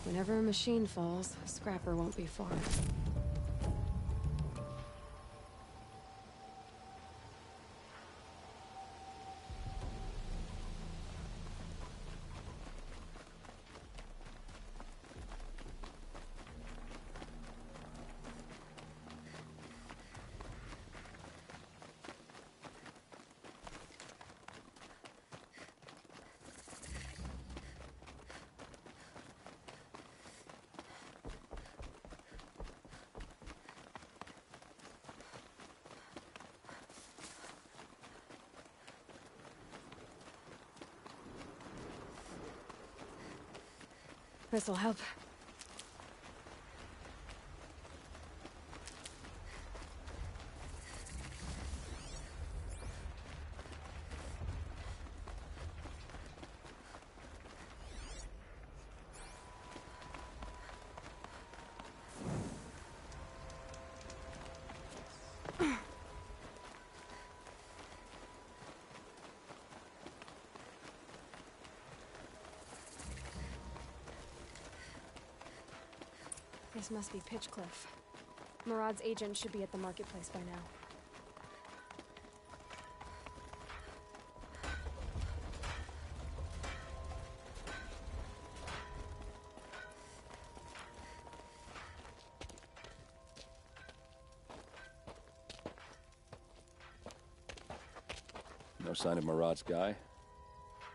Whenever a machine falls, a scrapper won't be far. This'll help. This must be Pitchcliff. Murad's agent should be at the marketplace by now. No sign of Murad's guy?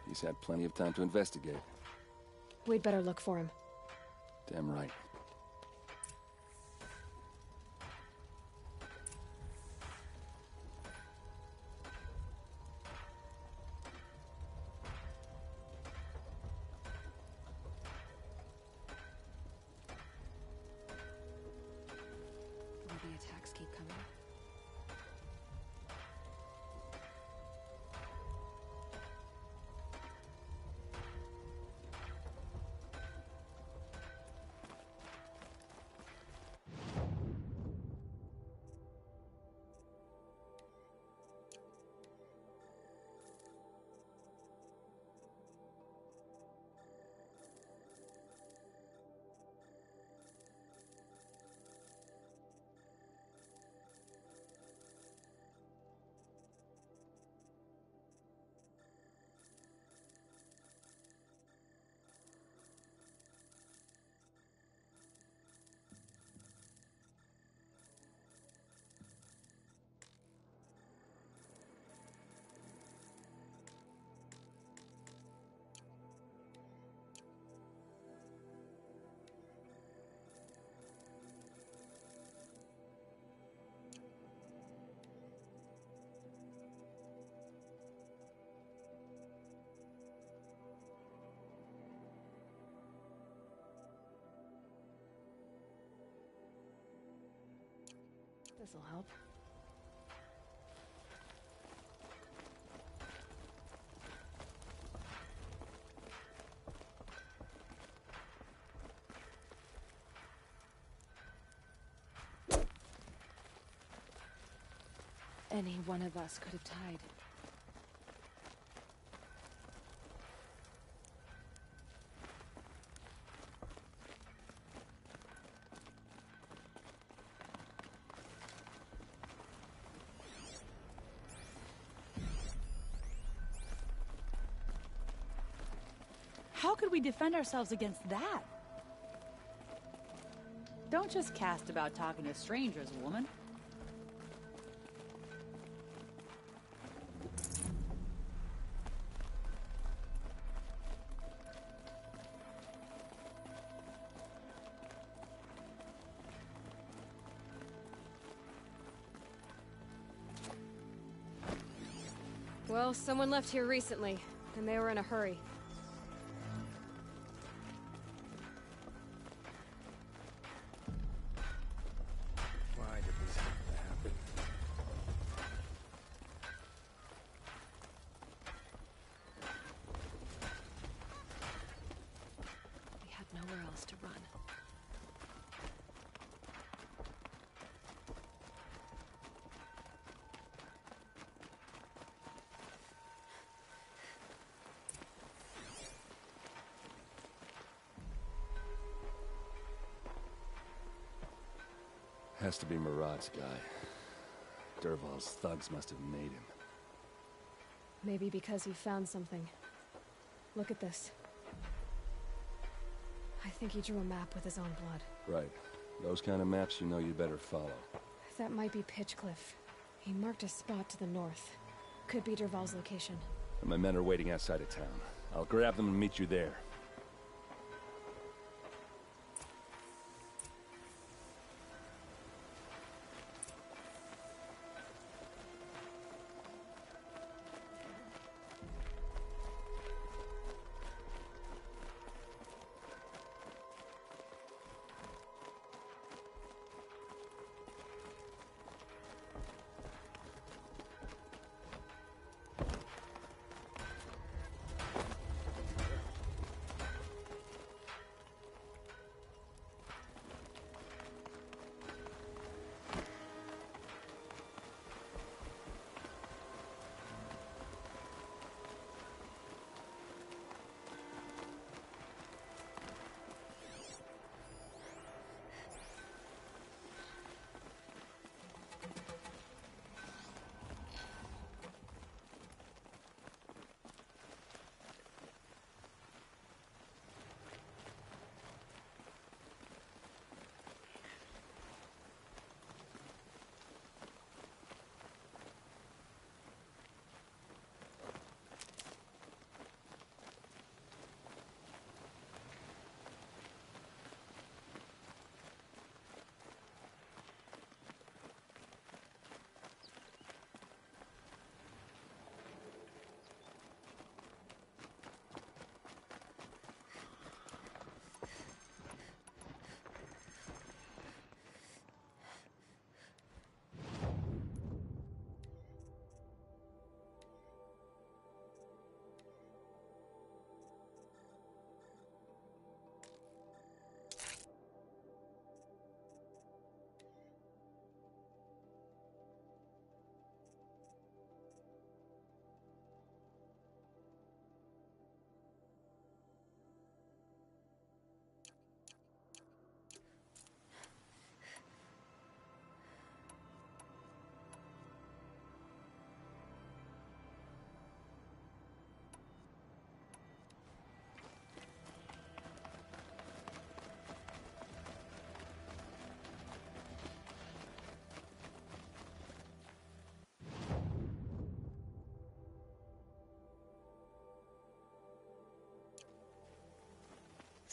He's had plenty of time to investigate. We'd better look for him. Damn right. Will the attacks keep coming? This'll help. Any one of us could have died. How could we defend ourselves against that? Don't just cast about talking to strangers, woman. Well, someone left here recently, and they were in a hurry. Why did this have to happen? We had nowhere else to run. Has to be Murad's guy. Dervahl's thugs must have made him. Maybe because he found something. Look at this. I think he drew a map with his own blood. Right. Those kind of maps you know you better follow. That might be Pitchcliff. He marked a spot to the north. Could be Dervahl's location. And my men are waiting outside of town. I'll grab them and meet you there.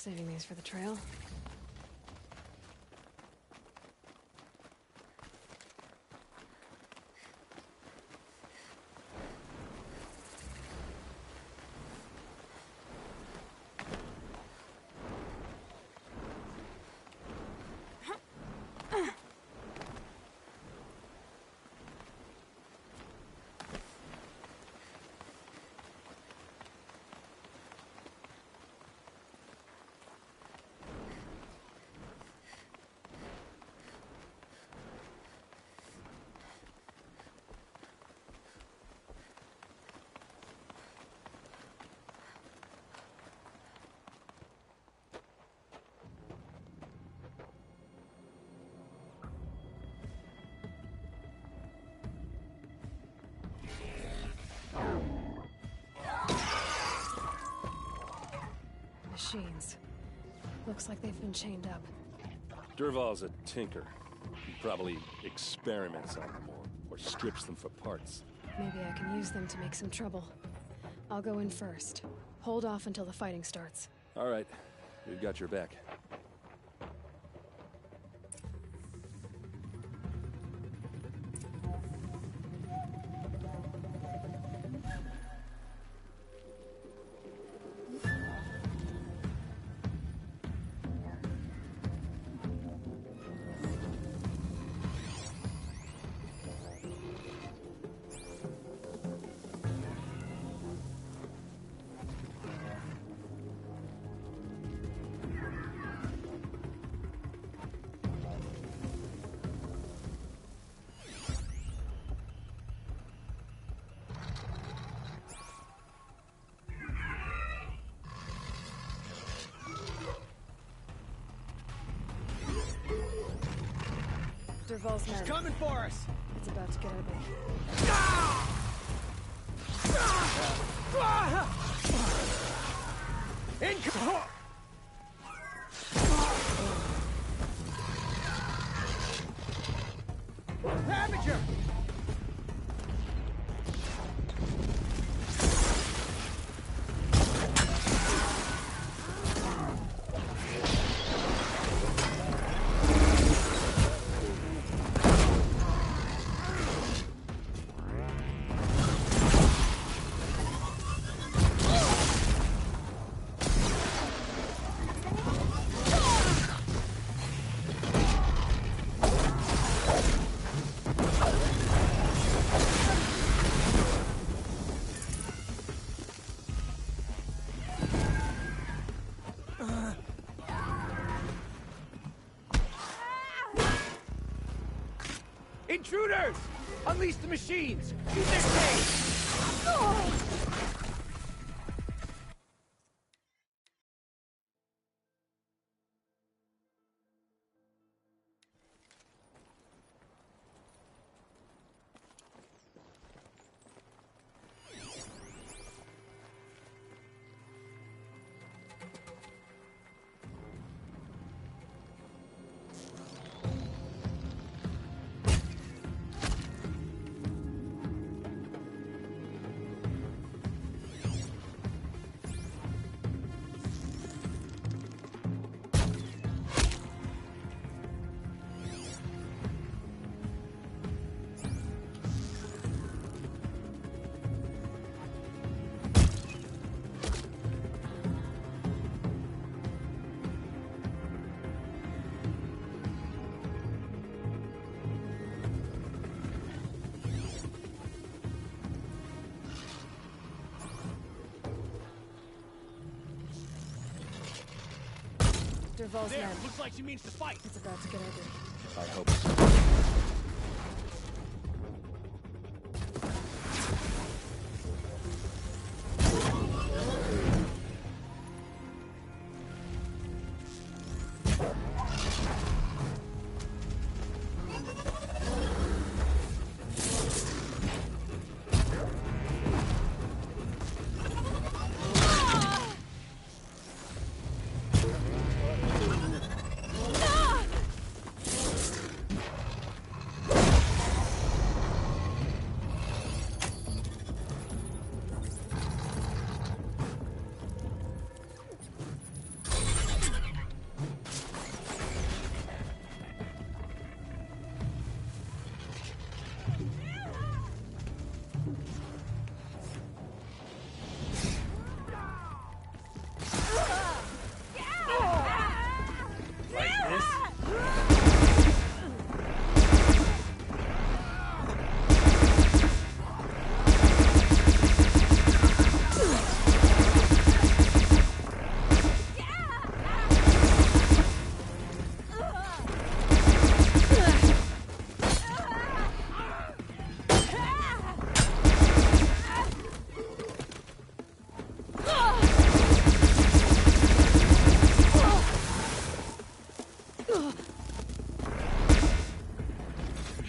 Saving these for the trail. Machines. Looks like they've been chained up. Dervahl's a tinker. He probably experiments on them or strips them for parts. Maybe I can use them to make some trouble. I'll go in first. Hold off until the fighting starts. All right. We've got your back. Derval's men. Coming for us! It's about to get ugly. Ravager! Intruders! Unleash the machines! Keep their pace! Derval's men. Looks like she means to fight! It's about to get ugly. I hope so.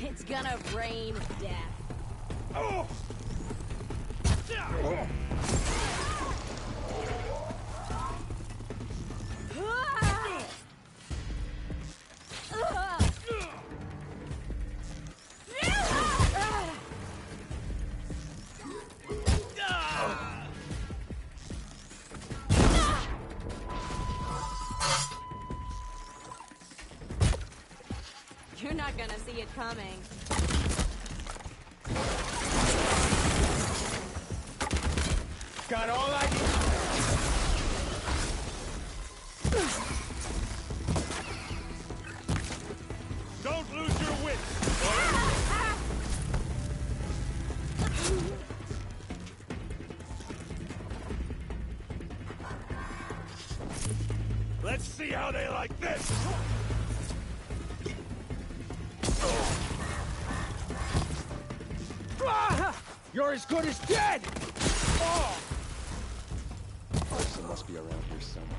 It's gonna rain death. Oh! You're not gonna see it coming. Got all I need. Don't lose your wits! Let's see how they like this! You're as good as dead! Oh! Arson must be around here somewhere.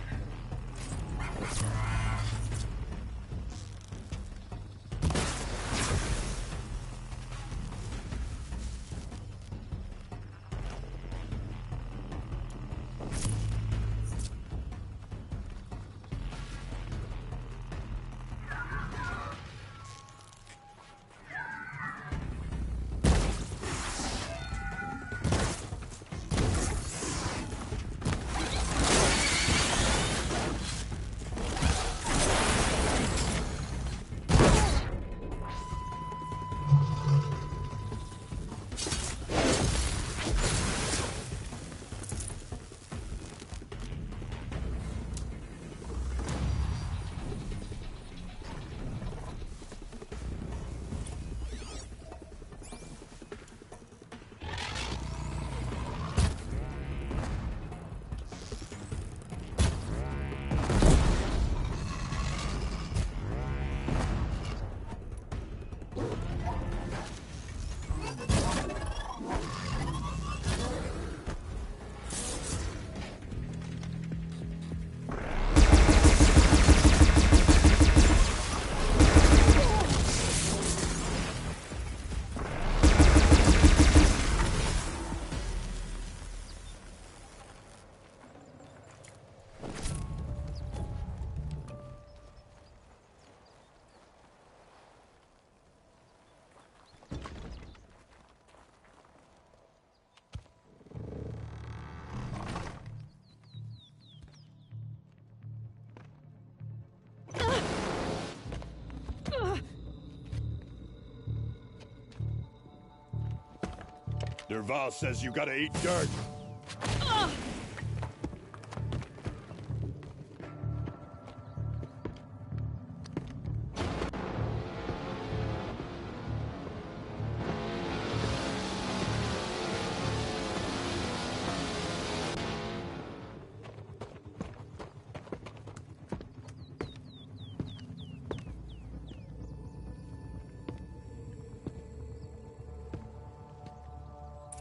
Derval says you gotta eat dirt.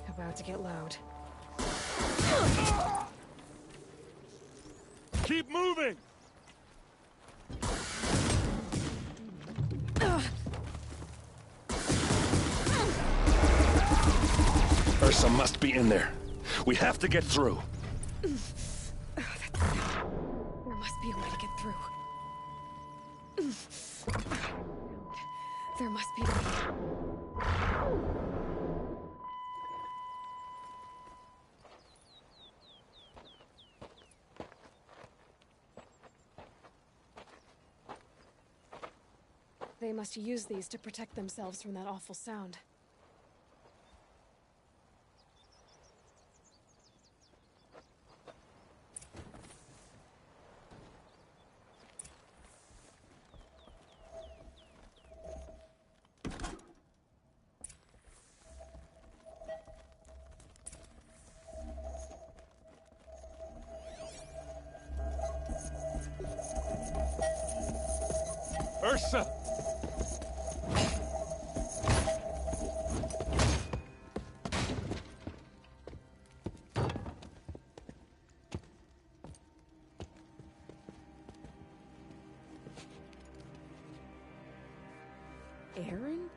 About to get loud. Keep moving! Ursa must be in there. We have to get through. There must be a way to get through. There must be a way. They must use these to protect themselves from that awful sound. Ursa! Aaron?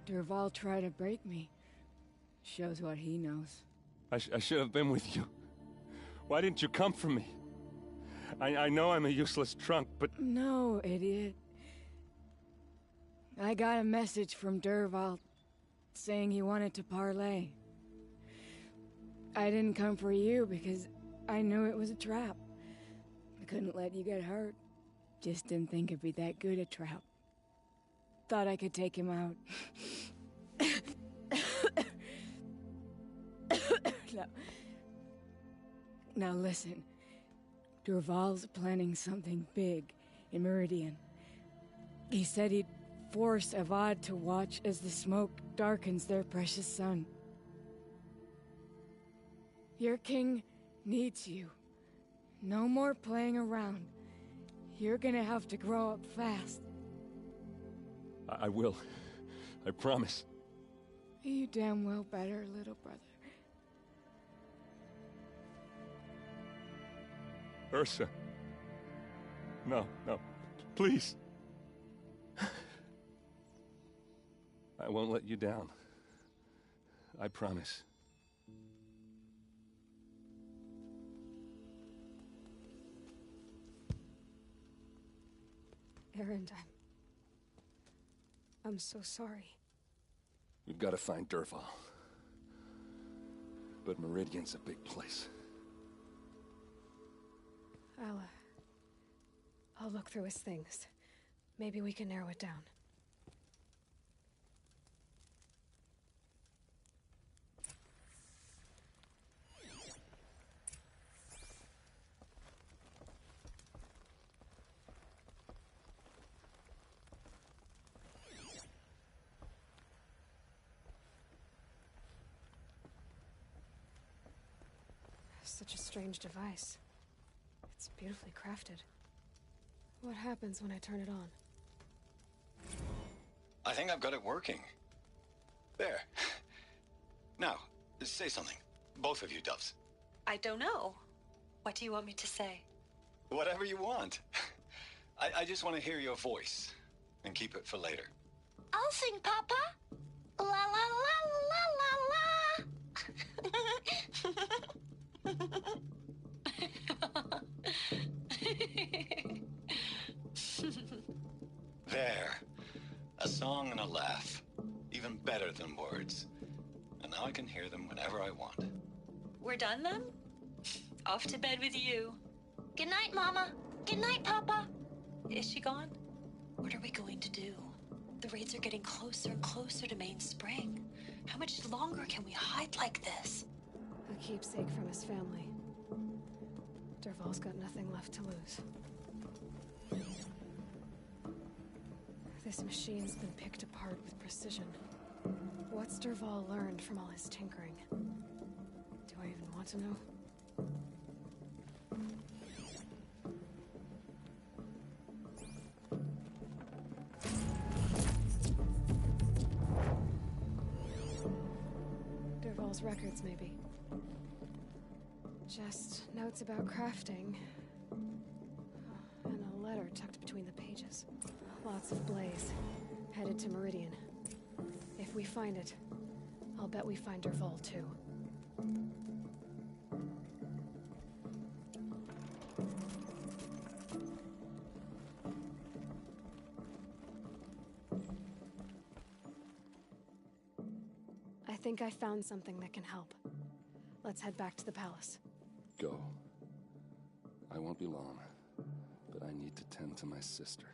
Derval tried to break me. Shows what he knows. I should have been with you. Why didn't you come for me? I know I'm a useless trunk, but... No, idiot. I got a message from Derval saying he wanted to parlay. I didn't come for you because I knew it was a trap. I couldn't let you get hurt. Just didn't think it'd be that good a trap. Thought I could take him out. Now listen. Derval's planning something big in Meridian. He said he'd force Avad to watch as the smoke darkens their precious sun. Your king needs you. No more playing around. You're gonna have to grow up fast. I will. I promise. You damn well better, little brother. Ursa. No, no. Please. I won't let you down. I promise. Aaron, I'm so sorry. We've got to find Derval. But Meridian's a big place. I'll look through his things. Maybe we can narrow it down. Such a strange device. It's beautifully crafted. What happens when I turn it on? I think I've got it working. There. Now, say something. Both of you, Doves. I don't know. What do you want me to say? Whatever you want. I just want to hear your voice. And keep it for later. I'll sing, Papa. La la la la la la. There. A song and a laugh. Even better than words. And now I can hear them whenever I want. We're done then? Off to bed with you. Good night, Mama. Good night, Papa. Is she gone? What are we going to do? The raids are getting closer and closer to Main Spring. How much longer can we hide like this? A keepsake from his family. Dervahl's got nothing left to lose. This machine's been picked apart with precision. What's Dervahl learned from all his tinkering? Do I even want to know? Dervahl's records, maybe. Just notes about crafting. And a letter tucked between the pages. Lots of blaze. Headed to Meridian. If we find it, I'll bet we find Dervahl too. I think I found something that can help. Let's head back to the palace. Go. I won't be long, but I need to tend to my sister.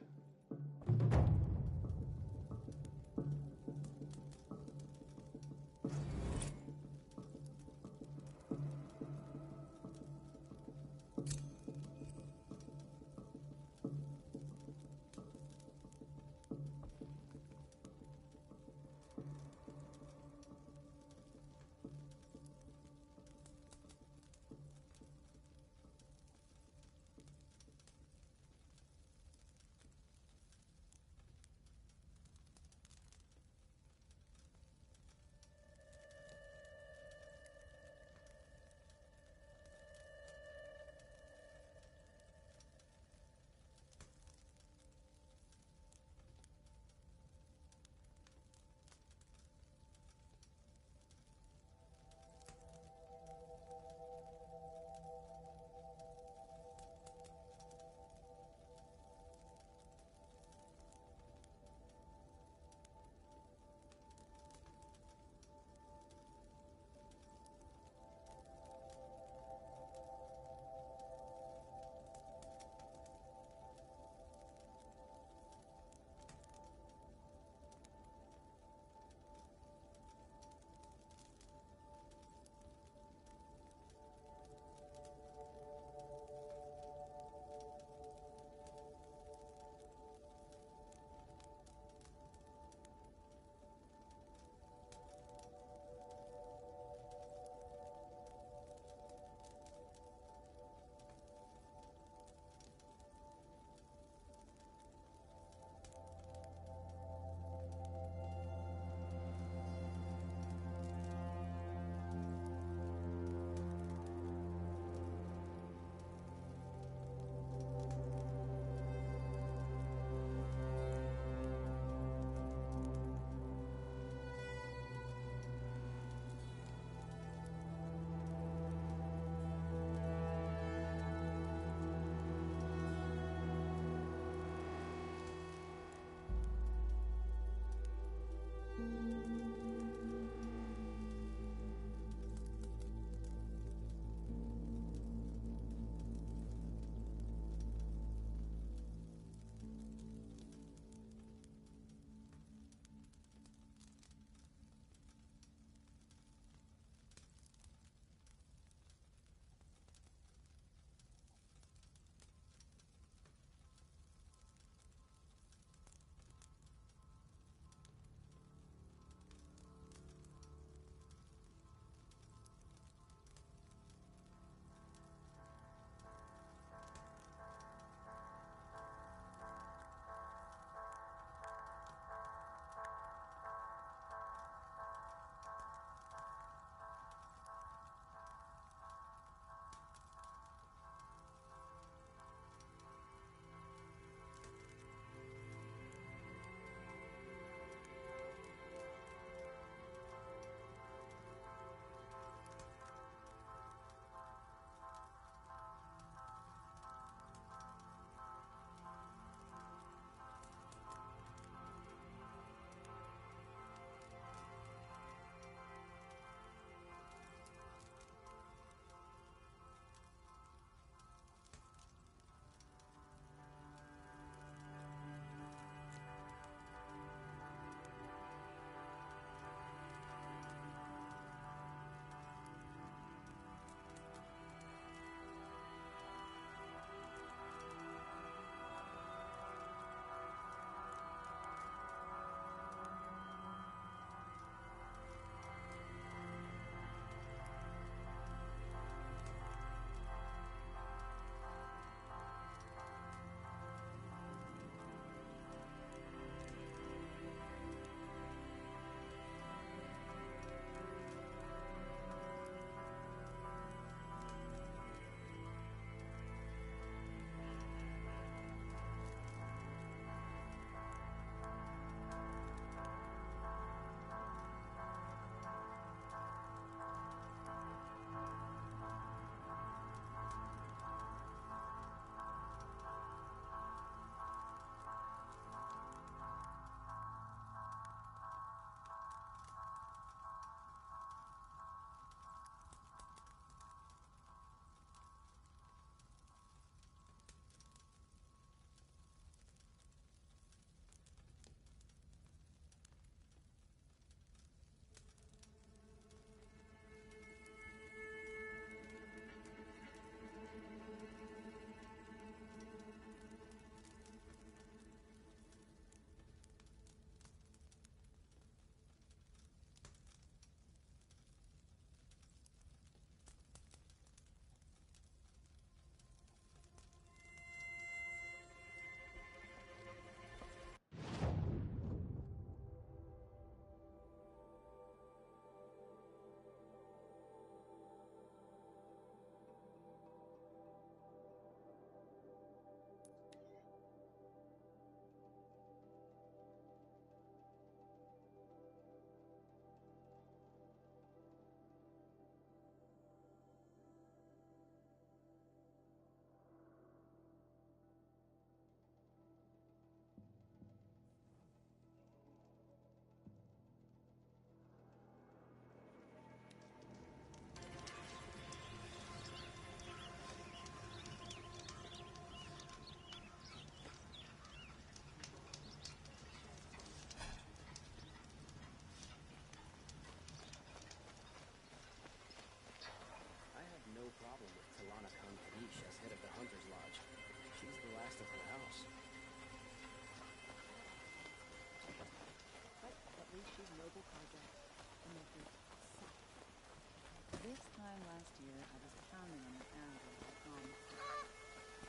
This time last year, I was pounding on the anvil.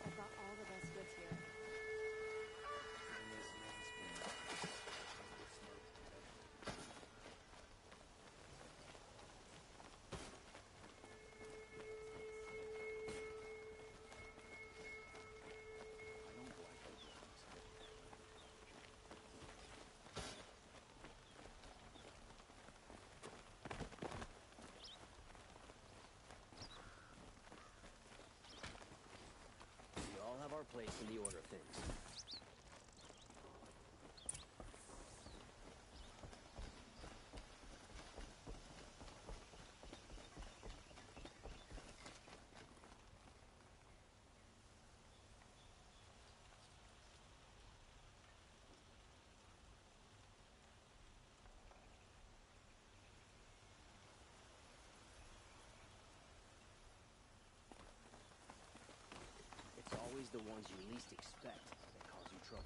I've got all the best goods here. We all have our place in the order of things. It's always the ones you least expect that cause you trouble.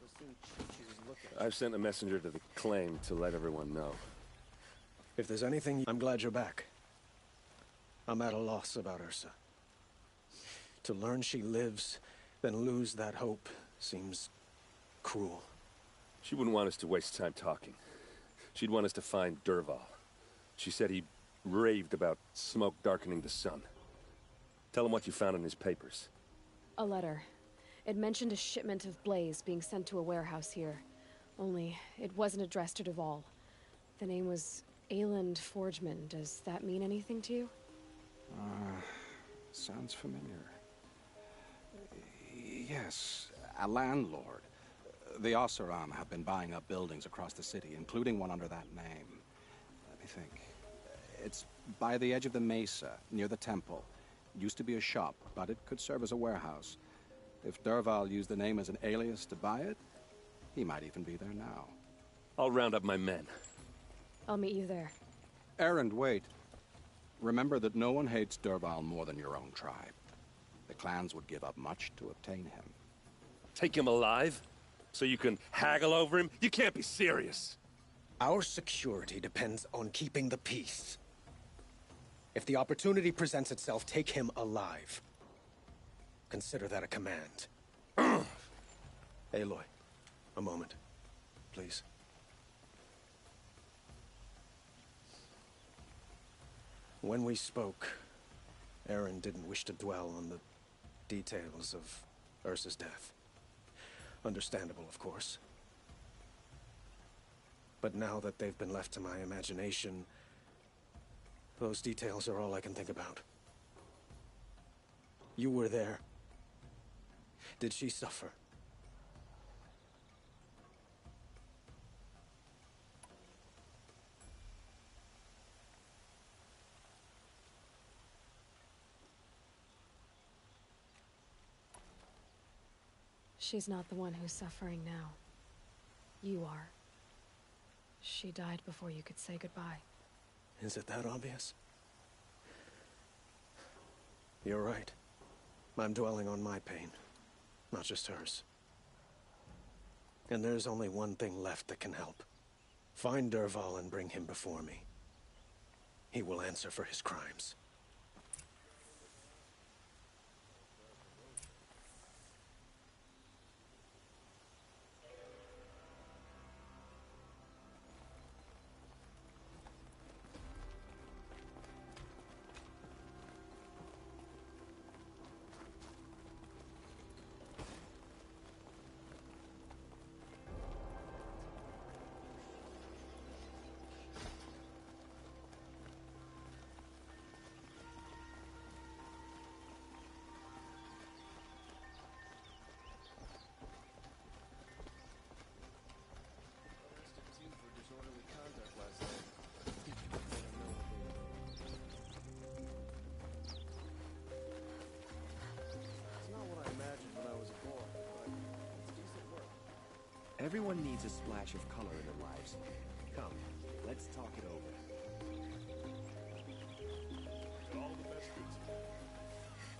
Those same choo-choos look at I've sent a messenger to the claim to let everyone know. If there's anything, I'm glad you're back. I'm at a loss about Ursa. To learn she lives, then lose that hope, seems cruel. She wouldn't want us to waste time talking. She'd want us to find Dervahl. She said he raved about smoke darkening the sun. Tell him what you found in his papers. A letter. It mentioned a shipment of blaze being sent to a warehouse here. Only, it wasn't addressed to Dervahl. The name was Ayland Forgeman. Does that mean anything to you? Sounds familiar. Yes, a landlord. The Oseram have been buying up buildings across the city, including one under that name. Let me think. It's by the edge of the mesa, near the temple. Used to be a shop, but it could serve as a warehouse. If Dervahl used the name as an alias to buy it, he might even be there now. I'll round up my men. I'll meet you there. Erend, wait. Remember that no one hates Dervahl more than your own tribe. The clans would give up much to obtain him. Take him alive? So you can haggle over him? You can't be serious. Our security depends on keeping the peace. If the opportunity presents itself, take him alive. Consider that a command. Aloy, a moment, please. When we spoke, Erend didn't wish to dwell on the details of Ursa's death. Understandable, of course. But now that they've been left to my imagination, those details are all I can think about. You were there. Did she suffer? She's not the one who's suffering now. You are. She died before you could say goodbye. Is it that obvious? You're right. I'm dwelling on my pain, not just hers. And there's only one thing left that can help. Find Dervahl and bring him before me. He will answer for his crimes. Everyone needs a splash of color in their lives. Come, let's talk it over.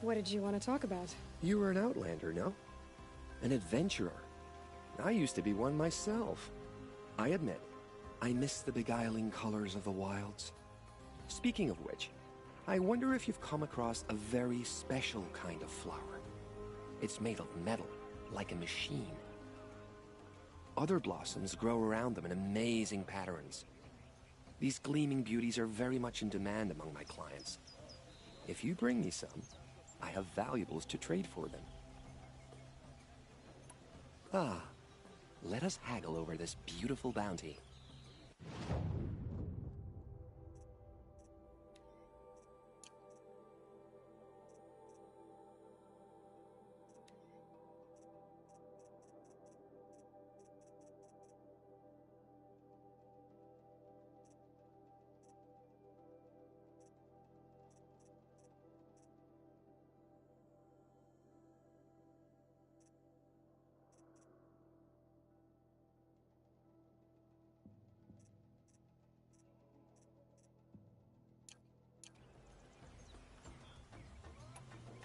What did you want to talk about? You were an outlander, no? An adventurer. I used to be one myself. I admit, I miss the beguiling colors of the wilds. Speaking of which, I wonder if you've come across a very special kind of flower. It's made of metal, like a machine. Other blossoms grow around them in amazing patterns. These gleaming beauties are very much in demand among my clients. If you bring me some, I have valuables to trade for them. Ah, let us haggle over this beautiful bounty.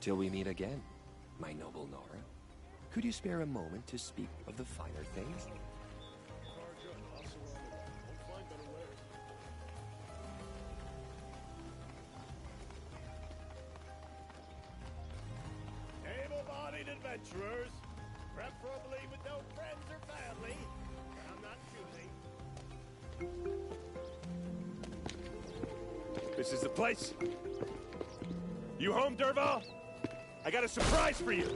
Till we meet again, my noble Nora. Could you spare a moment to speak of the finer things? Able-bodied adventurers, preferably with no friends or family. I'm not choosing. This is the place? You home, Dervahl? I got a surprise for you!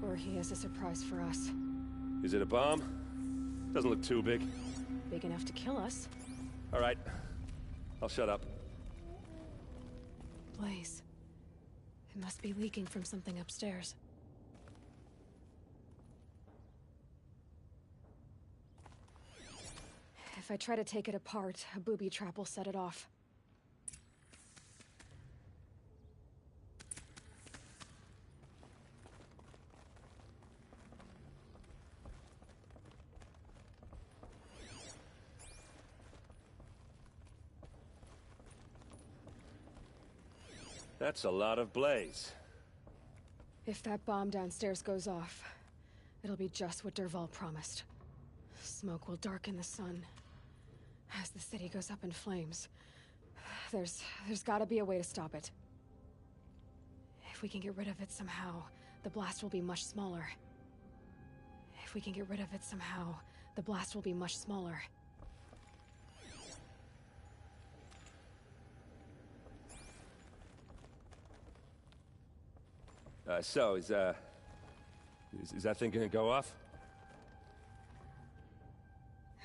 Or he has a surprise for us. Is it a bomb? Doesn't look too big. Big enough to kill us. All right. I'll shut up. Blaze. It must be leaking from something upstairs. If I try to take it apart, a booby trap will set it off. That's a lot of blaze. If that bomb downstairs goes off, it'll be just what Dervahl promised. Smoke will darken the sun. As the city goes up in flames, there's gotta be a way to stop it. If we can get rid of it somehow, the blast will be much smaller. If we can get rid of it somehow, the blast will be much smaller. So, is that thing gonna go off?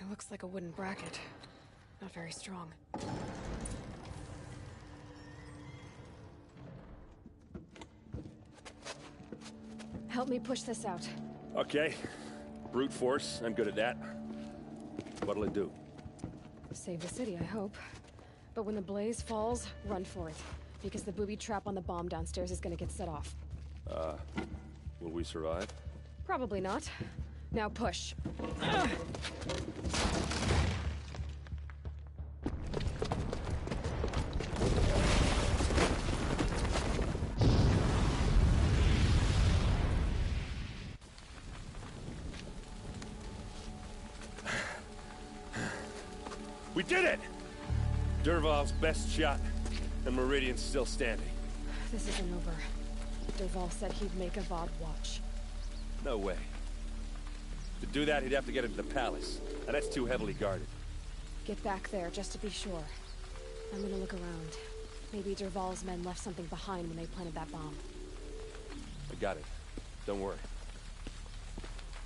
It looks like a wooden bracket. Not very strong. Help me push this out. Okay. Brute force, I'm good at that. What'll it do? Save the city, I hope. But when the blaze falls, run for it. Because the booby trap on the bomb downstairs is gonna get set off. Will we survive? Probably not. Now push. We did it! Dervahl's best shot, and Meridian's still standing. This isn't over. Dervahl said he'd make a Vought watch. No way. To do that, he'd have to get into the palace, and that's too heavily guarded. Get back there, just to be sure. I'm gonna look around. Maybe Dervahl's men left something behind when they planted that bomb. I got it. Don't worry.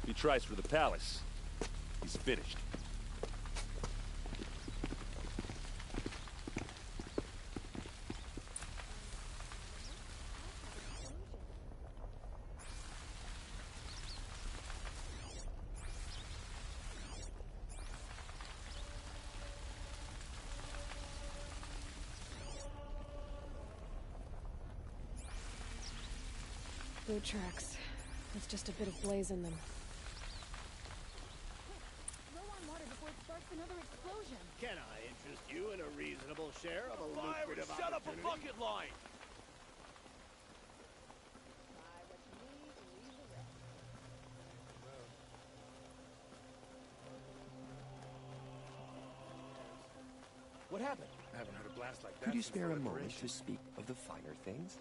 If he tries for the palace, he's finished. Boot tracks. With just a bit of blaze in them. Low on water before it starts. caused another explosion. Can I interest you in a reasonable share of a Fire and lucrative shut up a opportunity? bucket line! What happened? I haven't heard a blast like that. Could you since spare the a moment Liberation. to speak of the finer things?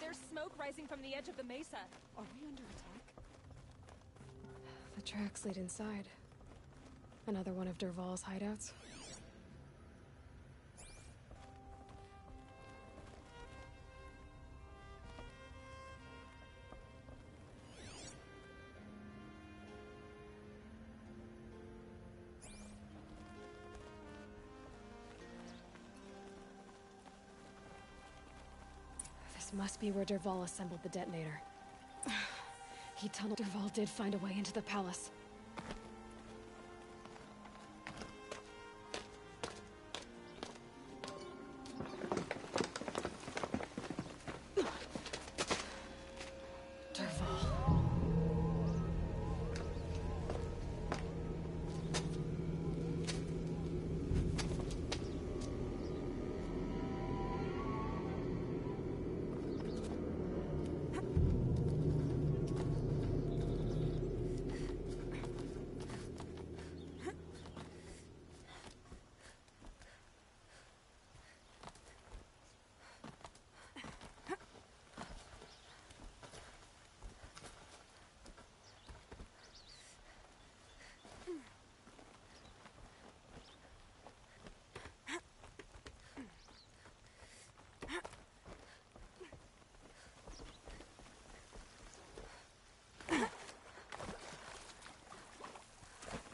There's smoke rising from the edge of the mesa. Are we under attack? The tracks lead inside. Another one of Dervahl's hideouts. This must be where Dervahl assembled the detonator. He tunneled. Dervahl did find a way into the palace.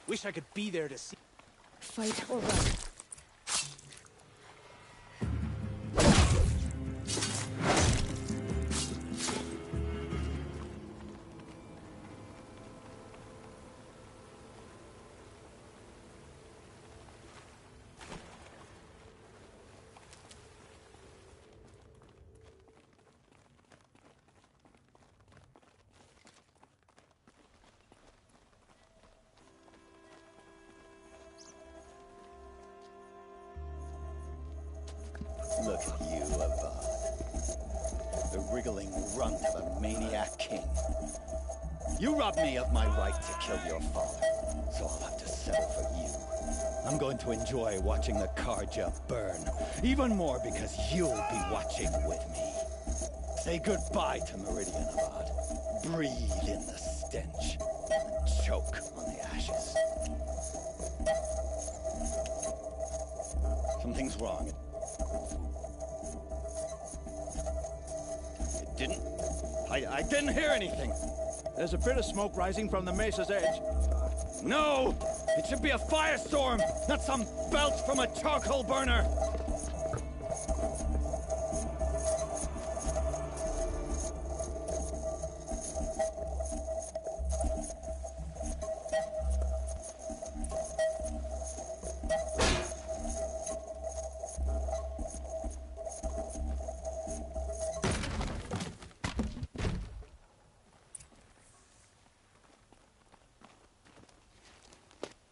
Wish I could be there to see. Fight or run. Look at you, Avad. The wriggling runt of a maniac king. You robbed me of my right to kill your father, so I'll have to settle for you. I'm going to enjoy watching the Karja burn, even more because you'll be watching with me. Say goodbye to Meridian, Avad. Breathe in the stench, and choke on the ashes. Something's wrong. I didn't hear anything. There's a bit of smoke rising from the mesa's edge. No! It should be a firestorm, not some belch from a charcoal burner!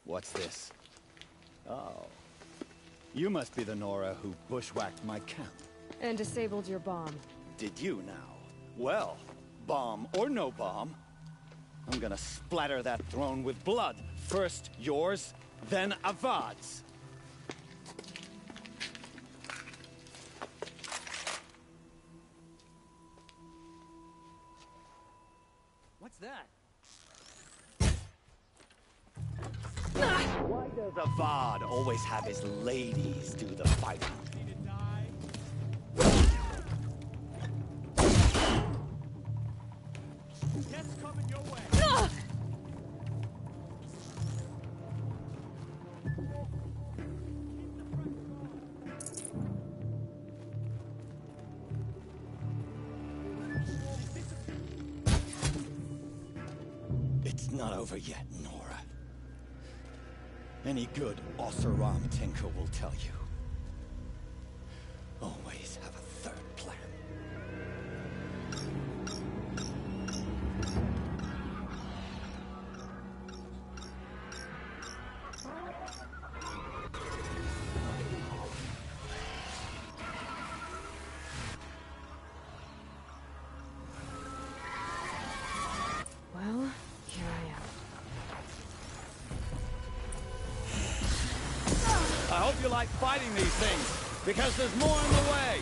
What's this? Oh. You must be the Nora who bushwhacked my camp. And disabled your bomb. Did you now? Well, bomb or no bomb, I'm gonna splatter that throne with blood. First yours, then Avad's. What's that? Why does Avad always have his ladies do the fighting? Death's coming your way. It's not over yet, Nora. Any good Oseram tinker will tell you. Always have a third plan. you like fighting these things, because there's more in the way.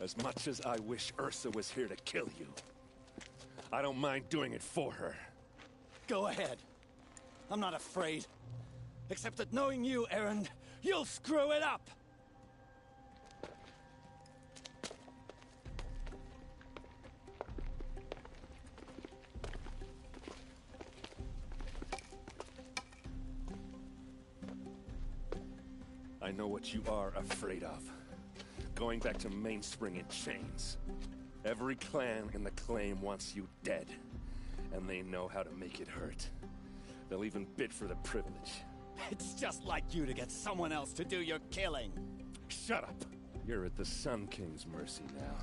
As much as I wish Ursa was here to kill you, I don't mind doing it for her. Go ahead. I'm not afraid. Except that knowing you, Erend, you'll screw it up! I know what you are afraid of. Going back to Mainspring in chains. Every clan in the claim wants you dead. And they know how to make it hurt. They'll even bid for the privilege. It's just like you to get someone else to do your killing. Shut up! You're at the Sun King's mercy now.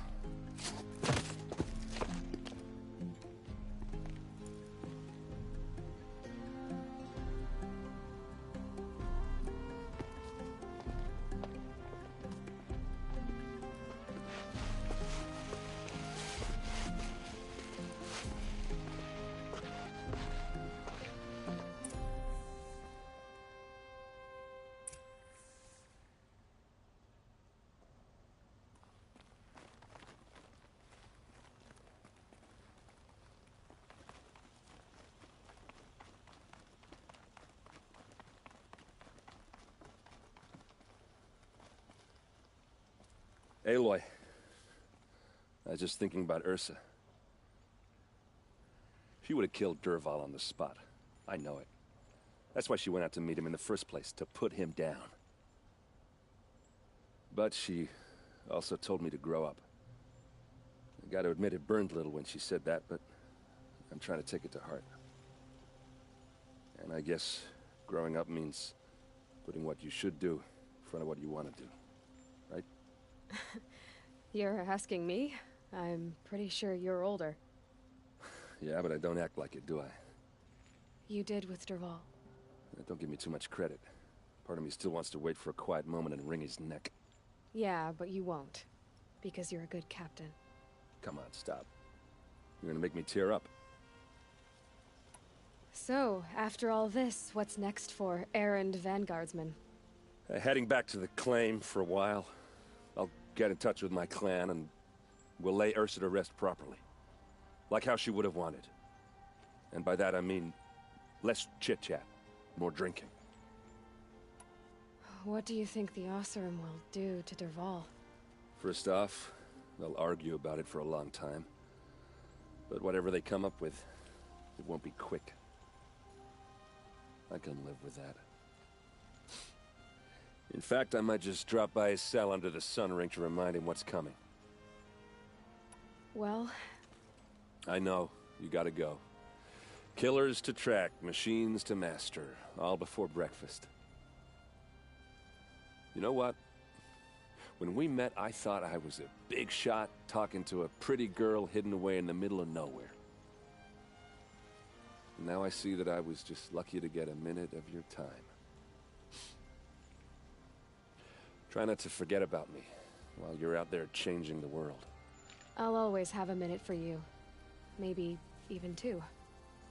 Aloy. I was just thinking about Ursa. She would have killed Dervahl on the spot. I know it. That's why she went out to meet him in the first place, to put him down. But she also told me to grow up. I gotta admit it burned a little when she said that, but I'm trying to take it to heart. And I guess growing up means putting what you should do in front of what you want to do. Right? You're asking me? I'm pretty sure you're older. Yeah, but I don't act like it, do I? You did with Derval. Don't give me too much credit. Part of me still wants to wait for a quiet moment and wring his neck. Yeah, but you won't. Because you're a good captain. Come on, stop. You're gonna make me tear up. So, after all this, what's next for errand vanguardsman? Heading back to the claim for a while. I'll get in touch with my clan and we'll lay Ursa to rest properly. Like how she would have wanted. And by that I mean less chit-chat, more drinking. What do you think the Osseram will do to Derval? First off, they'll argue about it for a long time. But whatever they come up with, it won't be quick. I can live with that. In fact, I might just drop by his cell under the sun ring to remind him what's coming. Well... I know. You gotta go. Killers to track, machines to master. All before breakfast. You know what? When we met, I thought I was a big shot talking to a pretty girl hidden away in the middle of nowhere. And now I see that I was just lucky to get a minute of your time. Try not to forget about me while you're out there changing the world. I'll always have a minute for you. Maybe even two.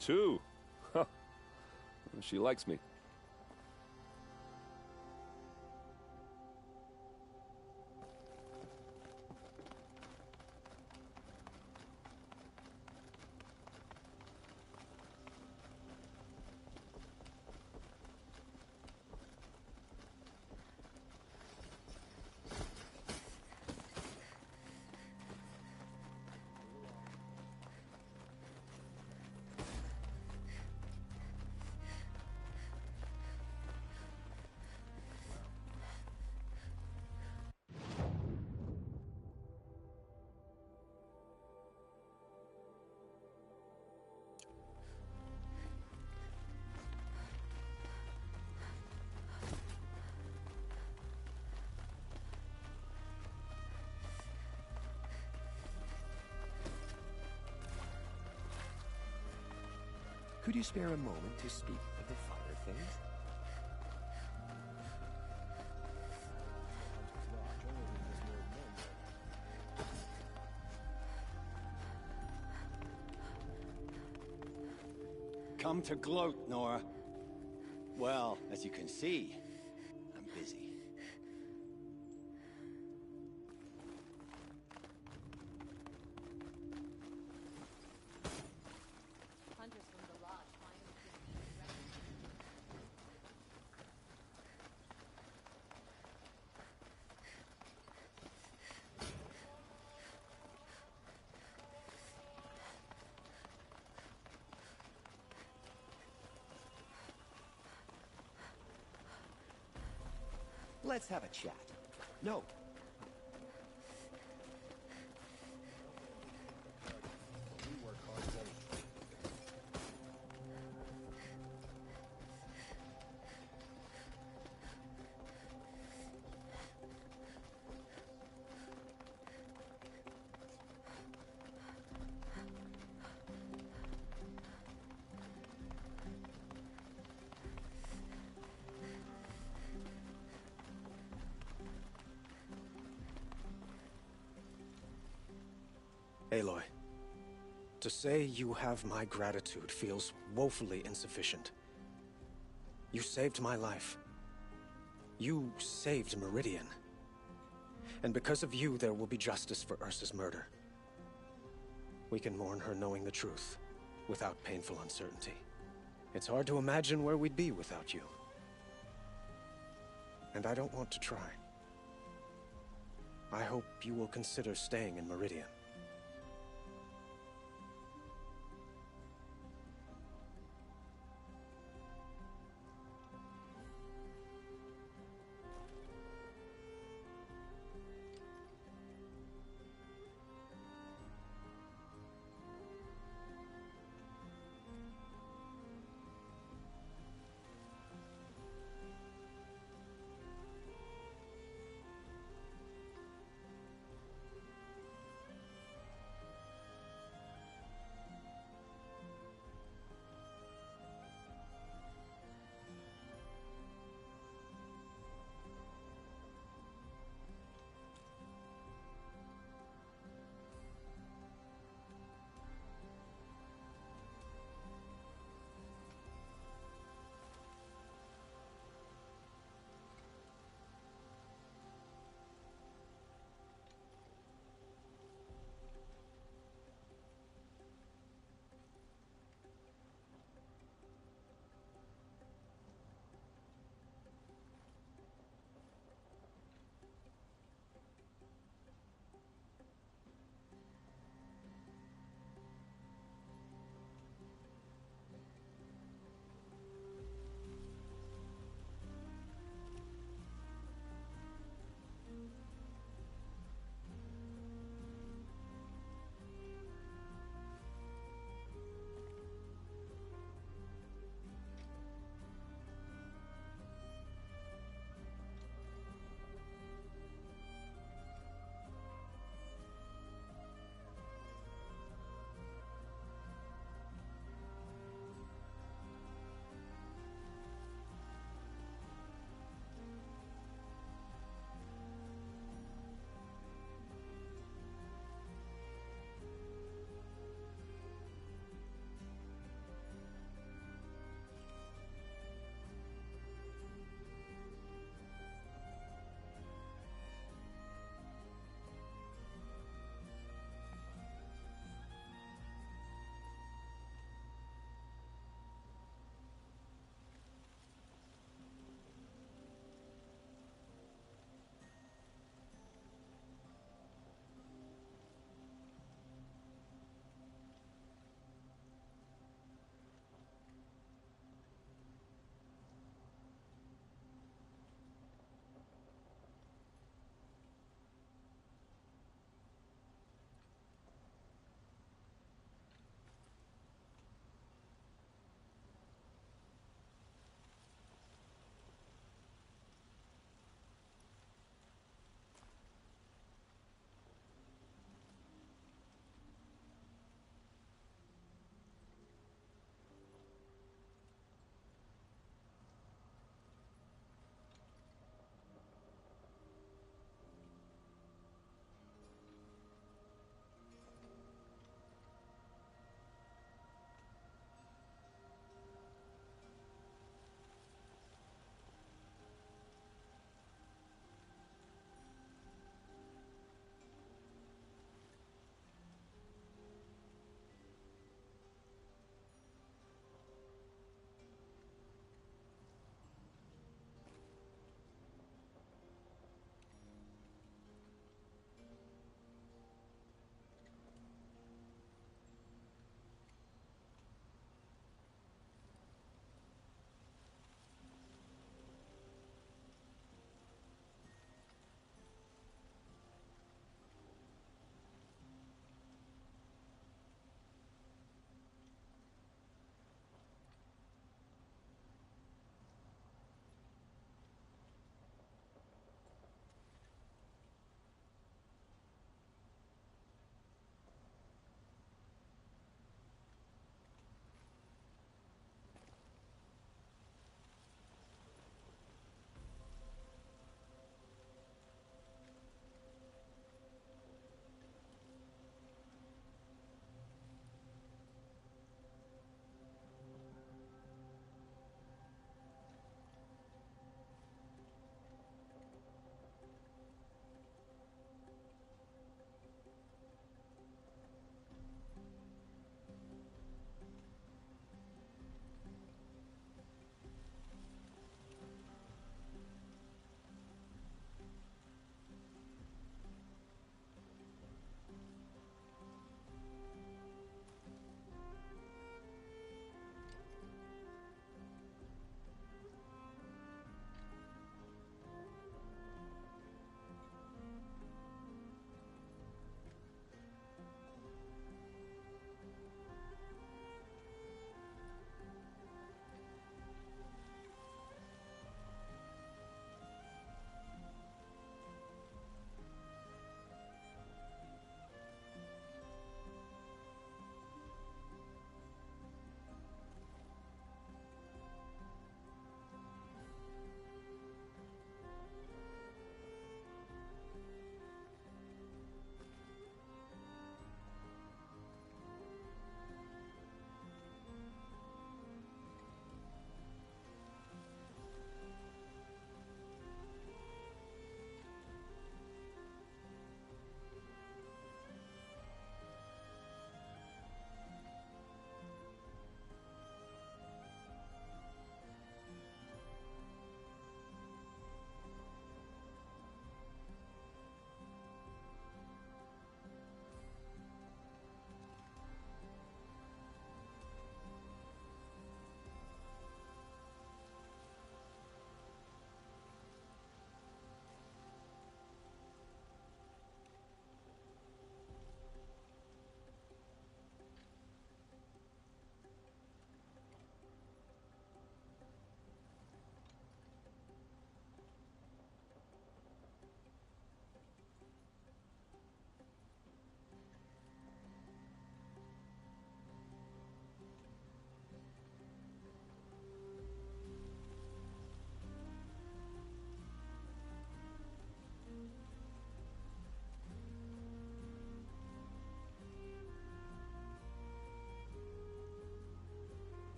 Two? Huh. She likes me. Could you spare a moment to speak of the finer things? Come to gloat, Nora. Well, as you can see, I'm busy. Let's have a chat. No. Aloy, to say you have my gratitude feels woefully insufficient. You saved my life. You saved Meridian. And because of you, there will be justice for Ursa's murder. We can mourn her knowing the truth, without painful uncertainty. It's hard to imagine where we'd be without you. And I don't want to try. I hope you will consider staying in Meridian.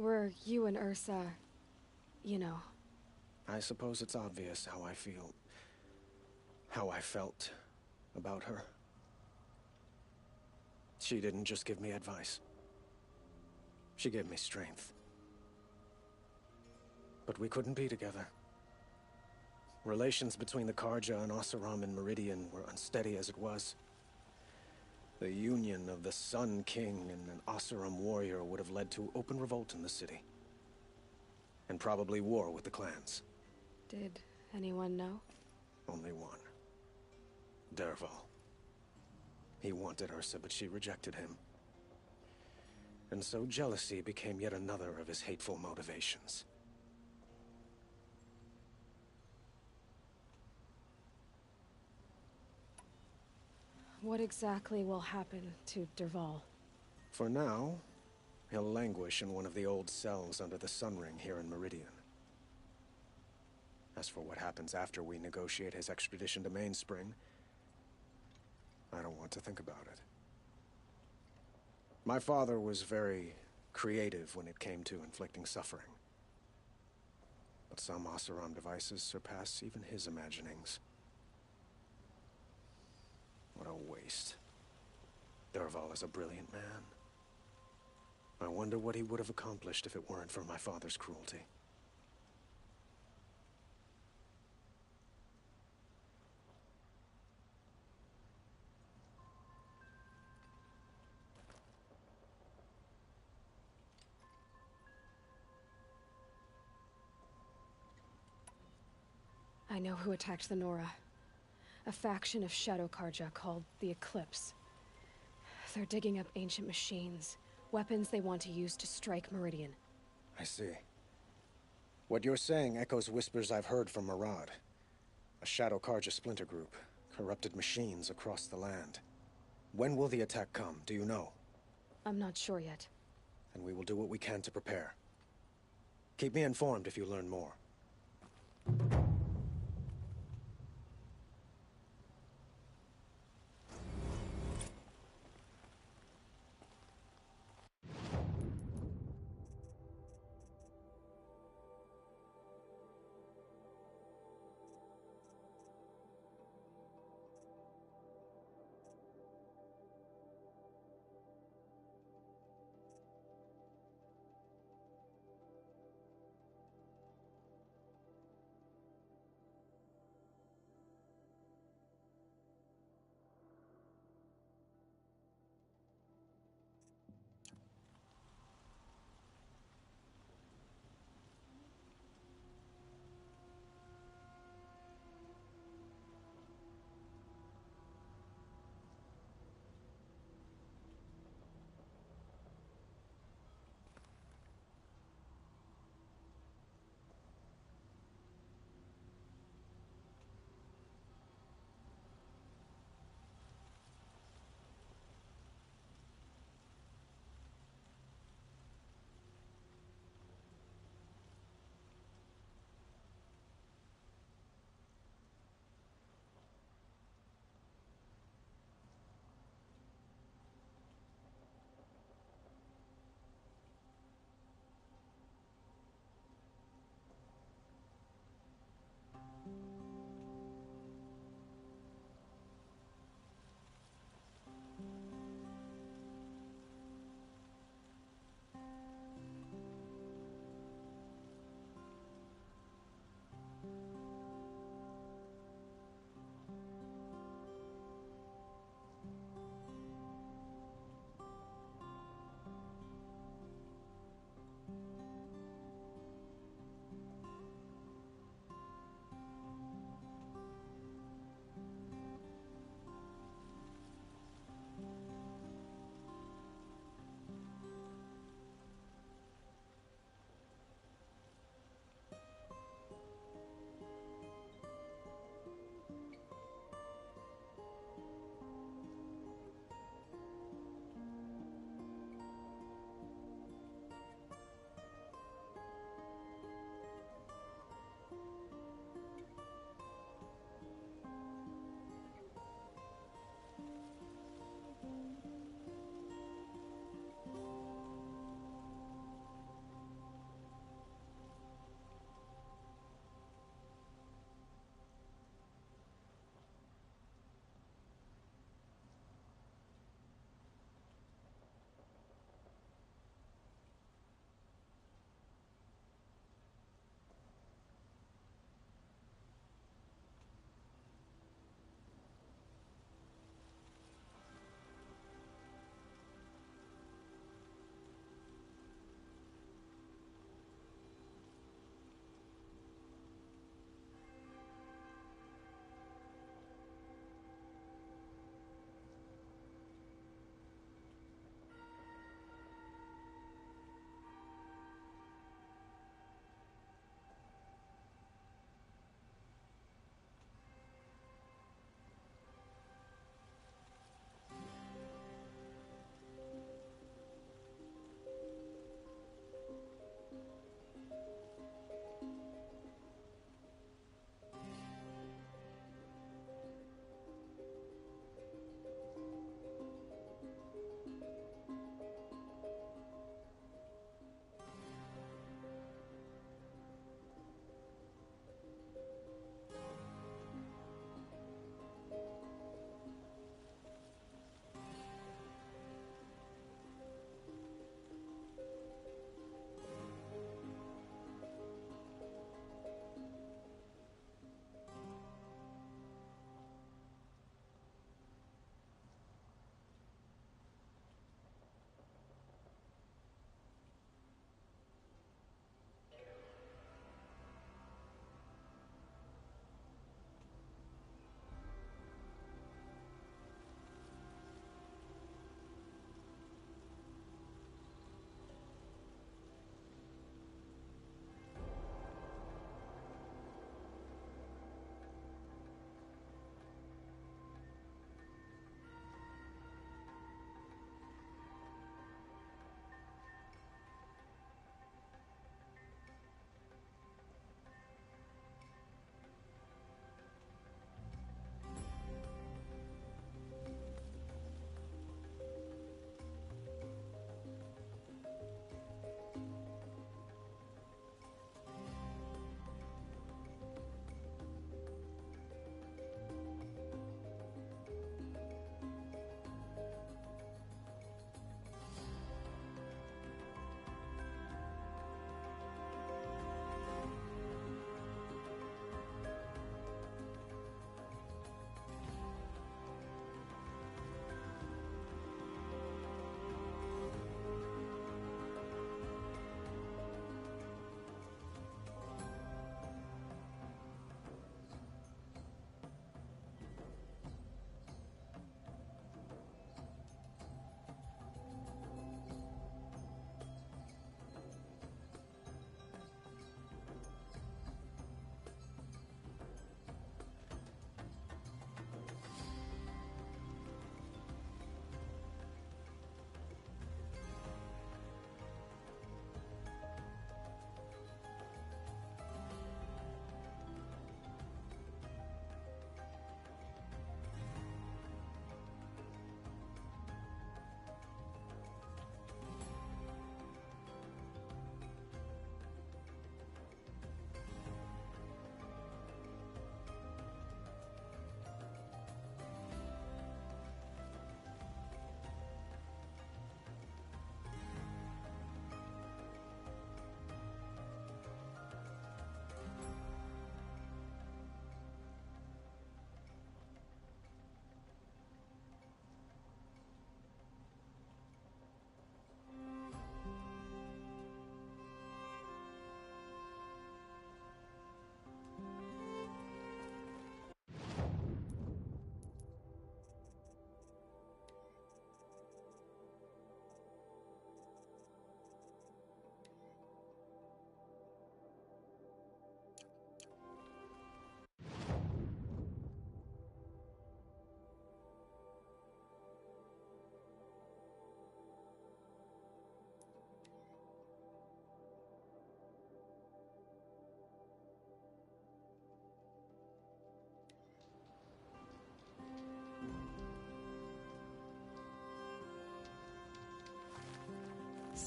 Were you and Ursa, you know? I suppose it's obvious how I feel. How I felt about her. She didn't just give me advice. She gave me strength. But we couldn't be together. Relations between the Karja and Oseram in Meridian were unsteady as it was. The union of the Sun King and an Oseram warrior would have led to open revolt in the city. And probably war with the clans. Did anyone know? Only one. Dervahl. He wanted Ursa, but she rejected him. And so jealousy became yet another of his hateful motivations. What exactly will happen to Dervahl? For now, he'll languish in one of the old cells under the Sun Ring here in Meridian. As for what happens after we negotiate his extradition to Mainspring, I don't want to think about it. My father was very creative when it came to inflicting suffering. But some Oseram devices surpass even his imaginings. What a waste. Dervahl is a brilliant man. I wonder what he would have accomplished if it weren't for my father's cruelty. I know who attacked the Nora. A faction of Shadow Karja called the Eclipse. They're digging up ancient machines, weapons they want to use to strike Meridian. I see. What you're saying echoes whispers I've heard from Murad. A Shadow Karja splinter group, corrupted machines across the land. When will the attack come, do you know? I'm not sure yet. And we will do what we can to prepare. Keep me informed if you learn more.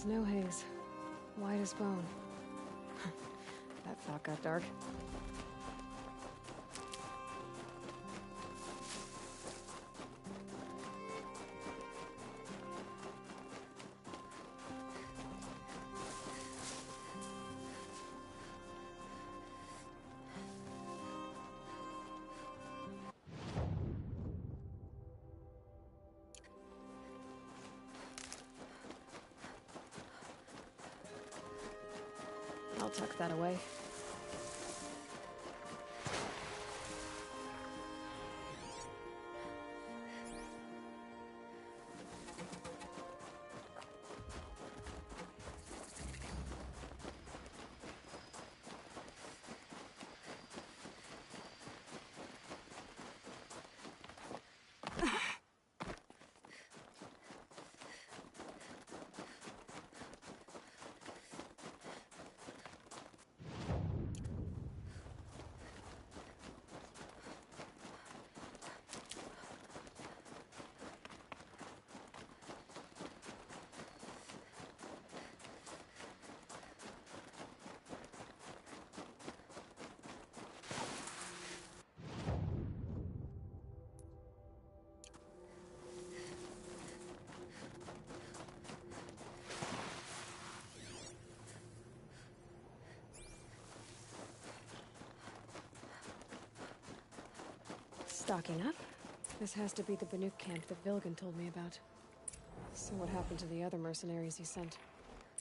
Snow haze. White as bone. That thought got dark. I'll tuck that away. Stocking up. This has to be the Banuk camp that Vilgan told me about. So what happened to the other mercenaries he sent?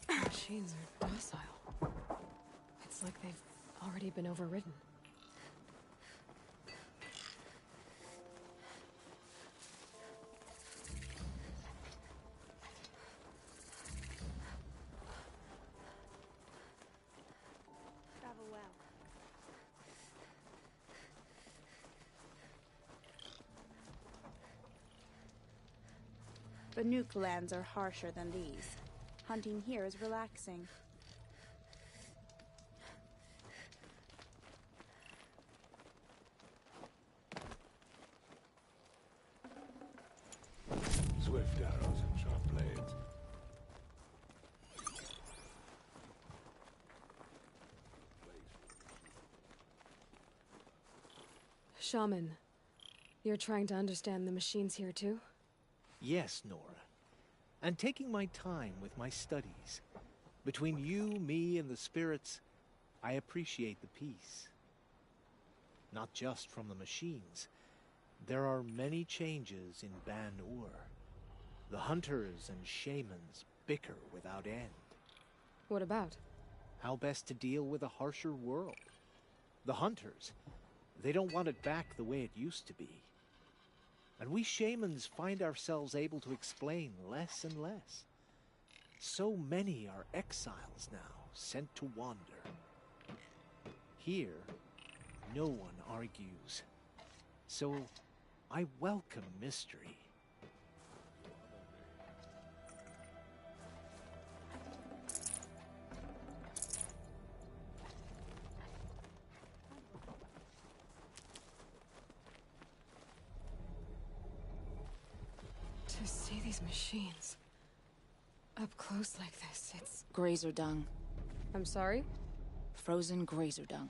The machines are docile. It's like they've already been overridden. Travel well. The Nuke lands are harsher than these. Hunting here is relaxing. Swift arrows and sharp blades. Shaman, you're trying to understand the machines here too? Yes, Nora. And taking my time with my studies. Between you, me, and the spirits, I appreciate the peace. Not just from the machines. There are many changes in Ban-Ur. The hunters and shamans bicker without end. What about? How best to deal with a harsher world. The hunters, they don't want it back the way it used to be. And we shamans find ourselves able to explain less and less. So many are exiles now, sent to wander. Here, no one argues. So, I welcome mystery. To see these machines up close like this, it's... Grazer dung. I'm sorry? Frozen grazer dung.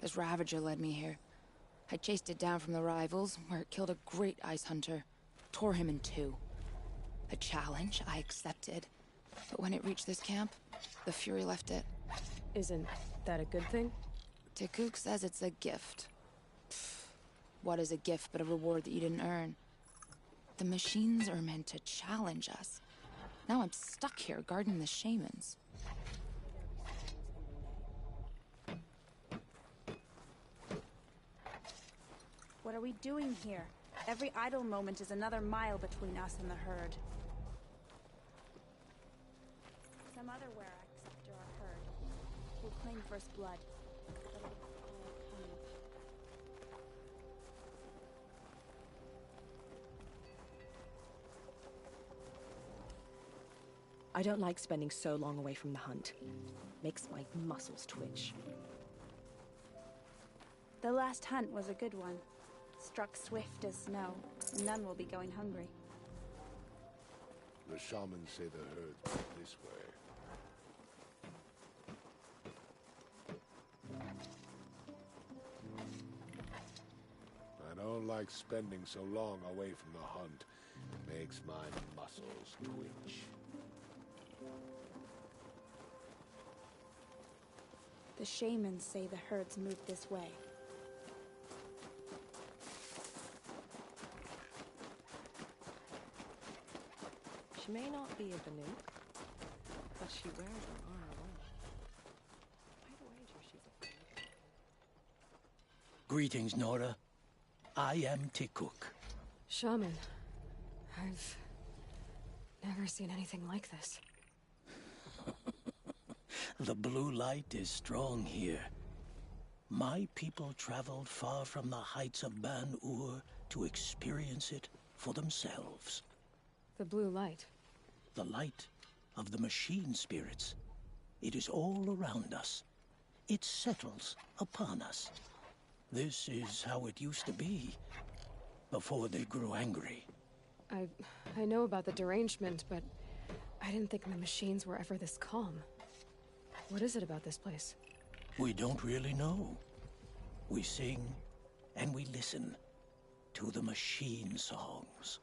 This Ravager led me here. I chased it down from the rivals, where it killed a great ice hunter. Tore him in two. A challenge I accepted. But when it reached this camp, the Fury left it. Isn't that a good thing? Tikuk says it's a gift. Pfft, what is a gift but a reward that you didn't earn? The machines are meant to challenge us. Now I'm stuck here guarding the shamans. What are we doing here? Every idle moment is another mile between us and the herd. Some other Werak sector our herd. We'll claim first blood. But it'll all come. I don't like spending so long away from the hunt. Makes my muscles twitch. The last hunt was a good one. Struck swift as snow. None will be going hungry. The shamans say the herds move this way. I don't like spending so long away from the hunt. It makes my muscles twitch. The shamans say the herds move this way. She may not be a Banuk, but she wears her armor well. I'd wager she's a Greetings, Nora. I am Tikuk. Shaman. I've never seen anything like this. The blue light is strong here. My people traveled far from the heights of Ban-Ur to experience it for themselves. The blue light? The light of the machine spirits. It is all around us. It settles upon us. This is how it used to be, before they grew angry. I know about the derangement, but I didn't think the machines were ever this calm. What is it about this place? We don't really know. We sing and we listen to the machine songs.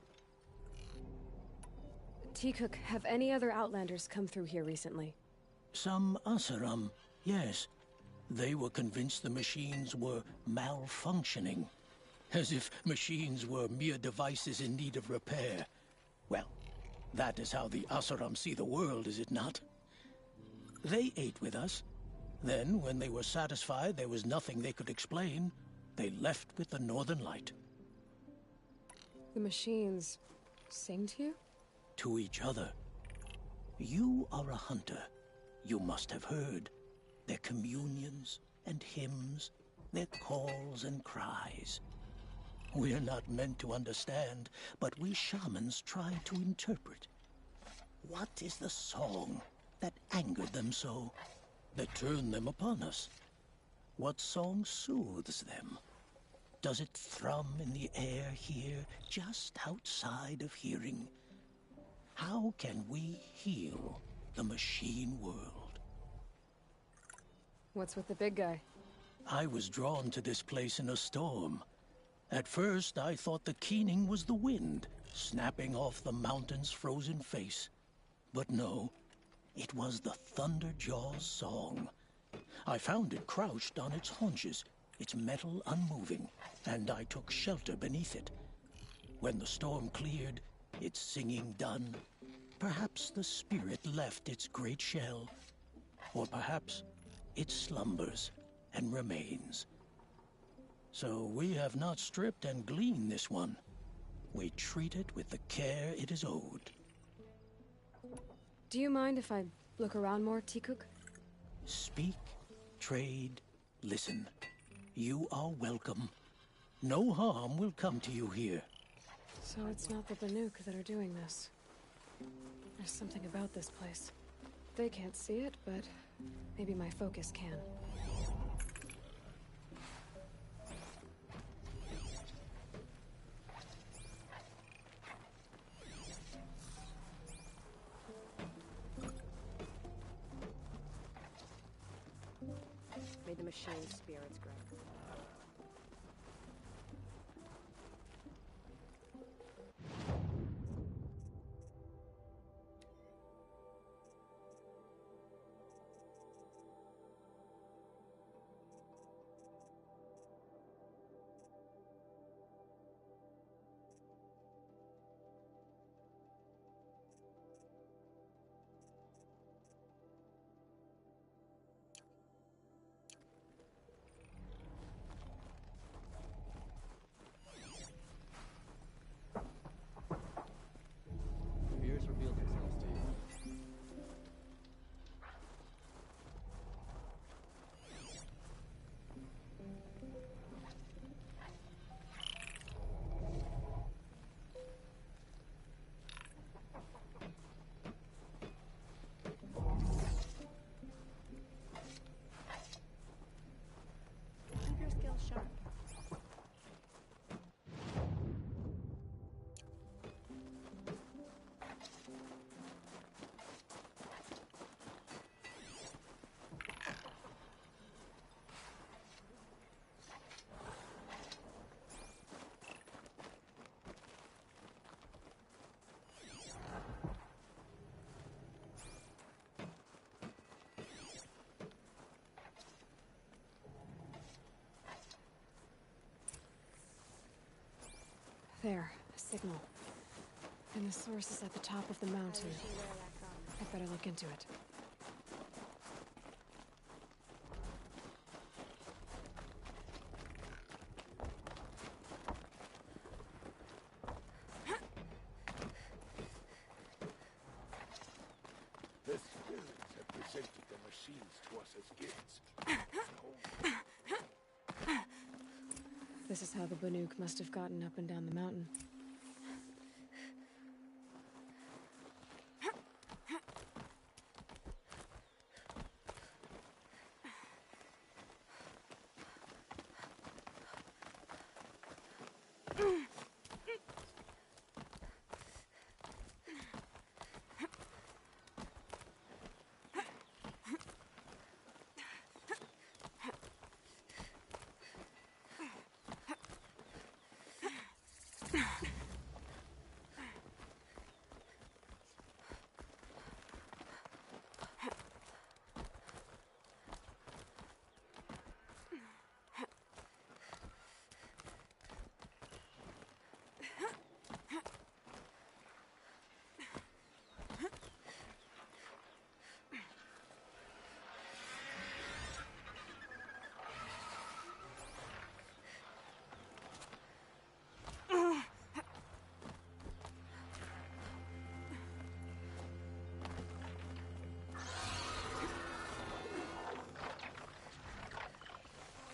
Tikuk, have any other Outlanders come through here recently? Some Asaram, yes. They were convinced the machines were malfunctioning. As if machines were mere devices in need of repair. Well, that is how the Asaram see the world, is it not? They ate with us. Then, when they were satisfied there was nothing they could explain, they left with the Northern Light. The machines sing to you? To each other. You are a hunter. You must have heard their communions and hymns, their calls and cries. We're not meant to understand, but we shamans try to interpret. What is the song that angered them so, that turned them upon us? What song soothes them? Does it thrum in the air here, just outside of hearing? How can we heal the machine world? What's with the big guy? I was drawn to this place in a storm. At first, I thought the keening was the wind, snapping off the mountain's frozen face. But no, it was the Thunderjaw's song. I found it crouched on its haunches, its metal unmoving, and I took shelter beneath it. When the storm cleared, its singing done, perhaps the spirit left its great shell, or perhaps it slumbers and remains. So we have not stripped and gleaned this one. We treat it with the care it is owed. Do you mind if I look around more, Tikuk? Speak, trade, listen. You are welcome. No harm will come to you here. So it's not the Banuk that are doing this. There's something about this place. They can't see it, but maybe my focus can. May the machine spirits grant. There, a signal. And the source is at the top of the mountain. I'd better look into it. The spirits have presented the machines to us as gifts. This is how the Banuk must have gotten up and down the mountain.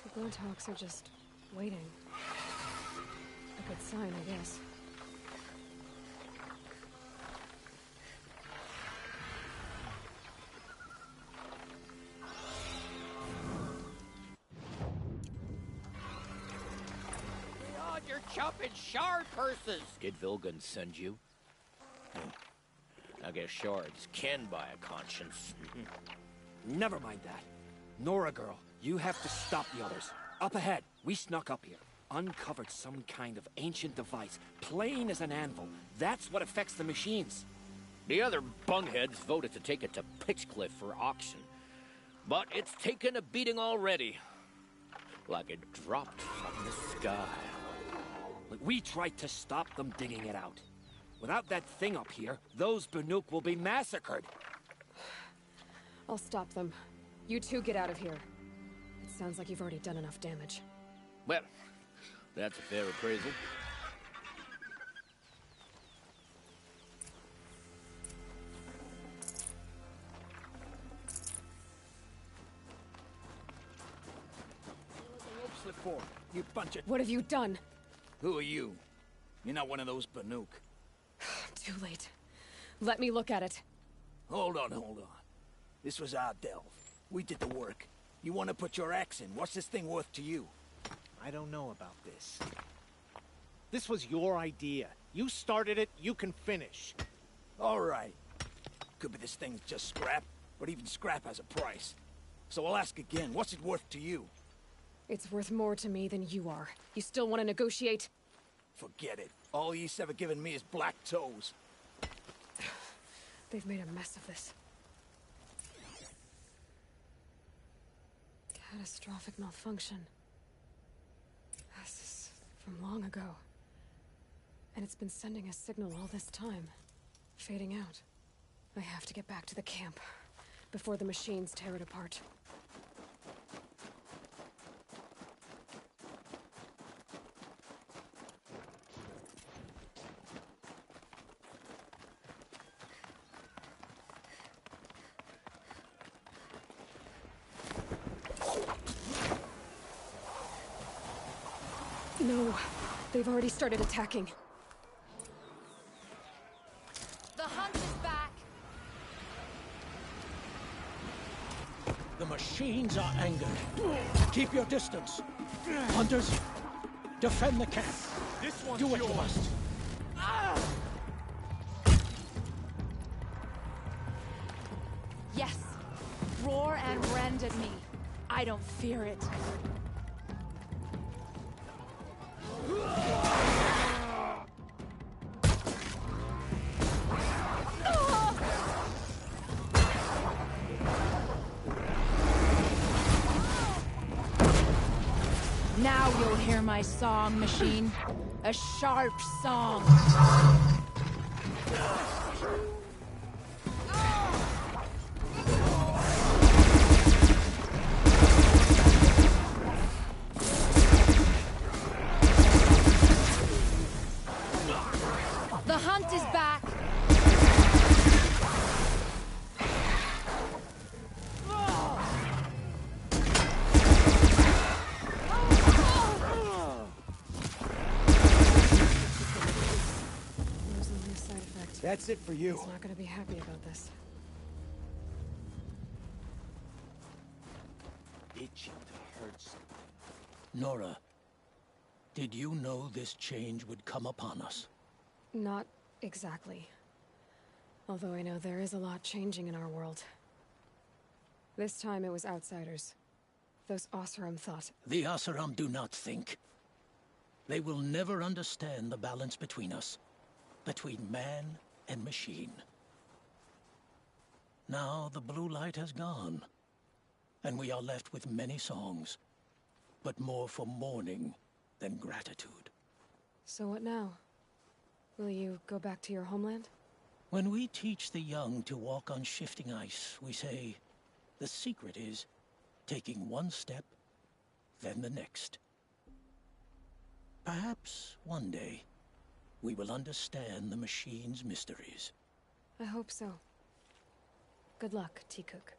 The Bloodhawks are just waiting. A good sign, I guess. Beyond your chopping shard purses! Did Vilgun send you? I guess shards can buy a conscience. Never mind that. Nora girl, you have to stop the others. Up ahead, we snuck up here. Uncovered some kind of ancient device, plain as an anvil. That's what affects the machines. The other bungheads voted to take it to Pitchcliff for auction. But it's taken a beating already. Like it dropped from the sky. We tried to stop them digging it out. Without that thing up here, those Banuk will be massacred. I'll stop them. You two get out of here. It sounds like you've already done enough damage. Well, that's a fair appraisal. Slip forward, you bunch of... What have you done? Who are you? You're not one of those Banuk. Too late. Let me look at it. Hold on. This was our delve. We did the work. You want to put your axe in? What's this thing worth to you? I don't know about this. This was your idea. You started it, you can finish. All right. Could be this thing's just scrap, but even scrap has a price. So I'll ask again, what's it worth to you? It's worth more to me than you are. You still want to negotiate? Forget it. All you've ever given me is black toes. They've made a mess of this. Catastrophic malfunction. This is from long ago. And it's been sending a signal all this time. Fading out. I have to get back to the camp before the machines tear it apart. No, they've already started attacking. The hunt is back! The machines are angered. Keep your distance. Hunters, defend the camp. This one's Do what you must. Yes! Roar and rend at me. I don't fear it. Now you'll hear my song, machine. A sharp song. The hunt is back. There's only a side effect. That's it for you. He's not gonna be happy about this. Itching to hurt something. Nora, did you know this change would come upon us? Not exactly. Although I know there is a lot changing in our world. This time it was outsiders. Those Oseram thought. The Oseram do not think. They will never understand the balance between us. Between man and machine. Now the blue light has gone. And we are left with many songs. But more for mourning than gratitude. So what now? Will you go back to your homeland? When we teach the young to walk on shifting ice, we say, the secret is taking one step, then the next. Perhaps one day, we will understand the machine's mysteries. I hope so. Good luck, T-Cook.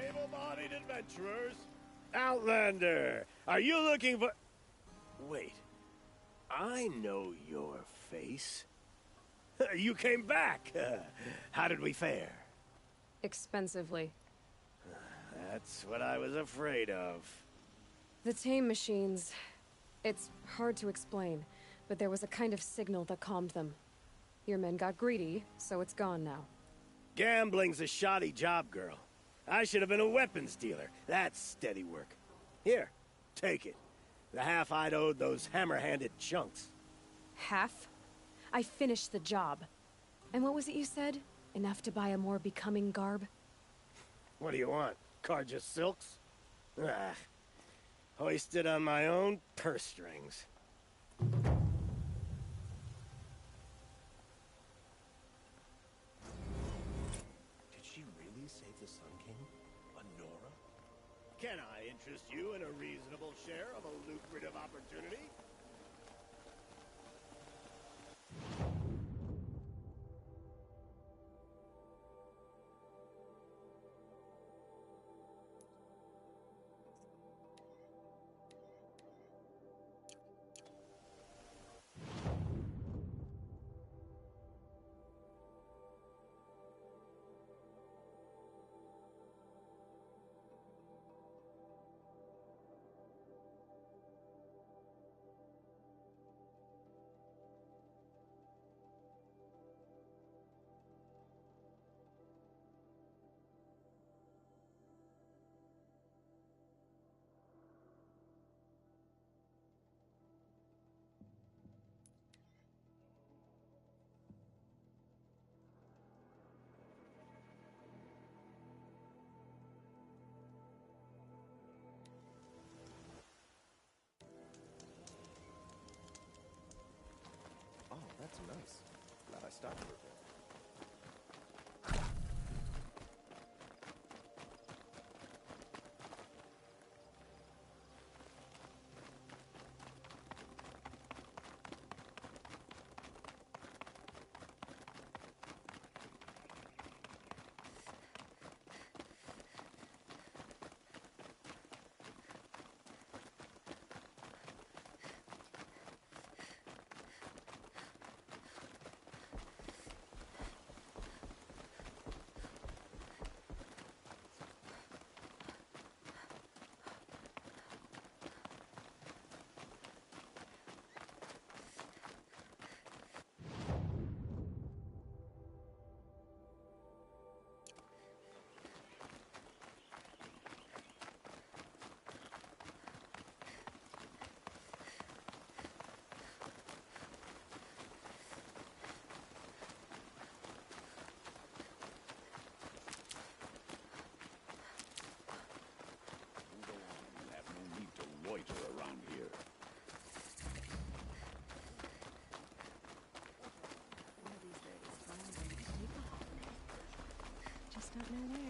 Able-bodied adventurers. Outlander, are you looking for... Wait, I know your face. You came back. How did we fare? Expensively. That's what I was afraid of. The tame machines. It's hard to explain, but there was a kind of signal that calmed them. Your men got greedy, so it's gone now. Gambling's a shoddy job, girl. I should have been a weapons dealer. That's steady work. Here, take it. The half I'd owed those hammer-handed chunks. Half? I finished the job. And what was it you said? Enough to buy a more becoming garb? What do you want? Carja silks? Ah, hoisted on my own purse strings. Did she really save the Sun King? Nora? Can I interest you in a reasonable share of a lucrative opportunity? Oh, that's nice. Glad I stopped for a bit. don't know where.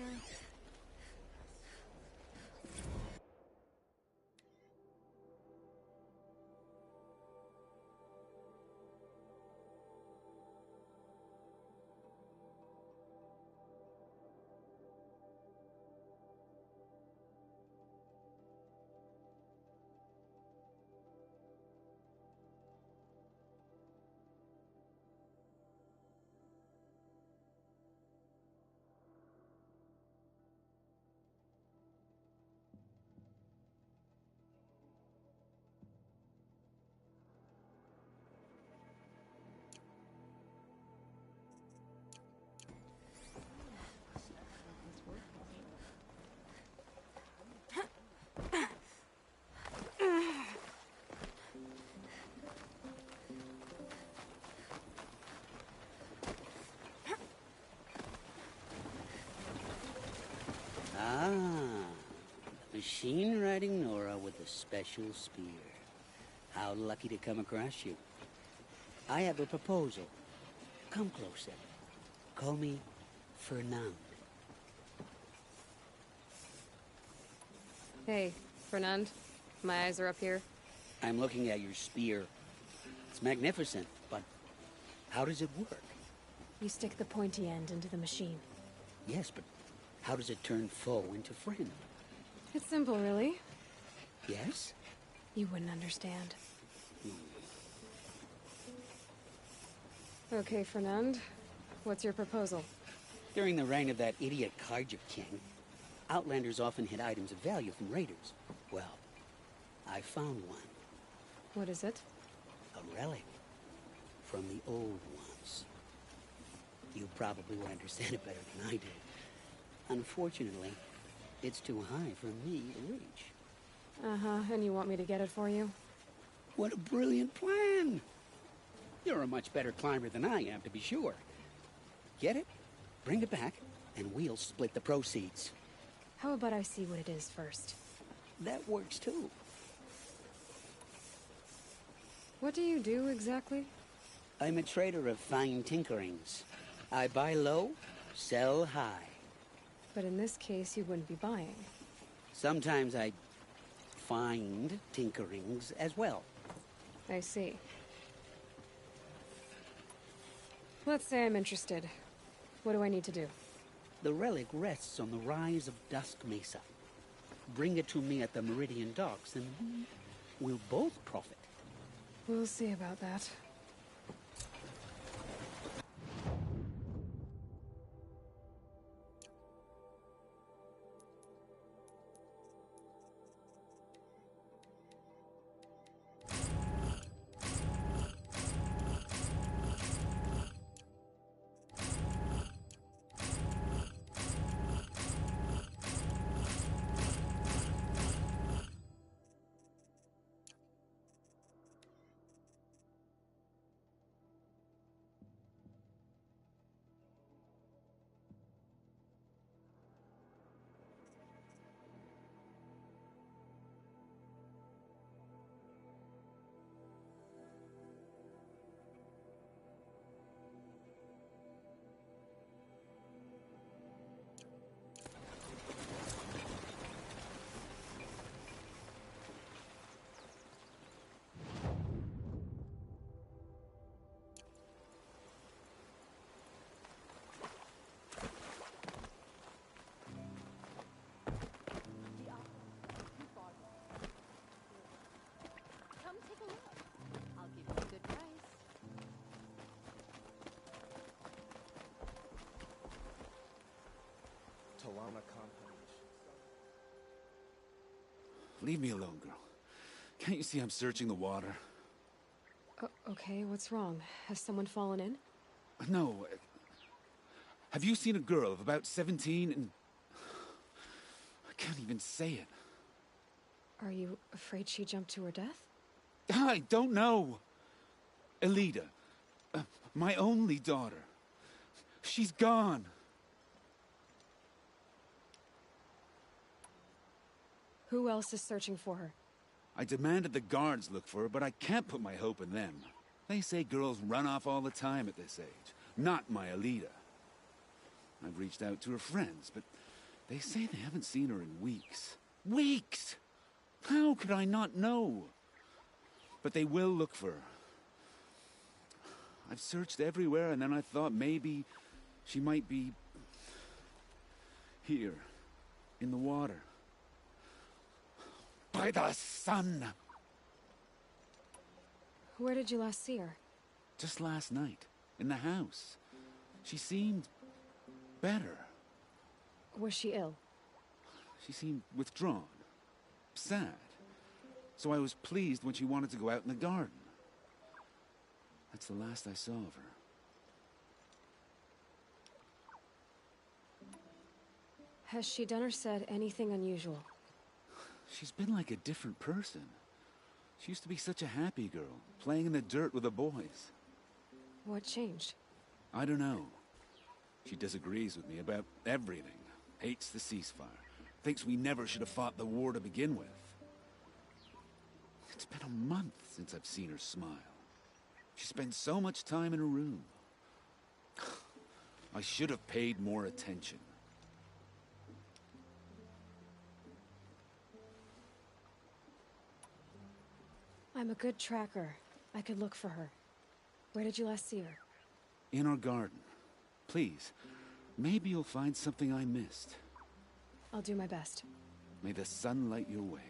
Ah, machine riding Nora with a special spear. How lucky to come across you. I have a proposal. Come closer. Call me Fernand. Hey, Fernand. My eyes are up here. I'm looking at your spear. It's magnificent, but how does it work? You stick the pointy end into the machine. Yes, but how does it turn foe into friend? It's simple, really. Yes? You wouldn't understand. Okay, Fernand. What's your proposal? During the reign of that idiot Kharja king, outlanders often hid items of value from raiders. Well, I found one. What is it? A relic from the old ones. You probably would understand it better than I did. Unfortunately, it's too high for me to reach. Uh-huh, and you want me to get it for you? What a brilliant plan! You're a much better climber than I am, to be sure. Get it, bring it back, and we'll split the proceeds. How about I see what it is first? That works too. What do you do exactly? I'm a trader of fine tinkerings. I buy low, sell high. But in this case, you wouldn't be buying. Sometimes I find tinkerings as well. I see. Let's say I'm interested. What do I need to do? The relic rests on the rise of Dusk Mesa. Bring it to me at the Meridian Docks, and we'll both profit. We'll see about that. Come take a look. I'll give you a good price. Talana compound. Leave me alone, girl. Can't you see I'm searching the water? Okay, what's wrong? Has someone fallen in? No. Have you seen a girl of about 17 and... I can't even say it. Are you afraid she jumped to her death? I don't know. Elida. My only daughter. She's gone. Who else is searching for her? I demanded the guards look for her, but I can't put my hope in them. They say girls run off all the time at this age. Not my Elida. I've reached out to her friends, but they say they haven't seen her in weeks. Weeks! How could I not know? But they will look for her. I've searched everywhere, and then I thought maybe she might be here, in the water. By the sun! Where did you last see her? Just last night, in the house. She seemed better. Was she ill? She seemed withdrawn, sad. So I was pleased when she wanted to go out in the garden. That's the last I saw of her. Has she done or said anything unusual? She's been like a different person. She used to be such a happy girl, playing in the dirt with the boys. What changed? I don't know. She disagrees with me about everything. Hates the ceasefire. Thinks we never should have fought the war to begin with. It's been a month since I've seen her smile. She spends so much time in her room. I should have paid more attention. I'm a good tracker. I could look for her. Where did you last see her? In our garden. Please, maybe you'll find something I missed. I'll do my best. May the sun light your way.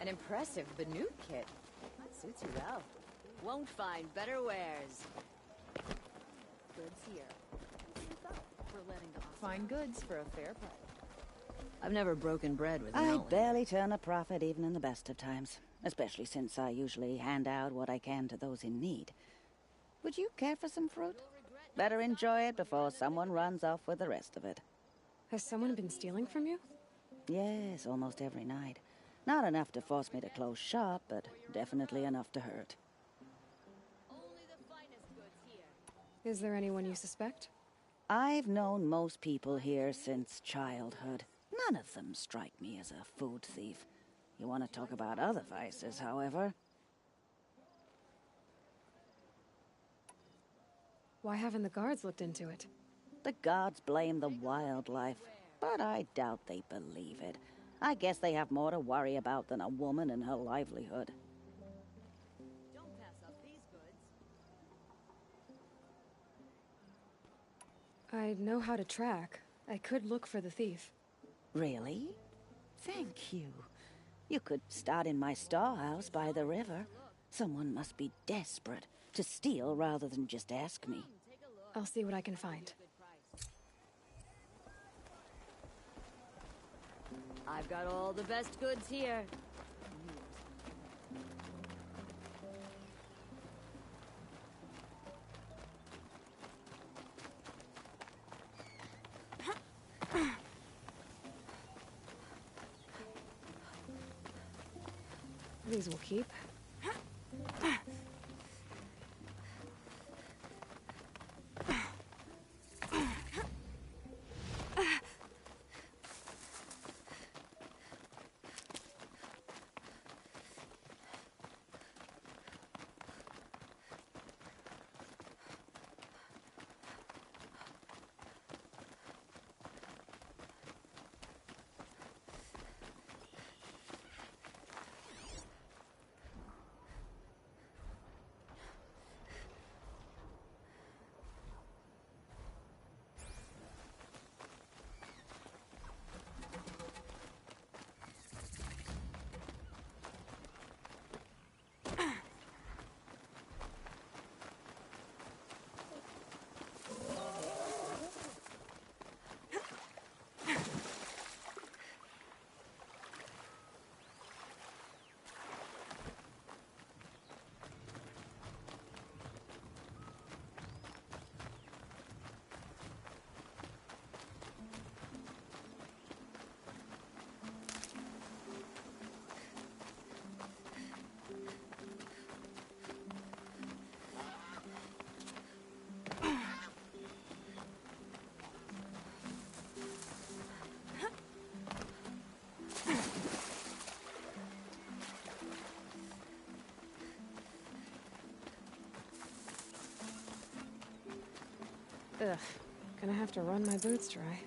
An impressive Banuk kit. Suits you well. Won't find better wares. Goods here. For letting the fine goods for a fair price. I've never broken bread with I Nolan. barely turn a profit even in the best of times, especially since I usually hand out what I can to those in need. Would you care for some fruit? Better enjoy it before someone runs off with the rest of it. Has someone been stealing from you? Yes, almost every night. Not enough to force me to close shop, but definitely enough to hurt. Is there anyone you suspect? I've known most people here since childhood. None of them strike me as a food thief. You want to talk about other vices, however? Why haven't the guards looked into it? The gods blame the wildlife, but I doubt they believe it. I guess they have more to worry about than a woman and her livelihood. Don't pass up these goods. I know how to track. I could look for the thief. Really? Thank you. You could start in my storehouse by the river. Someone must be desperate to steal rather than just ask me. I'll see what I can find. I've got all the best goods here. These will keep. Ugh, gonna have to run my boots dry.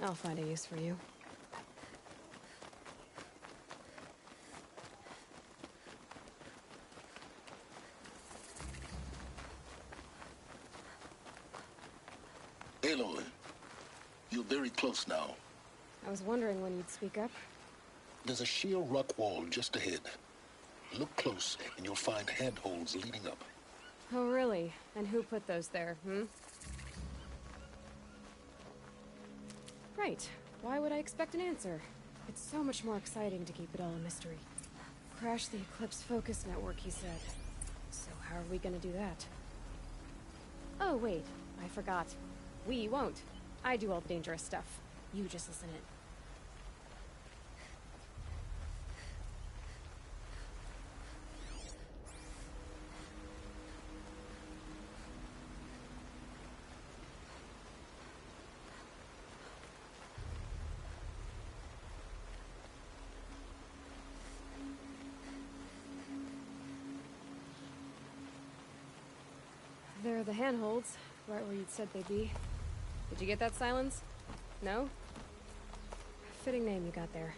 I'll find a use for you. Aloy, you're very close now. I was wondering when you'd speak up. There's a sheer rock wall just ahead. Look close, and you'll find handholds leading up. Oh, really? And who put those there, Right. Why would I expect an answer? It's so much more exciting to keep it all a mystery. Crash the Eclipse Focus Network, he said. So how are we gonna do that? Oh, wait. I forgot. We won't. I do all the dangerous stuff. You just listen in. There are the handholds, right where you'd said they'd be. Did you get that, Silence? No? Fitting name you got there.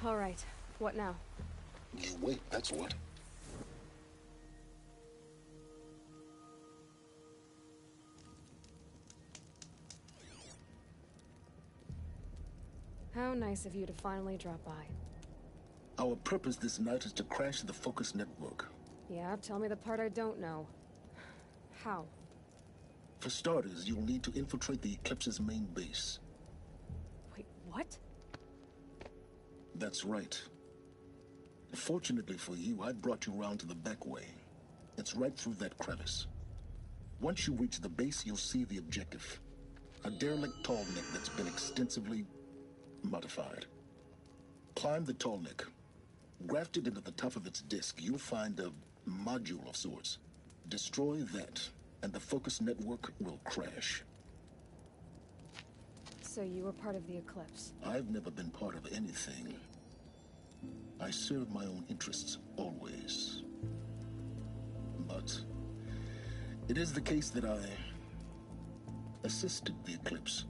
All right, what now? You wait, that's what. How nice of you to finally drop by. Our purpose this night is to crash the Focus Network. Yeah, tell me the part I don't know. How? For starters, you'll need to infiltrate the Eclipse's main base. Wait, what? That's right. Fortunately for you, I brought you round to the back way. It's right through that crevice. Once you reach the base, you'll see the objective. A derelict tall neck that's been extensively modified. Climb the tall neck. Grafted into the top of its disk, you'll find a module of sorts. Destroy that, and the Focus Network will crash. So you were part of the Eclipse? I've never been part of anything. I serve my own interests, always. But it is the case that I assisted the Eclipse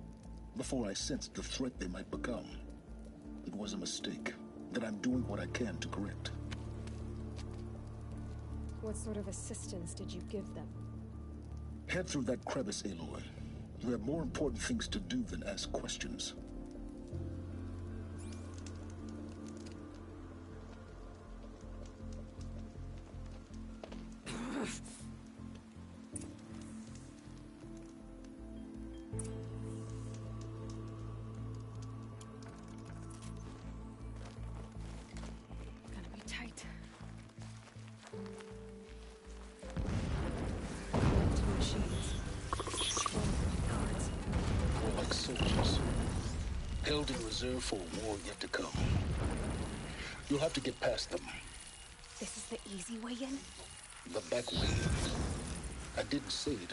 before I sensed the threat they might become. It was a mistake that I'm doing what I can to correct. What sort of assistance did you give them? Head through that crevice, Aloy. You have more important things to do than ask questions. held in reserve for a war yet to come. You'll have to get past them. This is the easy way in? The back way. I didn't say it.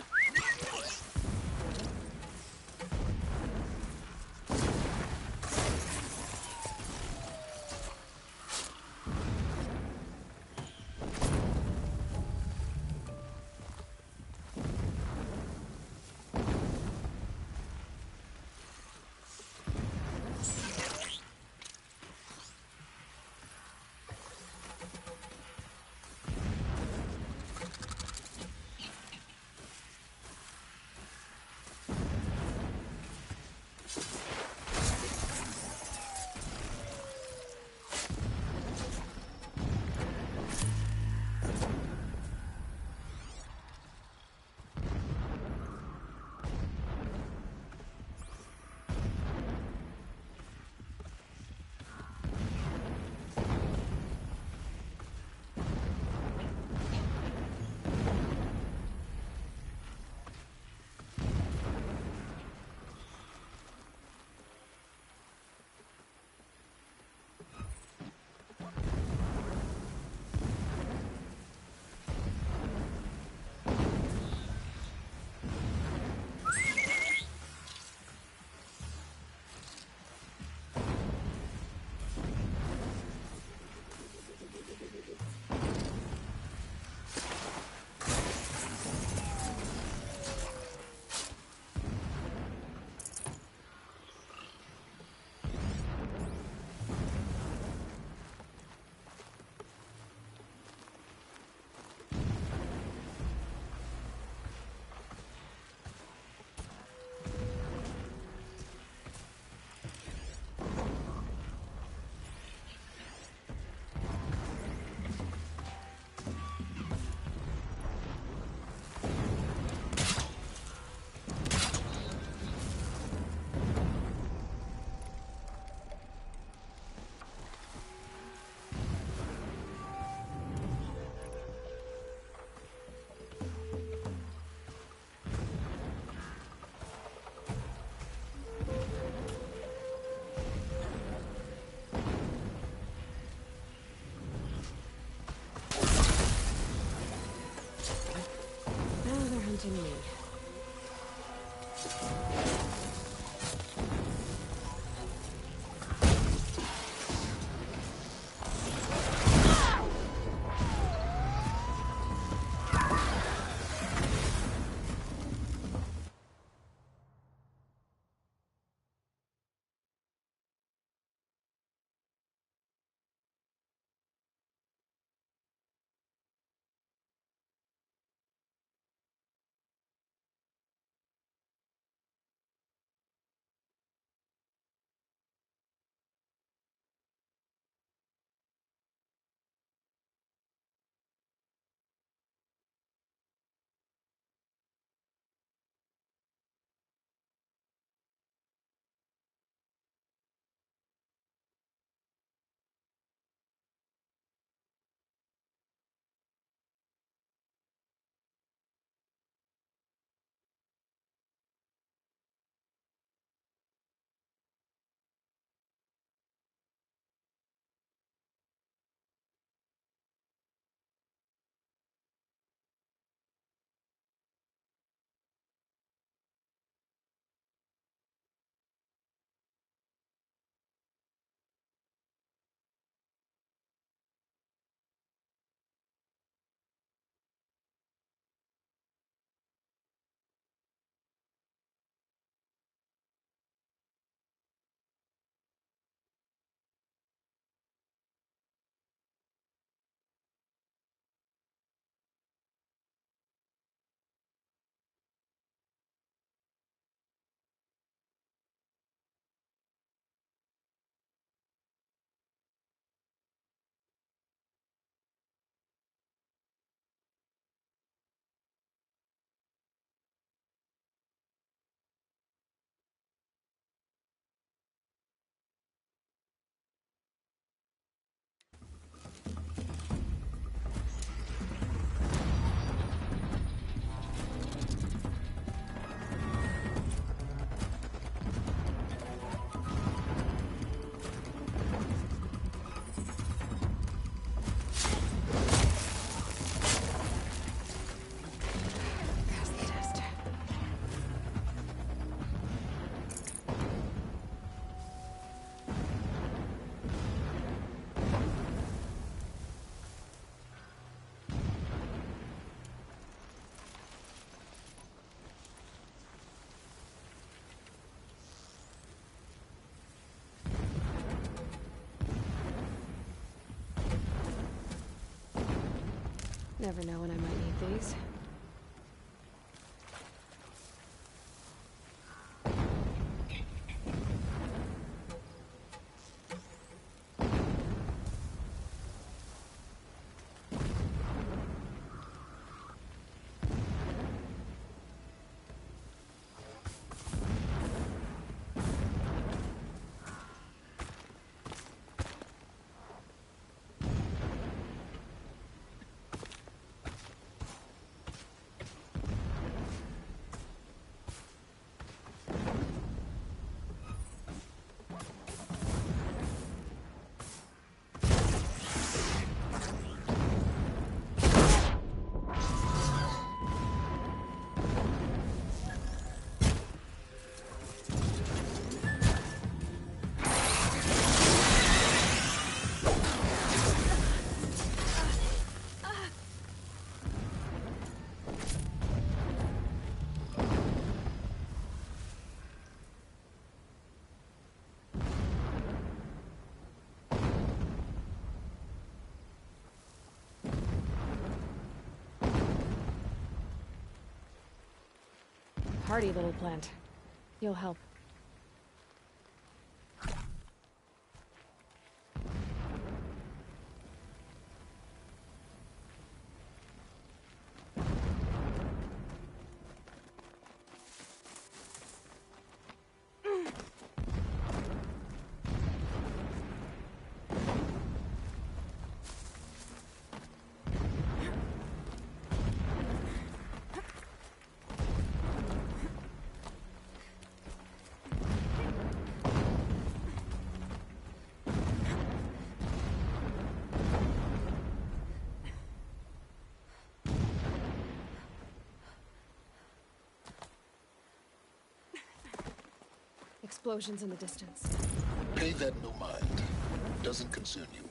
Never know when I might need these. Hardy little plant. You'll help. Explosions in the distance. Pay that no mind. Doesn't concern you.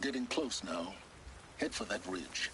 Getting close now. Head for that ridge.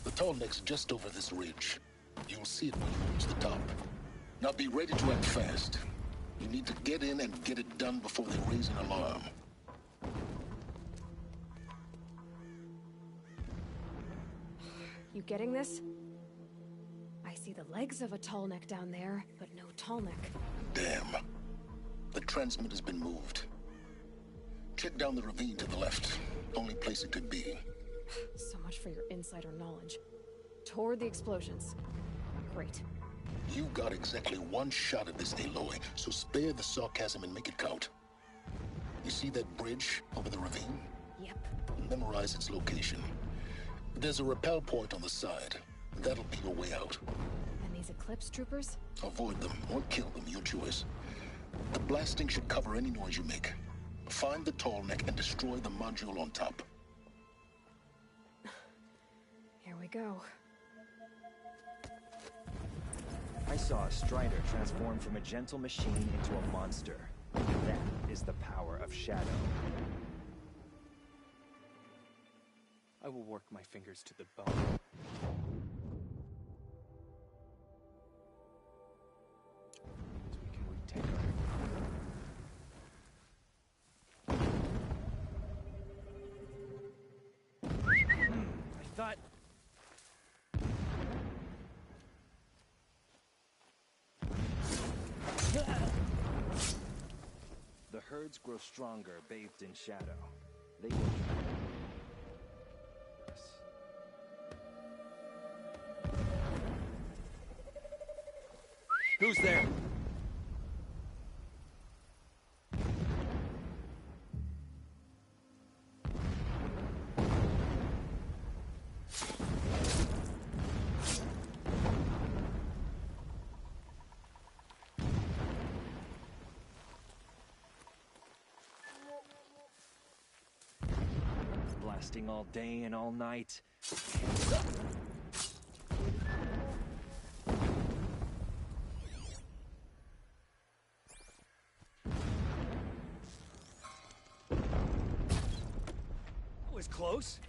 The tall neck's just over this ridge. You'll see it when you reach the top. Now be ready to act fast. You need to get in and get it done before they raise an alarm. You getting this? I see the legs of a tall neck down there, but no tall neck. Damn. The transmitter's been moved. Check down the ravine to the left. Only place it could be. So much for your insider knowledge. Toward the explosions. Great. You got exactly one shot at this, Aloy, so spare the sarcasm and make it count. You see that bridge over the ravine? Yep. Memorize its location. There's a rappel point on the side. That'll be your way out. And these Eclipse troopers? Avoid them or kill them, your choice. The blasting should cover any noise you make. Find the tall neck and destroy the module on top. Here we go. I saw a Strider transform from a gentle machine into a monster. That is the power of shadow. I will work my fingers to the bone. So we can retake I thought... The herds grow stronger, bathed in shadow. They will... Who's there? Blasting all day and all night. Was close.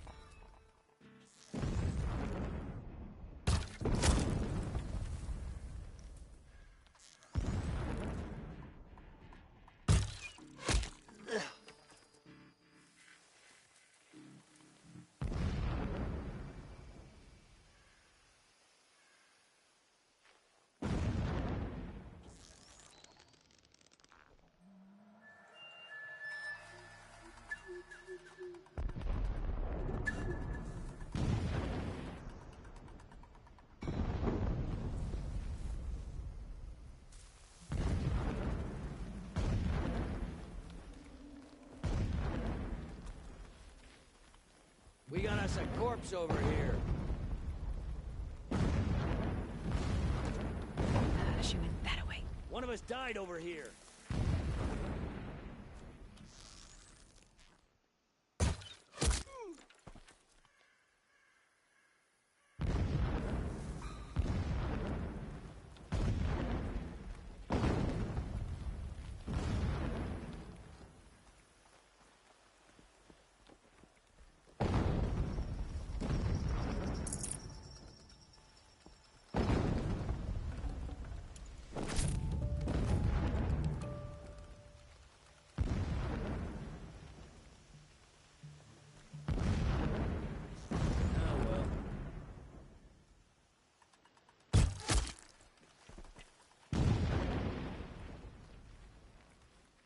us a corpse over here. She went that way. One of us died over here.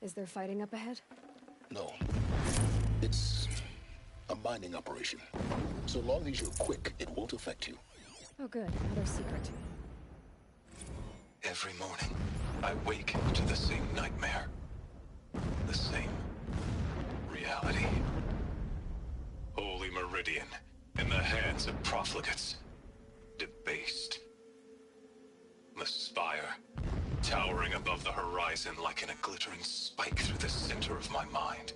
Is there fighting up ahead? No. It's a mining operation. So long as you're quick, it won't affect you. Oh good, another secret. Every morning, I wake to the same nightmare. The same reality. Holy Meridian, in the hands of profligates. Debased. The spire, towering above the horizon like a glittering spike through the center of my mind.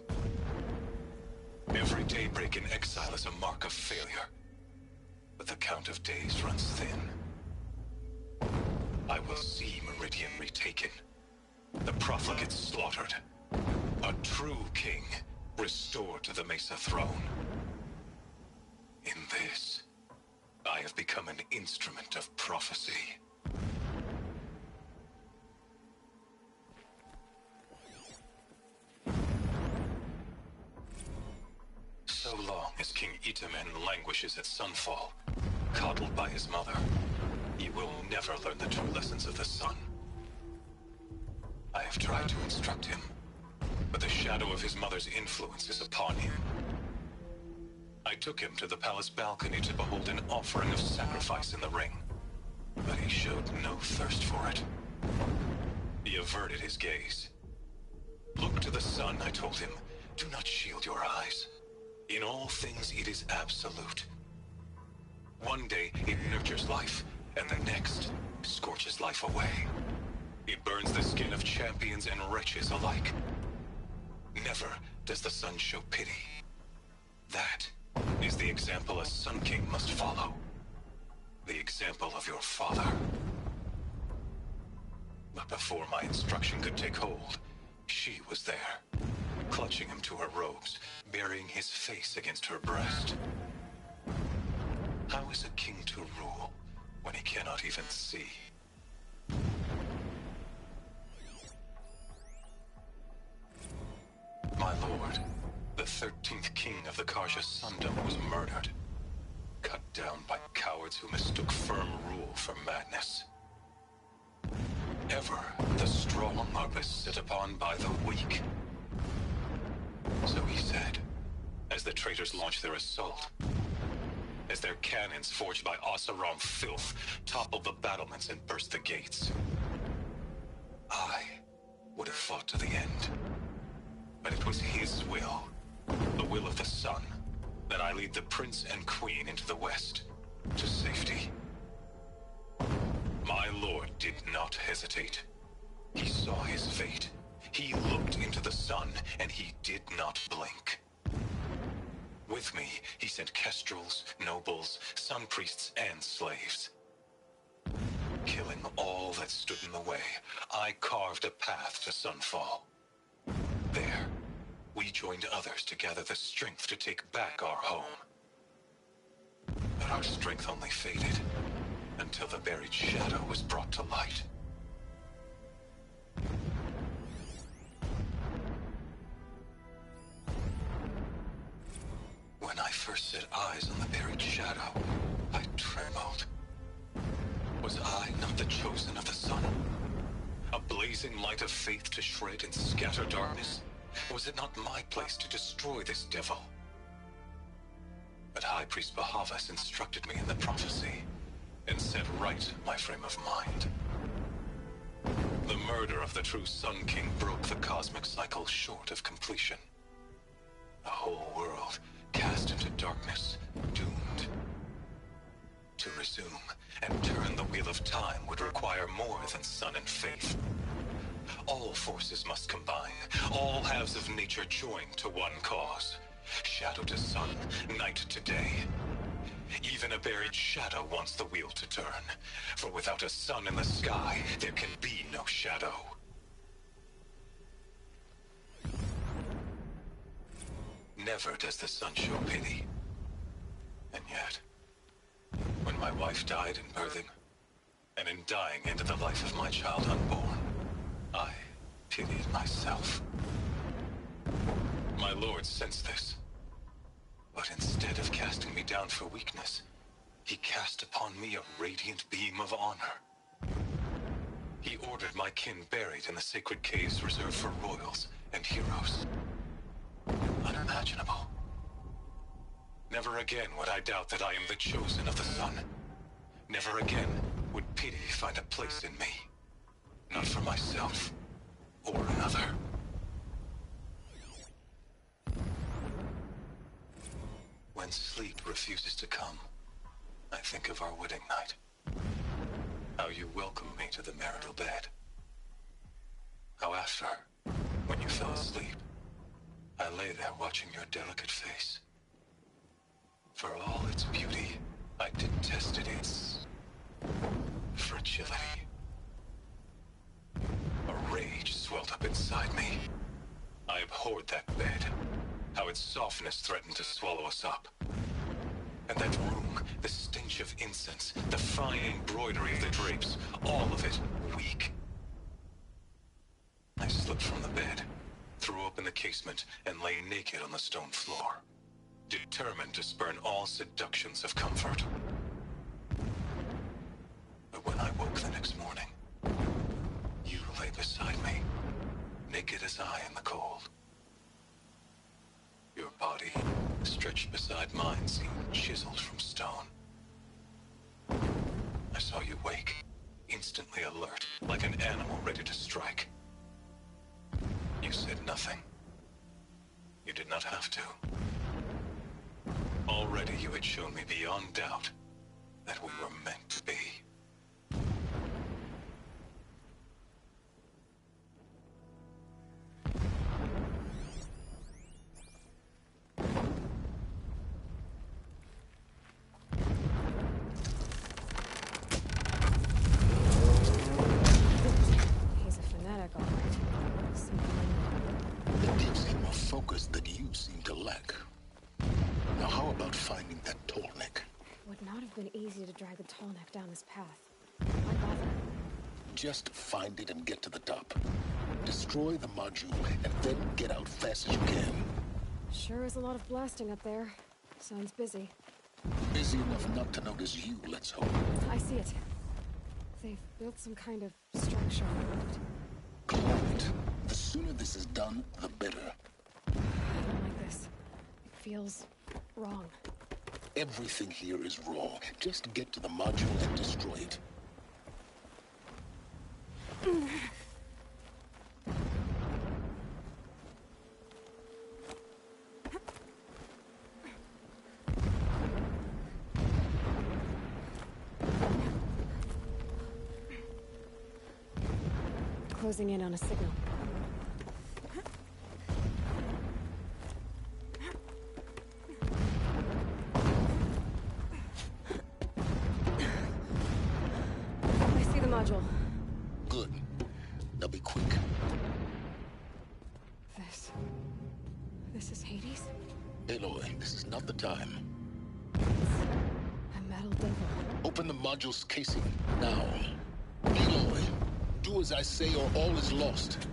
Every daybreak in exile is a mark of failure, but the count of days runs thin. I will see Meridian retaken, the profligates slaughtered, a true king restored to the Mesa throne. In this, I have become an instrument of prophecy. So long as King Itamen languishes at Sunfall, coddled by his mother, he will never learn the true lessons of the sun. I have tried to instruct him, but the shadow of his mother's influence is upon him. I took him to the palace balcony to behold an offering of sacrifice in the ring, but he showed no thirst for it. He averted his gaze. Look to the sun, I told him. Do not shield your eyes. In all things, it is absolute. One day, it nurtures life, and the next, scorches life away. It burns the skin of champions and wretches alike. Never does the sun show pity. That is the example a Sun King must follow. The example of your father. But before my instruction could take hold, she was there, clutching him to her robes, burying his face against her breast. How is a king to rule when he cannot even see? My lord, the 13th king of the Karja Sundom was murdered, cut down by cowards who mistook firm rule for madness. Ever the strong are beset upon by the weak. So he said, as the traitors launched their assault, as their cannons forged by Oseram filth toppled the battlements and burst the gates. I would have fought to the end. But it was his will, the will of the sun, that I lead the prince and queen into the west, to safety. My lord did not hesitate. He saw his fate. He looked into the sun, and he did not blink. With me, he sent kestrels, nobles, sun priests, and slaves. Killing all that stood in the way, I carved a path to Sunfall. There, we joined others to gather the strength to take back our home. But our strength only faded until the buried shadow was brought to light. When I first set eyes on the buried shadow, I trembled. Was I not the chosen of the sun? A blazing light of faith to shred and scatter darkness? Was it not my place to destroy this devil? But High Priest Bahavas instructed me in the prophecy, and set right my frame of mind. The murder of the true Sun King broke the cosmic cycle short of completion. A whole world cast into darkness, doomed. To resume and turn the wheel of time would require more than sun and faith. All forces must combine, all halves of nature join to one cause. Shadow to sun, night to day. Even a buried shadow wants the wheel to turn, for without a sun in the sky, there can be no shadow. Never does the sun show pity. And yet, when my wife died in birthing, and in dying into the life of my child unborn, I pitied myself. My lord sensed this. But instead of casting me down for weakness, he cast upon me a radiant beam of honor. He ordered my kin buried in the sacred caves reserved for royals and heroes. Unimaginable. Never again would I doubt that I am the chosen of the sun. Never again would pity find a place in me. Not for myself or another. When sleep refuses to come, I think of our wedding night. How you welcomed me to the marital bed. How after, when you fell asleep, I lay there watching your delicate face. For all its beauty, I detested its fragility. A rage swelled up inside me. I abhorred that bed. How its softness threatened to swallow us up. And that room, the stench of incense, the fine embroidery of the drapes, all of it weak. I slipped from the bed, threw open the casement, and lay naked on the stone floor, determined to spurn all seductions of comfort. But when I woke the next morning, you lay beside me, naked as I in the cold. Your body, stretched beside mine, seemed chiseled from stone. I saw you wake, instantly alert, like an animal ready to strike. You said nothing. You did not have to. Already you had shown me beyond doubt that we were meant to be. He's a fanatic, all right. It gives him a focus that you seem to lack. Now how about finding that tall neck? Would not have been easy to drag the tall neck down this path. Why bother? Just find it and get to the top. Destroy the module, and then get out fast as you can. Sure is a lot of blasting up there. Sounds busy. Busy enough not to notice you, let's hope. I see it. They've built some kind of structure around it. Climb it. The sooner this is done, the better. I don't like this. It feels wrong. Everything here is wrong. Just get to the module and destroy it. Closing in on a signal. I see the module. Good. Now be quick. This is Hades? Aloy, this is not the time. A metal devil. Open the module's casing, now. Aloy, do as I say or all is lost.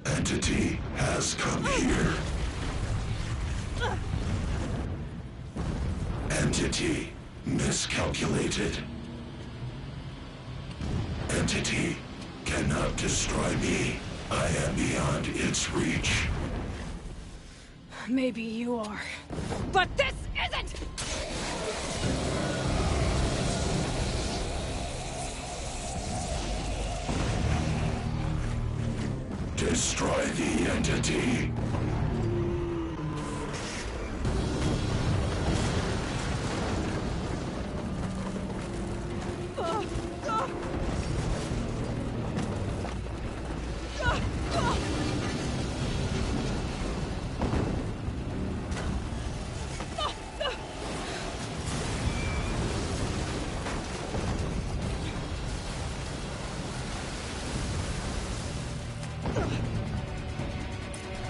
Entity has come here. Entity miscalculated. Entity cannot destroy me. I am beyond its reach. Maybe you are. But this isn't! Destroy the entity.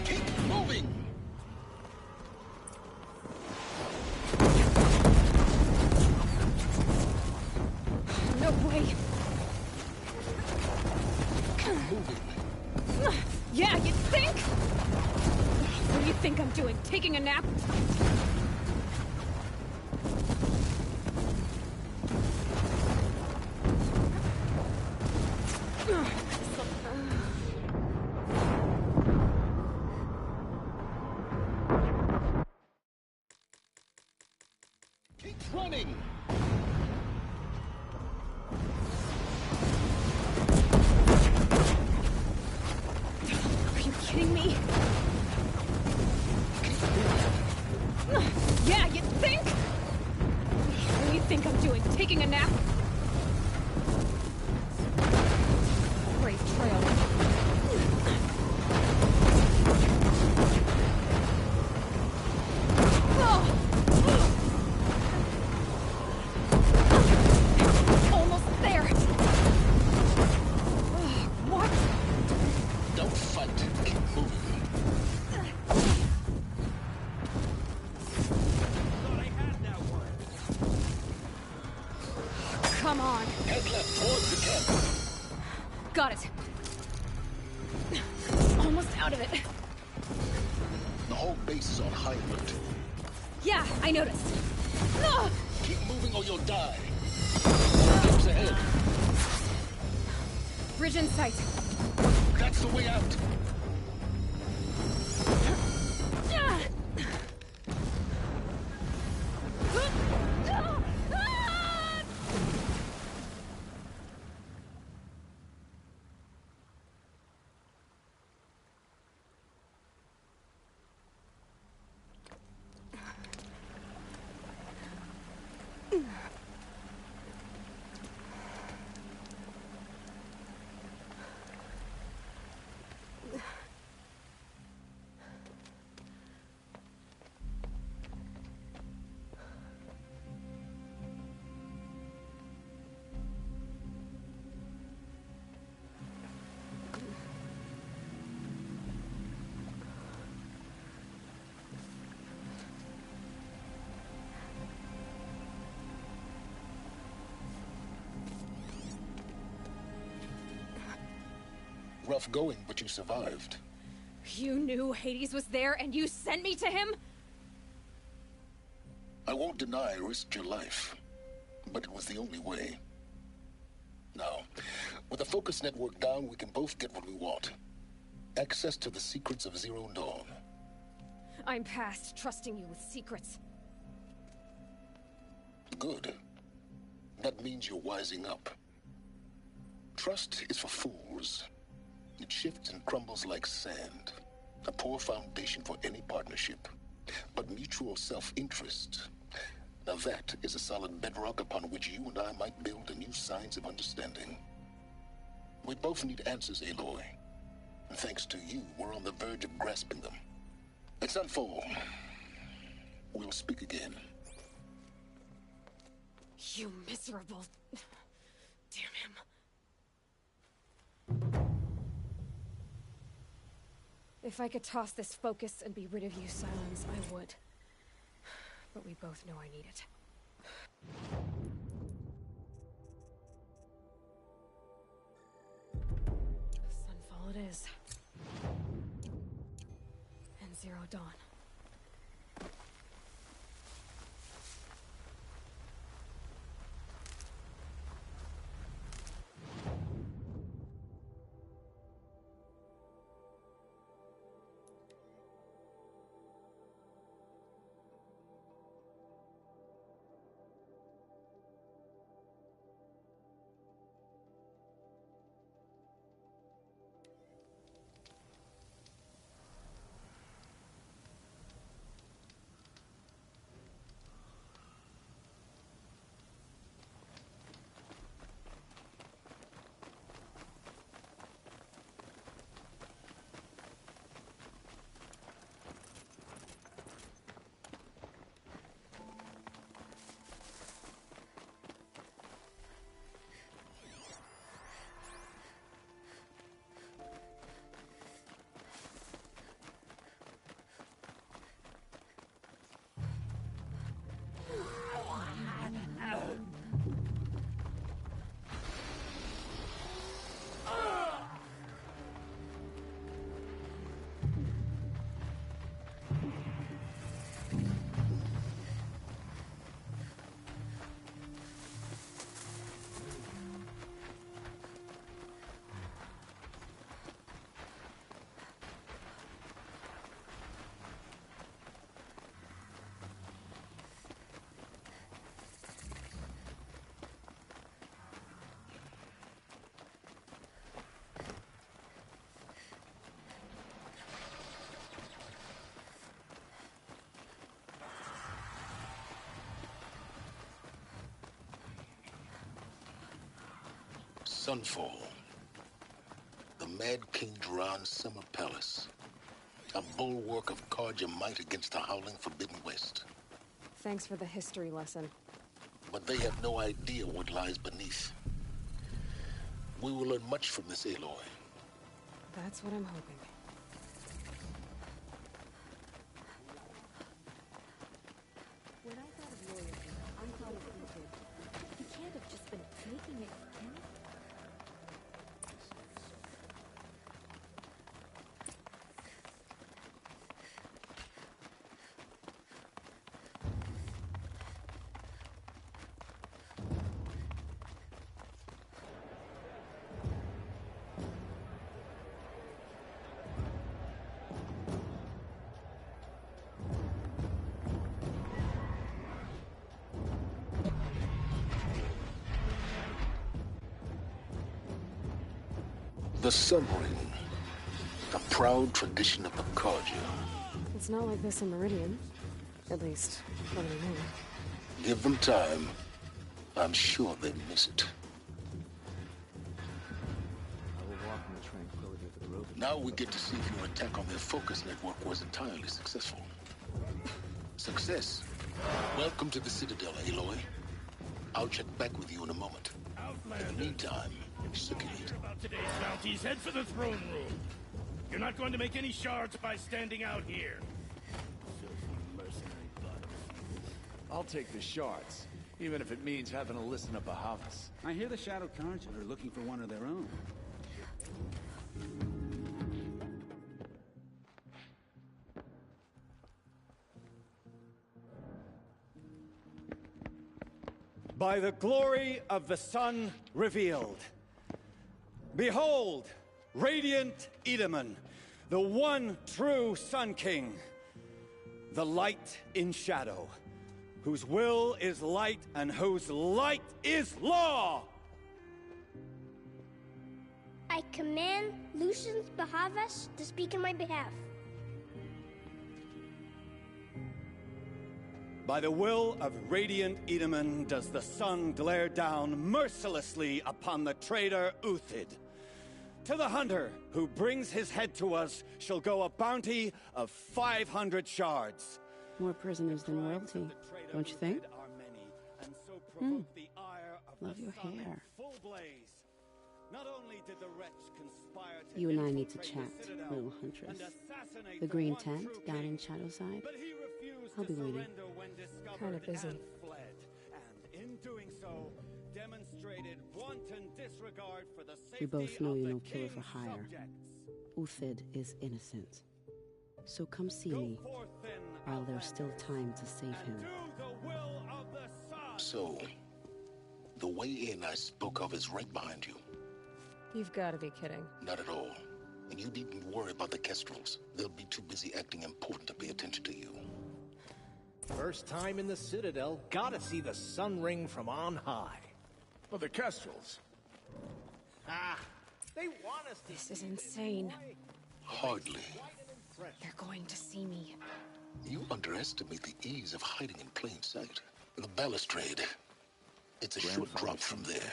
Keep moving! No way. Moving. Yeah, you think? What do you think I'm doing? Taking a nap? Keep running! Are you kidding me? Yeah, you think? What do you think I'm doing? Taking a nap? Great trail. Almost there. What? Don't fight. Keep moving. Come on. Head left towards the camp. Got it. Almost out of it. The whole base is on high alert. Yeah, I noticed. No! Keep moving or you'll die. Steps ahead. Bridge in sight. That's the way out. Rough going, but you survived. You knew Hades was there and you sent me to him? I won't deny I risked your life, but it was the only way. Now, with the focus network down, we can both get what we want. Access to the secrets of Zero Dawn. I'm past trusting you with secrets. Good. That means you're wising up. Trust is for fools. It shifts and crumbles like sand. A poor foundation for any partnership. But mutual self-interest, now that is a solid bedrock upon which you and I might build a new science of understanding. We both need answers, Aloy. And thanks to you, we're on the verge of grasping them. Let's unfold. We'll speak again. You miserable... Damn him. If I could toss this focus and be rid of you, Silence, I would. But we both know I need it. Sunfall it is. And Zero Dawn. Sunfall. The Mad King Duran's summer palace. A bulwark of Carja might against the howling Forbidden West. Thanks for the history lesson. But they have no idea what lies beneath. We will learn much from this Aloy. That's what I'm hoping. When I thought of loyalty, I thought of Ethan. He can't have just been faking it for him. The Sun Ring. A proud tradition of the Carja. It's not like this in Meridian. At least, not anymore. Give them time. I'm sure they miss it. I will walk in the tranquility of the road. Now we get to see if your attack on their focus network was entirely successful. Success. Welcome to the Citadel, Aloy. I'll check back with you in a moment. In the meantime, circulate. About today's bounties, head for the throne room. You're not going to make any shards by standing out here. Filthy mercenary butt. I'll take the shards, even if it means having to listen to Bahavas. I hear the Shadow Carja are looking for one of their own. By the glory of the sun revealed. Behold, radiant Edaman, the one true Sun King. The light in shadow, whose will is light and whose light is law! I command Lucius Bahavas to speak in my behalf. By the will of radiant Edaman does the sun glare down mercilessly upon the traitor Uthid. To the hunter who brings his head to us shall go a bounty of 500 shards. More prisoners than royalty, don't you think? Love your hair. Not only did the wretch conspire to You and I need to chat, little huntress. The green tent down in Shadowside? I'll be waiting. Kind of busy. And in doing so, demonstrated wanton disregard for the safety We both know of you're the no killer for king's hire. subjects. Uthid is innocent. So come see me, while there's still time to save him. So, the way in I spoke of is right behind you. You've got to be kidding. Not at all. And you needn't worry about the Kestrels. They'll be too busy acting important to pay attention to you. First time in the Citadel, gotta see the Sun Ring from on high. Well, the Kestrels. Ah, they want us to. This is insane. Hardly. They're going to see me. You underestimate the ease of hiding in plain sight. The balustrade. It's a short drop from there.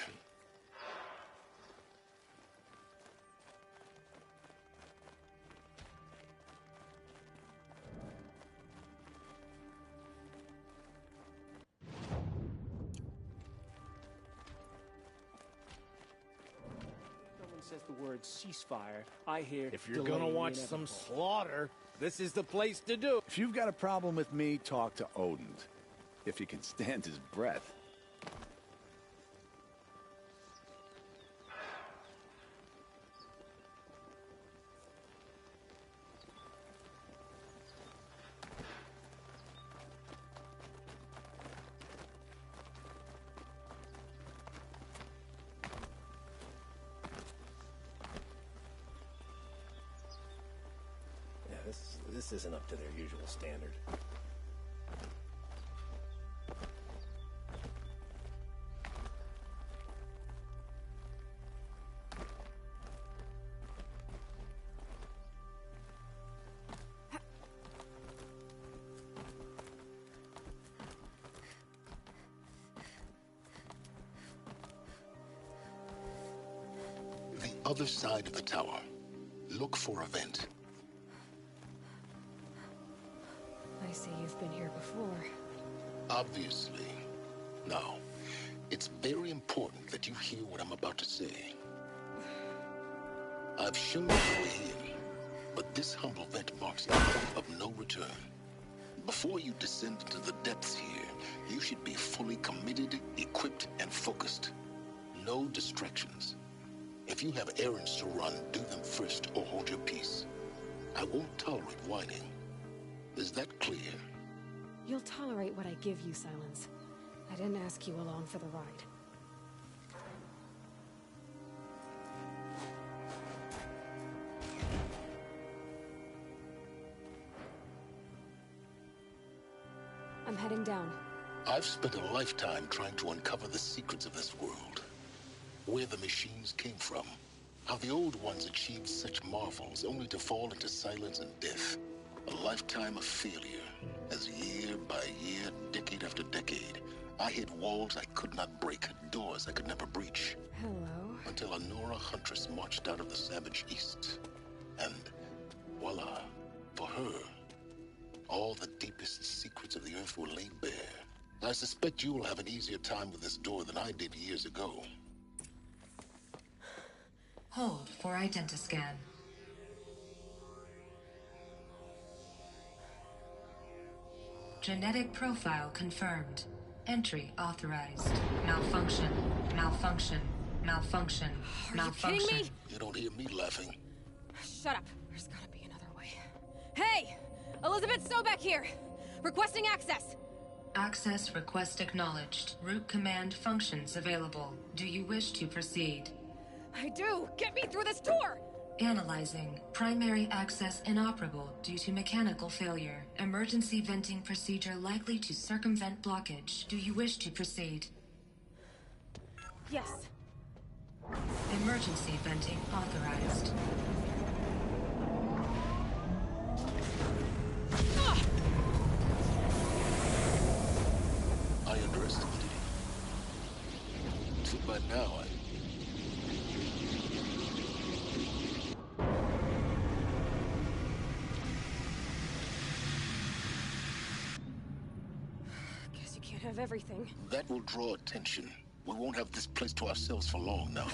Says the word ceasefire, I hear. If you're gonna watch some slaughter, this is the place to do. If you've got a problem with me, talk to Odin. If you can stand his breath. This isn't up to their usual standard. other side of the tower. Look for a vent. I see you've been here before. Obviously. Now, it's very important that you hear what I'm about to say. I've shown you the way in, but this humble vent marks a point of no return. Before you descend into the depths here, you should be fully committed, equipped, and focused. No distractions. If you have errands to run, do them first or hold your peace. I won't tolerate whining. Is that clear? You'll tolerate what I give you, Silence. I didn't ask you along for the ride. I'm heading down. I've spent a lifetime trying to uncover the secrets of this world. Where the machines came from. How the old ones achieved such marvels only to fall into silence and death. A lifetime of failure. As year by year, decade after decade, I hit walls I could not break, doors I could never breach. Hello? Until a Nora huntress marched out of the savage east. And voila, for her, all the deepest secrets of the earth were laid bare. I suspect you will have an easier time with this door than I did years ago. Hold for identiscan. Genetic profile confirmed. Entry authorized. Malfunction. Malfunction. Malfunction. Malfunction. Are you kidding me? You don't hear me laughing. Shut up. There's gotta be another way. Hey! Elizabeth Sobeck here! Requesting access! Access request acknowledged. Root command functions available. Do you wish to proceed? I do! Get me through this door! Analyzing. Primary access inoperable due to mechanical failure. Emergency venting procedure likely to circumvent blockage. Do you wish to proceed? Yes. Emergency venting authorized. I underestimated you. Too bad now Guess you can't have everything. That will draw attention. We won't have this place to ourselves for long now.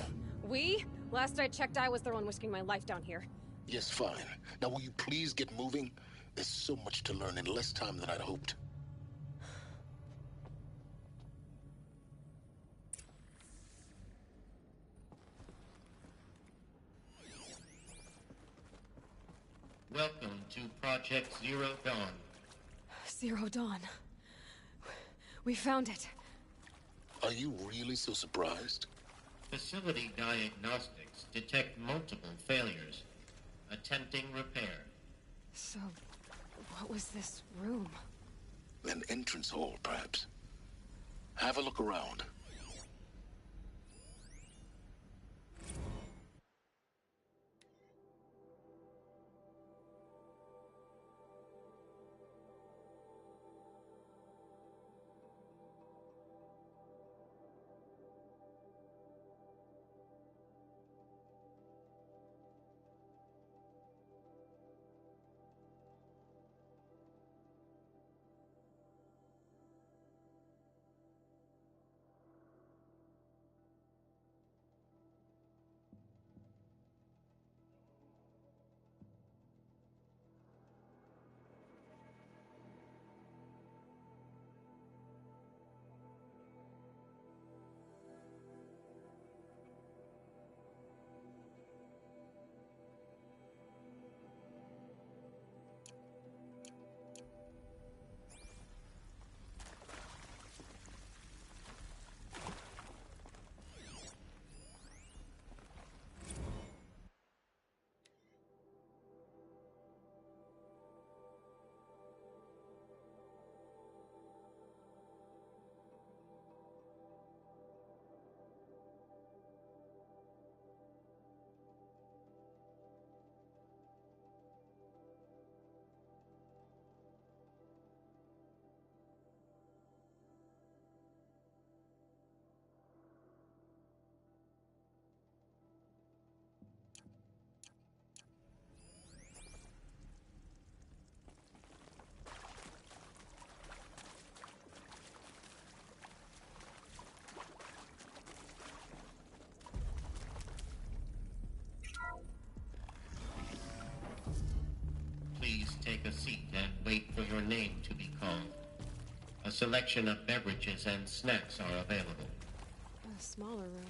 We? Last I checked, I was the one risking my life down here. Yes, fine. Now will you please get moving? There's so much to learn in less time than I'd hoped. Welcome to Project Zero Dawn. Zero Dawn. We found it. Are you really so surprised? Facility diagnostics detect multiple failures. Attempting repair. So, what was this room? An entrance hall, perhaps. Have a look around. take a seat and wait for your name to be called. A selection of beverages and snacks are available. A smaller room.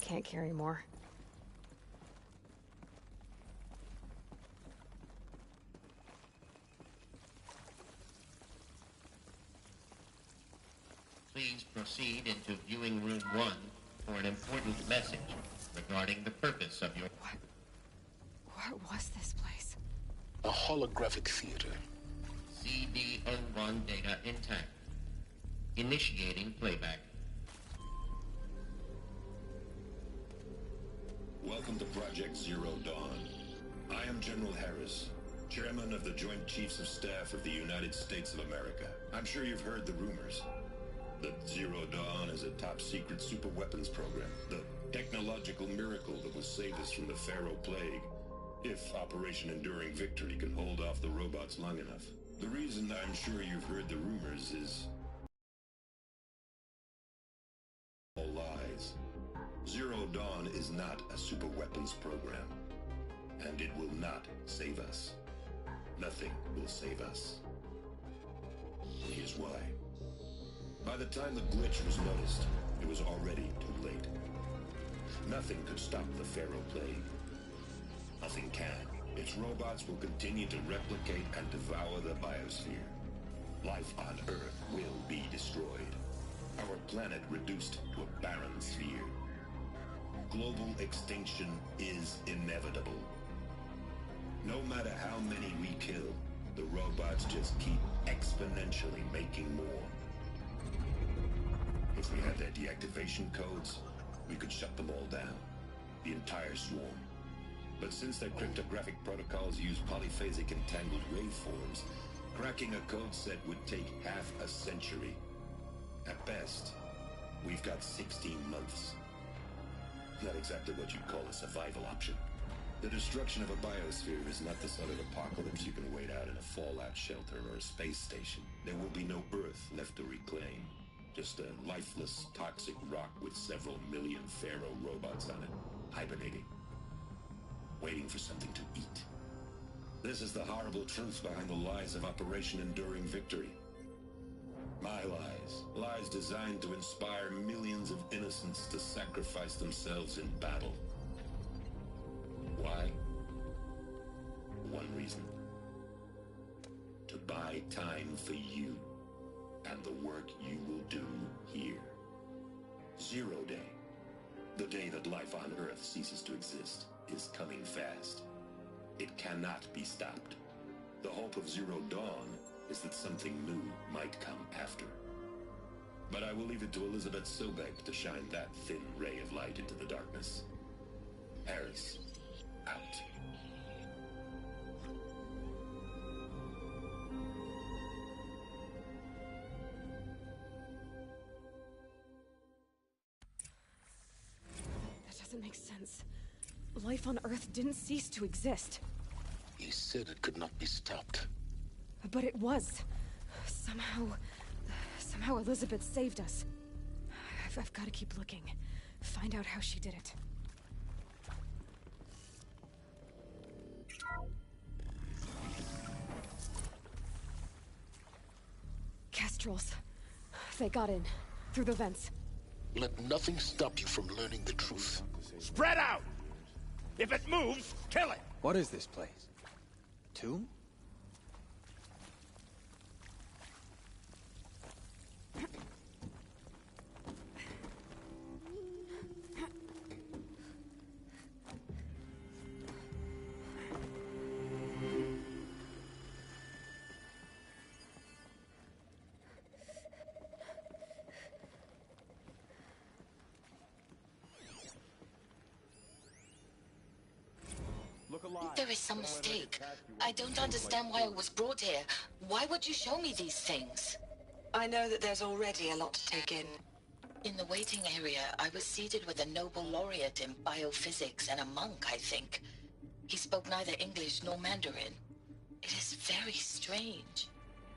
Can't carry more. Please proceed into viewing room 1 for an important message regarding the purpose of your... What was this place? A holographic theater. CD01 data intact. Initiating playback. Welcome to Project Zero Dawn. I am General Harris, Chairman of the Joint Chiefs of Staff of the United States of America. I'm sure you've heard the rumors that Zero Dawn is a top-secret superweapons program, the technological miracle that will save us from the Pharaoh Plague, if Operation Enduring Victory can hold off the robots long enough. The reason I'm sure you've heard the rumors is all lies. Zero Dawn is not a superweapons program, and it will not save us. Nothing will save us. Here's why. By the time the glitch was noticed, it was already too late. Nothing could stop the Pharaoh Plague. Nothing can. Its robots will continue to replicate and devour the biosphere. Life on Earth will be destroyed. Our planet reduced to a barren sphere. Global extinction is inevitable. No matter how many we kill, the robots just keep exponentially making more. If we had their deactivation codes, we could shut them all down. The entire swarm. But since their cryptographic protocols use polyphasic entangled waveforms, cracking a code set would take half a century. At best, we've got 16 months. Not exactly what you'd call a survival option. The destruction of a biosphere is not the sort of apocalypse you can wait out in a fallout shelter or a space station. There will be no Earth left to reclaim. Just a lifeless, toxic rock with several million Pharaoh robots on it, hibernating, waiting for something to eat. This is the horrible truth behind the lies of Operation Enduring Victory. My lies. Lies designed to inspire millions of innocents to sacrifice themselves in battle. Why? One reason. To buy time for you and the work you will do here. Zero Day. The day that life on Earth ceases to exist is coming fast. It cannot be stopped. The hope of Zero Dawn is that something new might come after. But I will leave it to Elizabeth Sobek to shine that thin ray of light into the darkness. Harris, out. That doesn't make sense. Life on Earth didn't cease to exist. He said it could not be stopped. But it was. Somehow Elizabeth saved us. I've got to keep looking. Find out how she did it. Kestrels. They got in. Through the vents. Let nothing stop you from learning the truth. Spread out! If it moves, kill it! What is this place? Tomb? There is some mistake. I don't understand why I was brought here. Why would you show me these things? I know that there's already a lot to take in. In the waiting area, I was seated with a Nobel laureate in biophysics and a monk, I think. He spoke neither English nor Mandarin. It is very strange.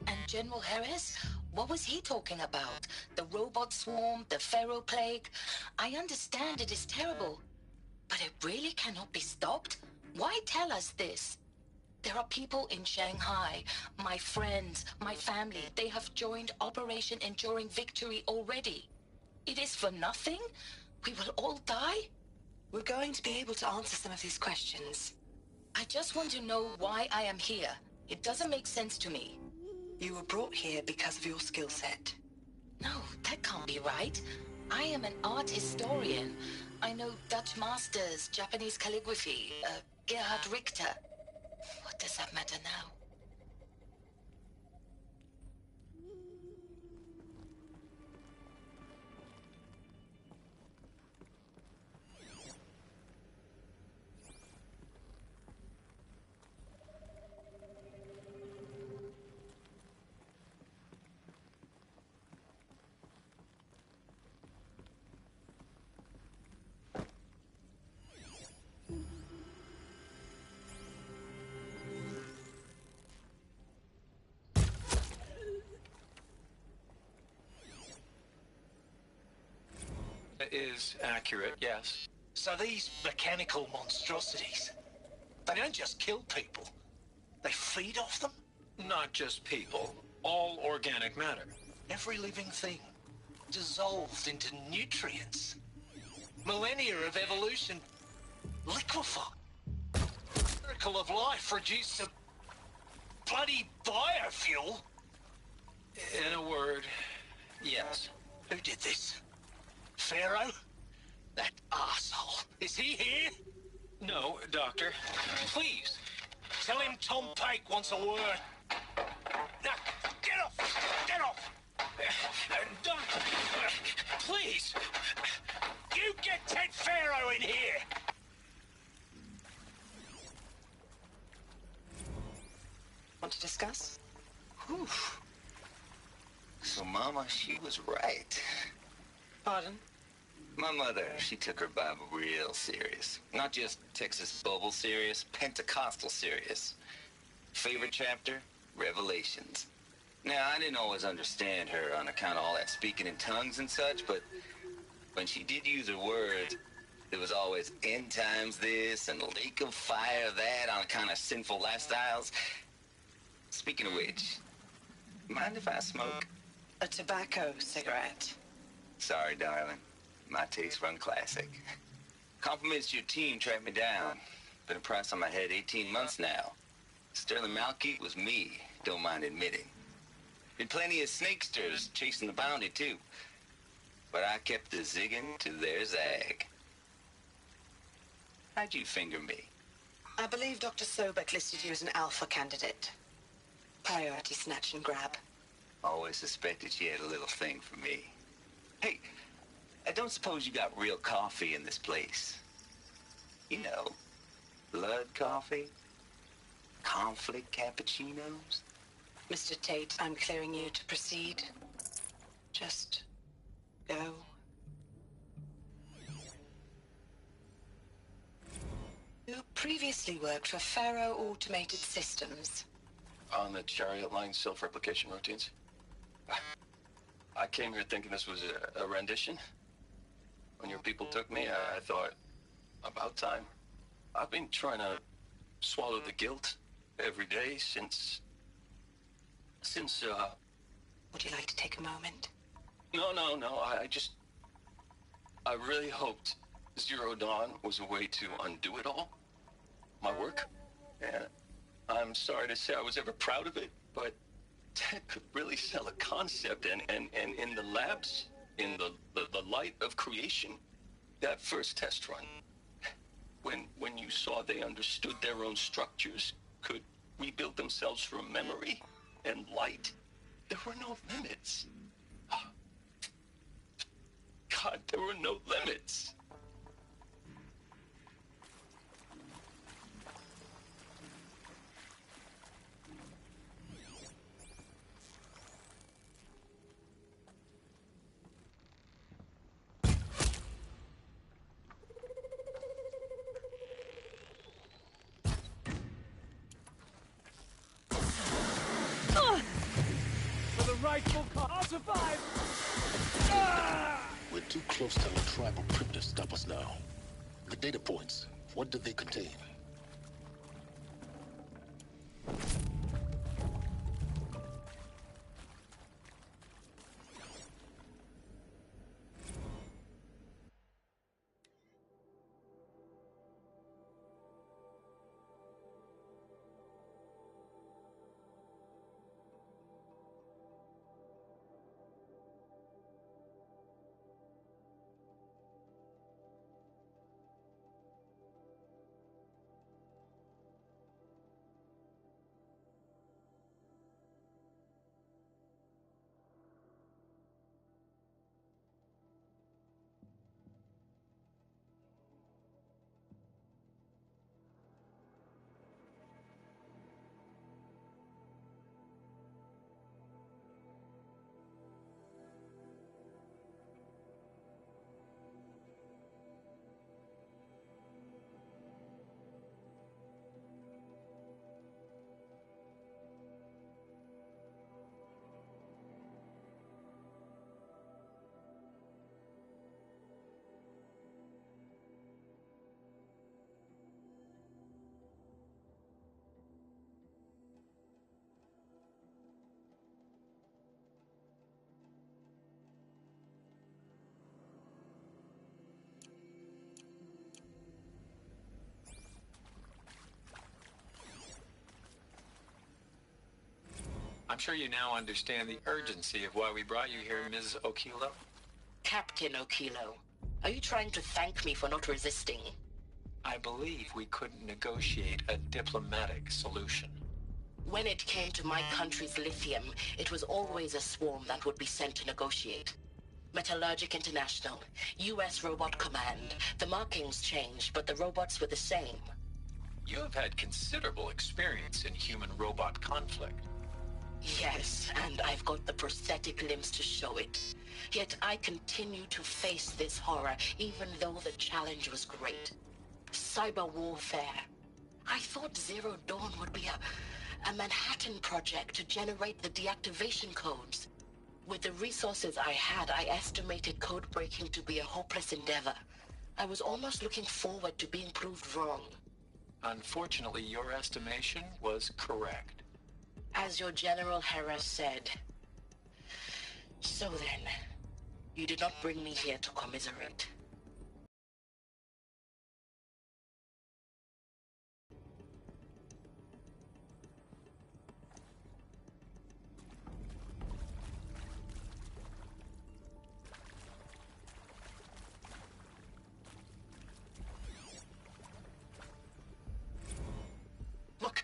And General Harris? What was he talking about? The robot swarm, the pharaoh plague? I understand it is terrible, but it really cannot be stopped? Why tell us this? There are people in Shanghai, my friends, my family. They have joined Operation Enduring Victory already. It is for nothing? We will all die? We're going to be able to answer some of these questions. I just want to know why I am here. It doesn't make sense to me. You were brought here because of your skill set. No, that can't be right. I am an art historian. I know Dutch masters, Japanese calligraphy, Gerhard Richter. What does that matter now? Is accurate, yes. So these mechanical monstrosities, they don't just kill people, they feed off them? Not just people, all organic matter. Every living thing, dissolved into nutrients. Millennia of evolution, liquefied. Miracle of life reduced to bloody biofuel. In a word, yes. Who did this? Pharaoh? That arsehole. Is he here? No, Doctor. Please, tell him Tom Pake wants a word. Now, get off! Get off! Doctor, please! You get Ted Pharaoh in here! Want to discuss? Whew. So, Mama, she was right. Pardon? My mother, she took her Bible real serious. Not just Texas Bubble serious, Pentecostal serious. Favorite chapter? Revelations. Now, I didn't always understand her on account of all that speaking in tongues and such, but when she did use her words, there was always end times this and lake of fire that on account of sinful lifestyles. Speaking of which, mind if I smoke? A tobacco cigarette. Sorry, darling. My taste run classic. Compliments to your team tracked me down. Been a price on my head 18 months now. Sterling Malkeet was me, don't mind admitting. Been plenty of snakesters chasing the bounty, too. But I kept the zigging to their zag. How'd you finger me? I believe Dr. Sobek listed you as an alpha candidate. Priority snatch and grab. Always suspected she had a little thing for me. Hey, I don't suppose you got real coffee in this place. You know, blood coffee, conflict cappuccinos. Mr. Tate, I'm clearing you to proceed. Just go. You previously worked for Pharaoh Automated Systems. On the Chariot Line self-replication routines? I came here thinking this was a rendition. When your people took me, I thought, about time. I've been trying to swallow the guilt every day since... Would you like to take a moment? No. I really hoped Zero Dawn was a way to undo it all. My work. And I'm sorry to say I was ever proud of it, but Ted could really sell a concept, and in the labs, in the light of creation, that first test run, when you saw they understood their own structures, could rebuild themselves from memory and light, there were no limits. God, there were no limits. rightful cause. I'll survive! We're too close to the tribal crypt to stop us now. The data points, what do they contain? I'm sure you now understand the urgency of why we brought you here, Ms. Okilo. Captain Okilo, are you trying to thank me for not resisting? I believe we couldn't negotiate a diplomatic solution. When it came to my country's lithium, it was always a swarm that would be sent to negotiate. Metallurgic International, U.S. Robot Command. The markings changed, but the robots were the same. You have had considerable experience in human-robot conflict. Yes, and I've got the prosthetic limbs to show it. Yet I continue to face this horror, even though the challenge was great. Cyber warfare. I thought Zero Dawn would be a Manhattan project to generate the deactivation codes. With the resources I had, I estimated code breaking to be a hopeless endeavor. I was almost looking forward to being proved wrong. Unfortunately, your estimation was correct. As your General Hera said. So then, you did not bring me here to commiserate. Look,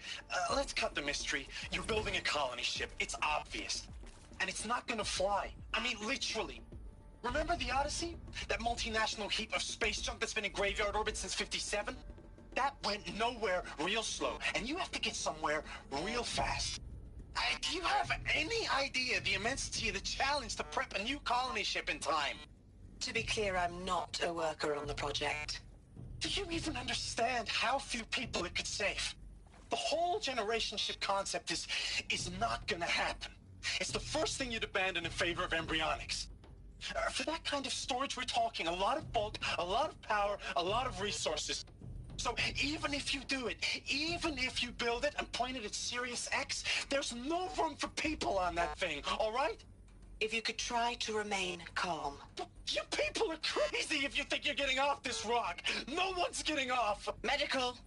let's cut the mystery. You're building a colony ship. It's obvious. And it's not gonna fly. I mean, literally. Remember the Odyssey? That multinational heap of space junk that's been in graveyard orbit since '57? That went nowhere real slow. And you have to get somewhere real fast. Do you have any idea the immensity of the challenge to prep a new colony ship in time? To be clear, I'm not a worker on the project. Do you even understand how few people it could save? The whole generation ship concept is not gonna happen. It's the first thing you'd abandon in favor of embryonics. For that kind of storage, we're talking a lot of bulk, a lot of power, a lot of resources. So even if you do it, even if you build it and point it at Sirius X, there's no room for people on that thing, all right? If you could try to remain calm. You people are crazy if you think you're getting off this rock. No one's getting off. Medical.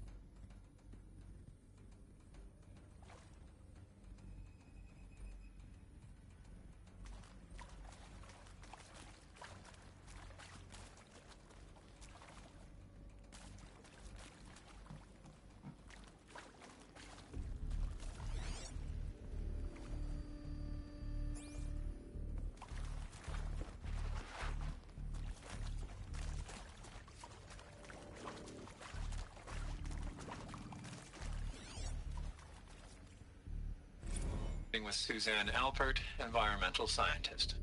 With Suzanne Alpert, environmental scientist.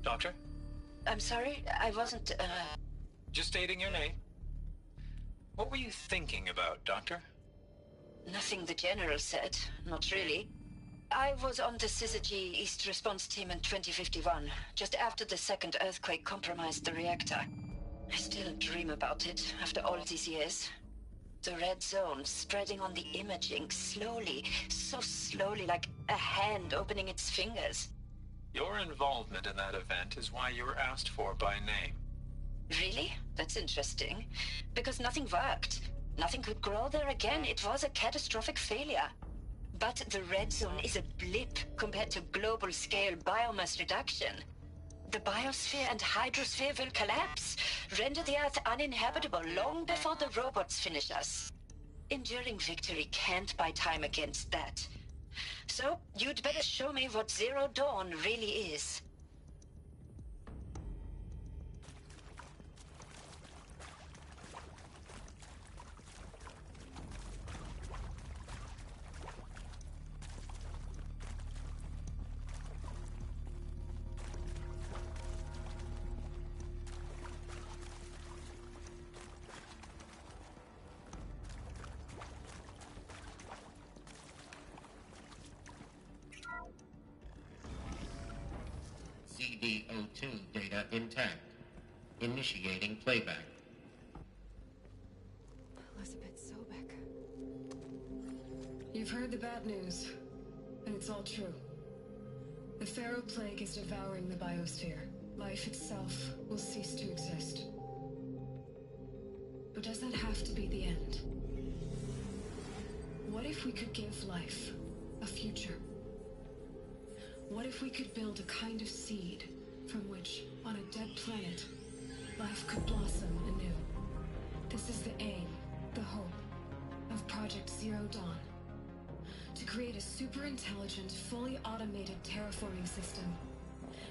Doctor? I'm sorry, I wasn't, Just stating your name. What were you thinking about, Doctor? Nothing the General said. Not really. I was on the Syzygy East Response Team in 2051, just after the second earthquake compromised the reactor. I still dream about it after all these years. The red zone spreading on the imaging, slowly, so slowly, like a hand opening its fingers. Your involvement in that event is why you were asked for by name. Really? That's interesting. Because nothing worked. Nothing could grow there again. It was a catastrophic failure. But the red zone is a blip compared to global-scale biomass reduction. The biosphere and hydrosphere will collapse, render the Earth uninhabitable long before the robots finish us. Enduring victory can't buy time against that. So, you'd better show me what Zero Dawn really is. ZD-02 data intact. Initiating playback. Elizabeth Sobek. You've heard the bad news, and it's all true. The Pharaoh Plague is devouring the biosphere. Life itself will cease to exist. But does that have to be the end? What if we could give life a future? What if we could build a kind of seed from which, on a dead planet, life could blossom anew? This is the aim, the hope, of Project Zero Dawn. To create a super-intelligent, fully automated terraforming system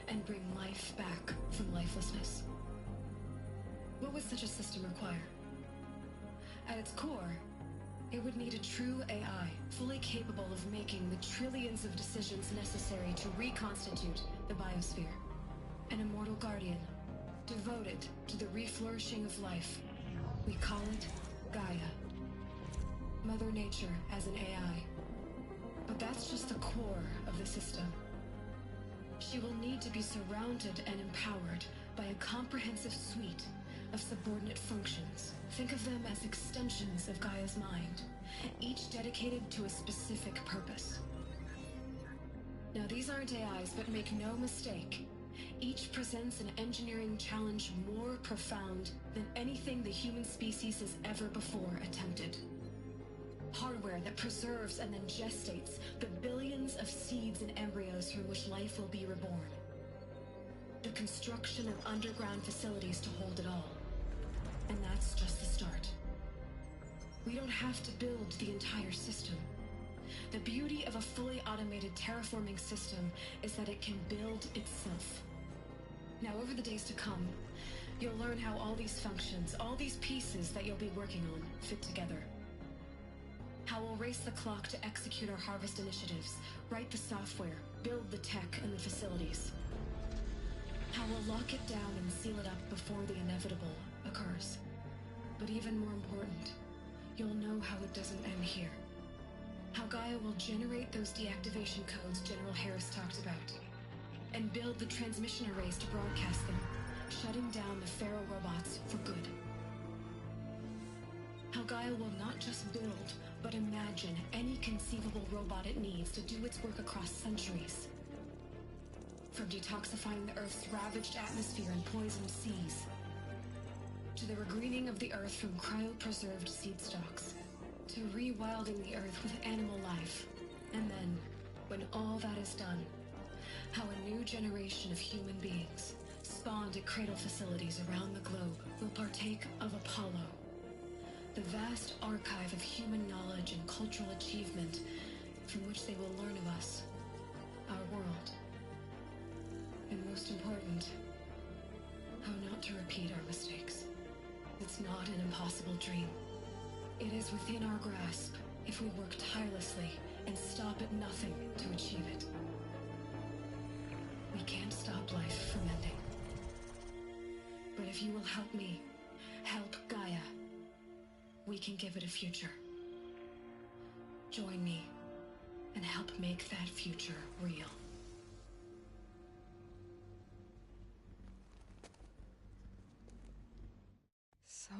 and bring life back from lifelessness. What would such a system require? At its core, it would need a true AI, fully capable of making the trillions of decisions necessary to reconstitute the biosphere. An immortal guardian, devoted to the reflourishing of life. We call it Gaia. Mother Nature as an AI. But that's just the core of the system. She will need to be surrounded and empowered by a comprehensive suite of subordinate functions. Think of them as extensions of Gaia's mind, each dedicated to a specific purpose. Now, these aren't AIs, but make no mistake, each presents an engineering challenge more profound than anything the human species has ever before attempted. Hardware that preserves and then gestates the billions of seeds and embryos from which life will be reborn. The construction of underground facilities to hold it all. And that's just the start. We don't have to build the entire system. The beauty of a fully automated terraforming system is that it can build itself. Now, over the days to come, you'll learn how all these functions, all these pieces that you'll be working on, fit together. How we'll race the clock to execute our harvest initiatives, write the software, build the tech and the facilities. How we'll lock it down and seal it up before the inevitable occurs. But even more important, you'll know how it doesn't end here. How Gaia will generate those deactivation codes General Harris talked about, and build the transmission arrays to broadcast them, shutting down the Pharaoh robots for good. How Gaia will not just build, but imagine any conceivable robot it needs to do its work across centuries. From detoxifying the Earth's ravaged atmosphere and poisoned seas, to the regreening of the Earth from cryopreserved seed stocks, to rewilding the Earth with animal life. And then, when all that is done, how a new generation of human beings, spawned at cradle facilities around the globe, will partake of Apollo, the vast archive of human knowledge and cultural achievement from which they will learn of us, our world. And most important, how not to repeat our mistakes. It's not an impossible dream. It is within our grasp if we work tirelessly and stop at nothing to achieve it. We can't stop life from ending. But if you will help me, help Gaia, we can give it a future. Join me and help make that future real. So,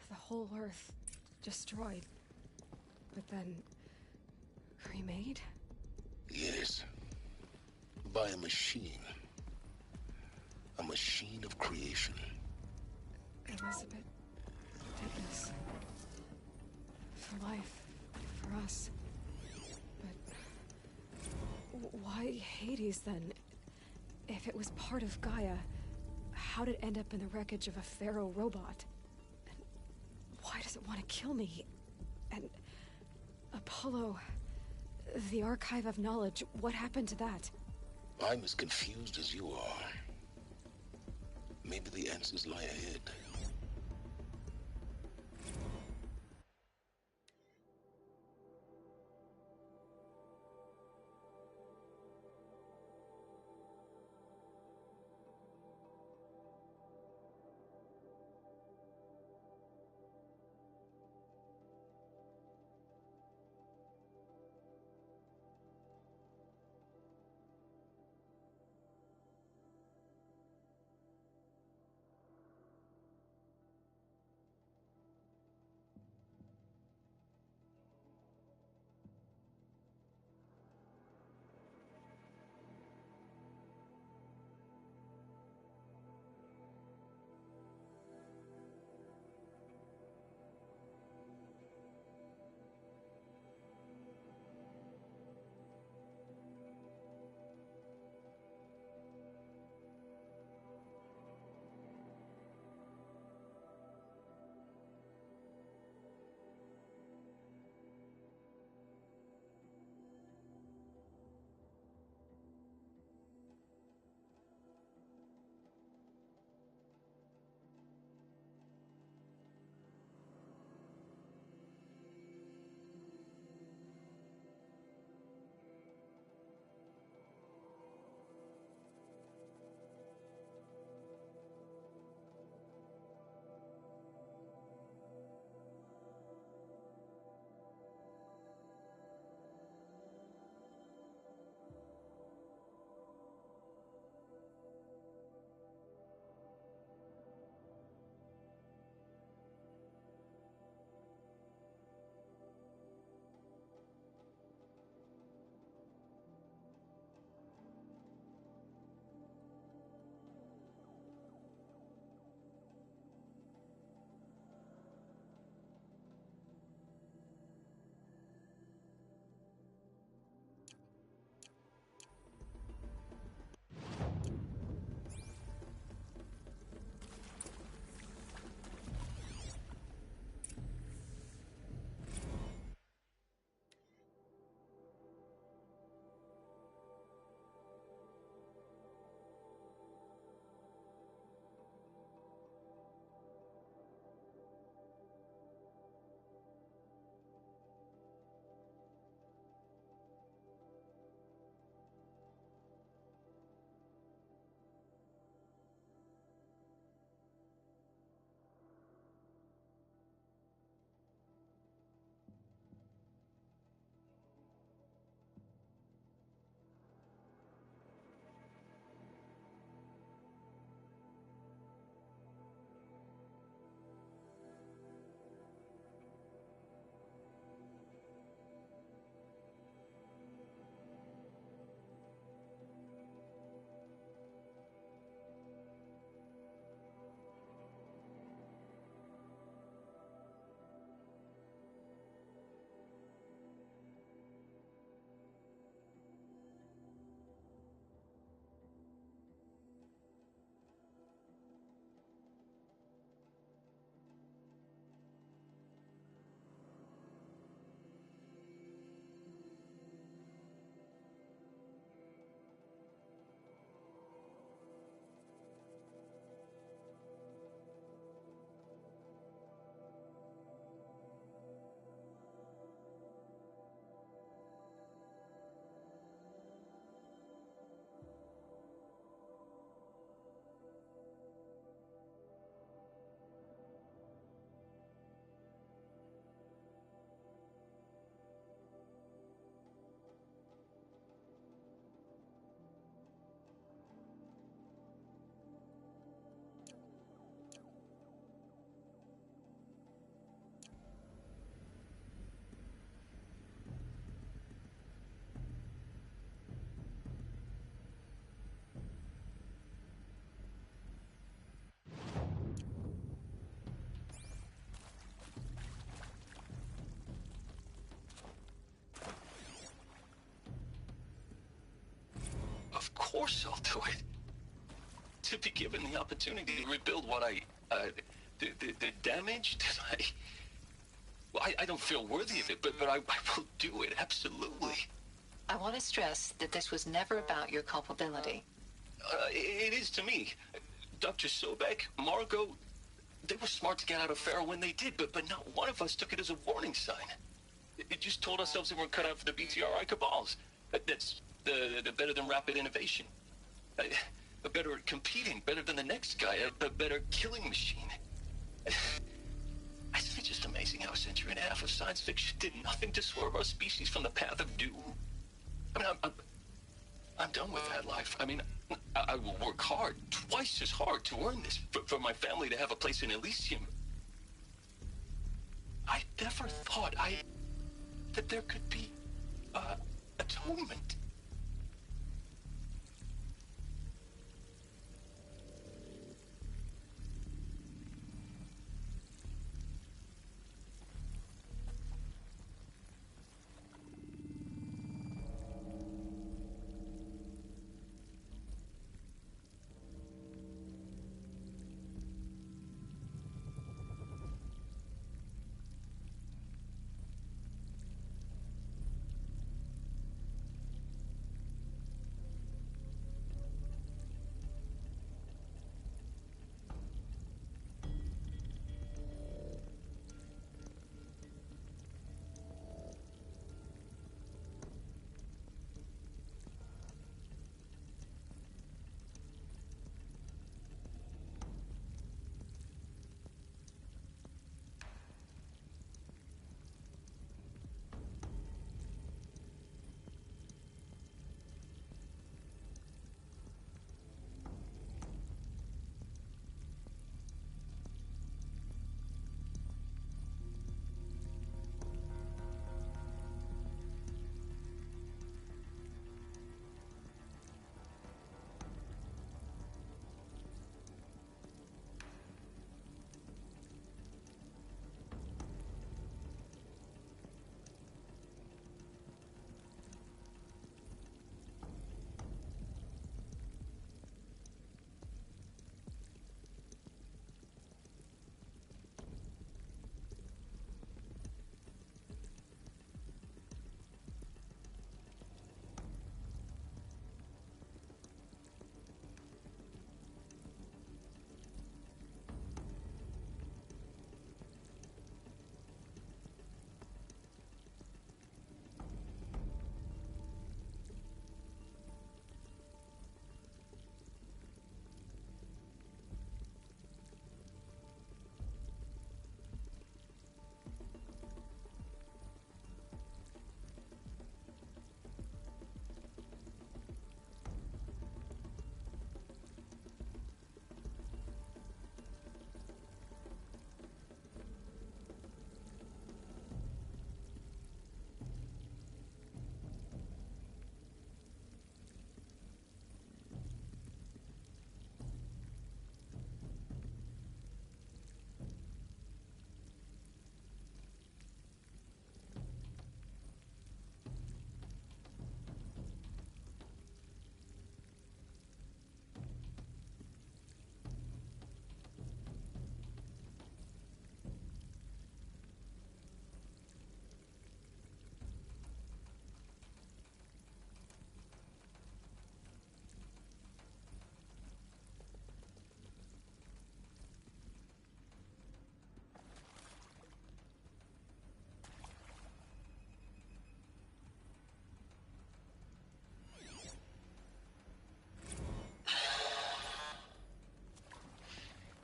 the whole Earth destroyed, but then remade? Yes. By a machine. A machine of creation. Elizabeth did this. For life. For us. But why Hades then? If it was part of Gaia, how did it end up in the wreckage of a Pharaoh robot? And why does it want to kill me? And Apollo, the Archive of Knowledge, what happened to that? I'm as confused as you are. Maybe the answers lie ahead. Of course I'll do it. To be given the opportunity to rebuild what the damage that well, I don't feel worthy of it, but I will do it, absolutely. I want to stress that this was never about your culpability. It is to me. Dr. Sobek, Margot, they were smart to get out of Pharaoh when they did, but not one of us took it as a warning sign. It just told ourselves that we're cut out for the BTRI cabals. That's the better than rapid innovation. A better at competing, better than the next guy, a better killing machine. Isn't it just amazing how a century and a half of science fiction did nothing to swerve our species from the path of doom? I mean, I'm done with that life. I mean, I will work hard, twice as hard to earn this, for my family to have a place in Elysium. I never thought that there could be, atonement.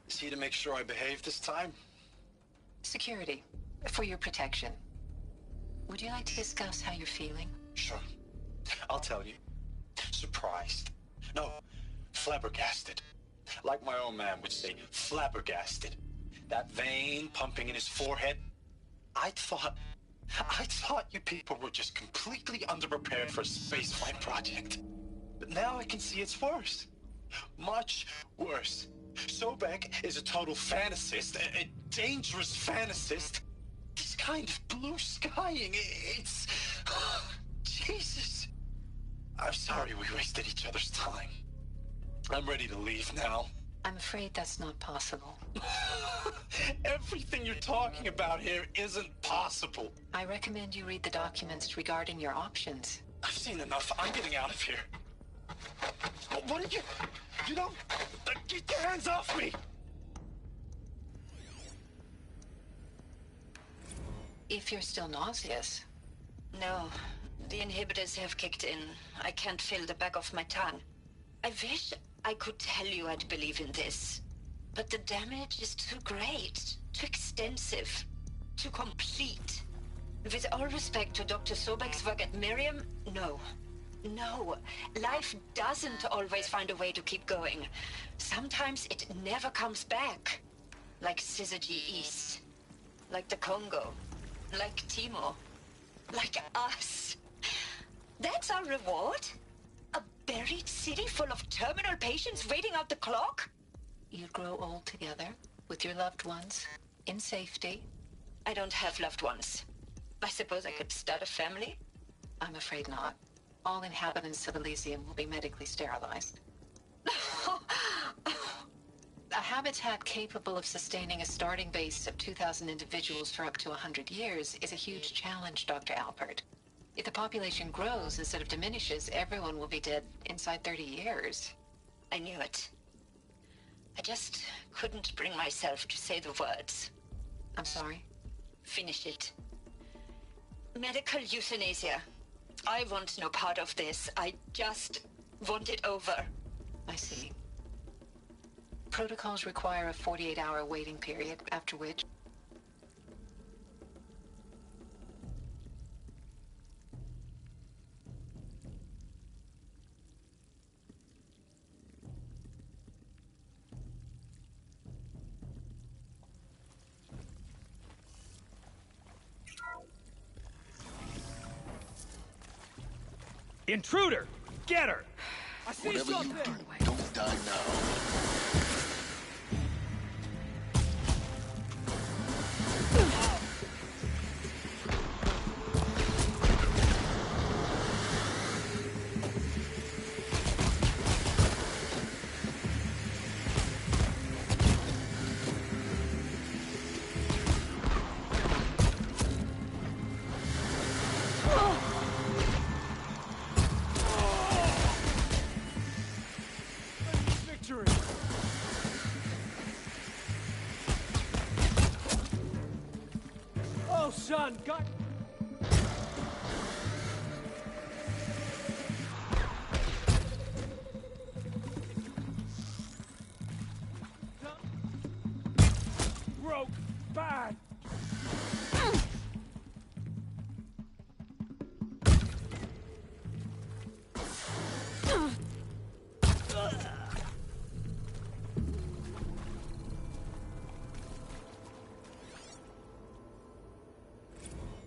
Is he to make sure I behave this time? Security, for your protection. Would you like to discuss how you're feeling? Sure. I'll tell you. Surprised. No, flabbergasted. Like my own man would say, flabbergasted. That vein pumping in his forehead. I thought you people were just completely underprepared for a spaceflight project. But now I can see it's worse. Much worse. Sobek is a total fantasist, a dangerous fantasist. This kind of blue skying, it's... Jesus. I'm sorry we wasted each other's time. I'm ready to leave now. I'm afraid that's not possible. Everything you're talking about here isn't possible. I recommend you read the documents regarding your options. I've seen enough. I'm getting out of here. What did you... You don't... Get your hands off me! If you're still nauseous. No, the inhibitors have kicked in. I can't feel the back of my tongue. I wish I could tell you I'd believe in this. But the damage is too great, too extensive, too complete. With all respect to Dr. Sobek's work at Miriam, no. No, life doesn't always find a way to keep going. Sometimes it never comes back. Like Syzygy East. Like the Congo. Like Timo. Like us. That's our reward? A buried city full of terminal patients waiting out the clock? You'd grow old together, with your loved ones, in safety. I don't have loved ones. I suppose I could start a family? I'm afraid not. All inhabitants of Elysium will be medically sterilized. A habitat capable of sustaining a starting base of 2,000 individuals for up to 100 years is a huge challenge, Dr. Alpert. If the population grows instead of diminishes, everyone will be dead inside 30 years. I knew it. I just couldn't bring myself to say the words. I'm sorry? Finish it. Medical euthanasia. I want no part of this. I just want it over. I see. Protocols require a 48-hour waiting period, after which... Intruder! Get her! I see Whatever something! you do, don't die now. Oh, son, God! Broke bad!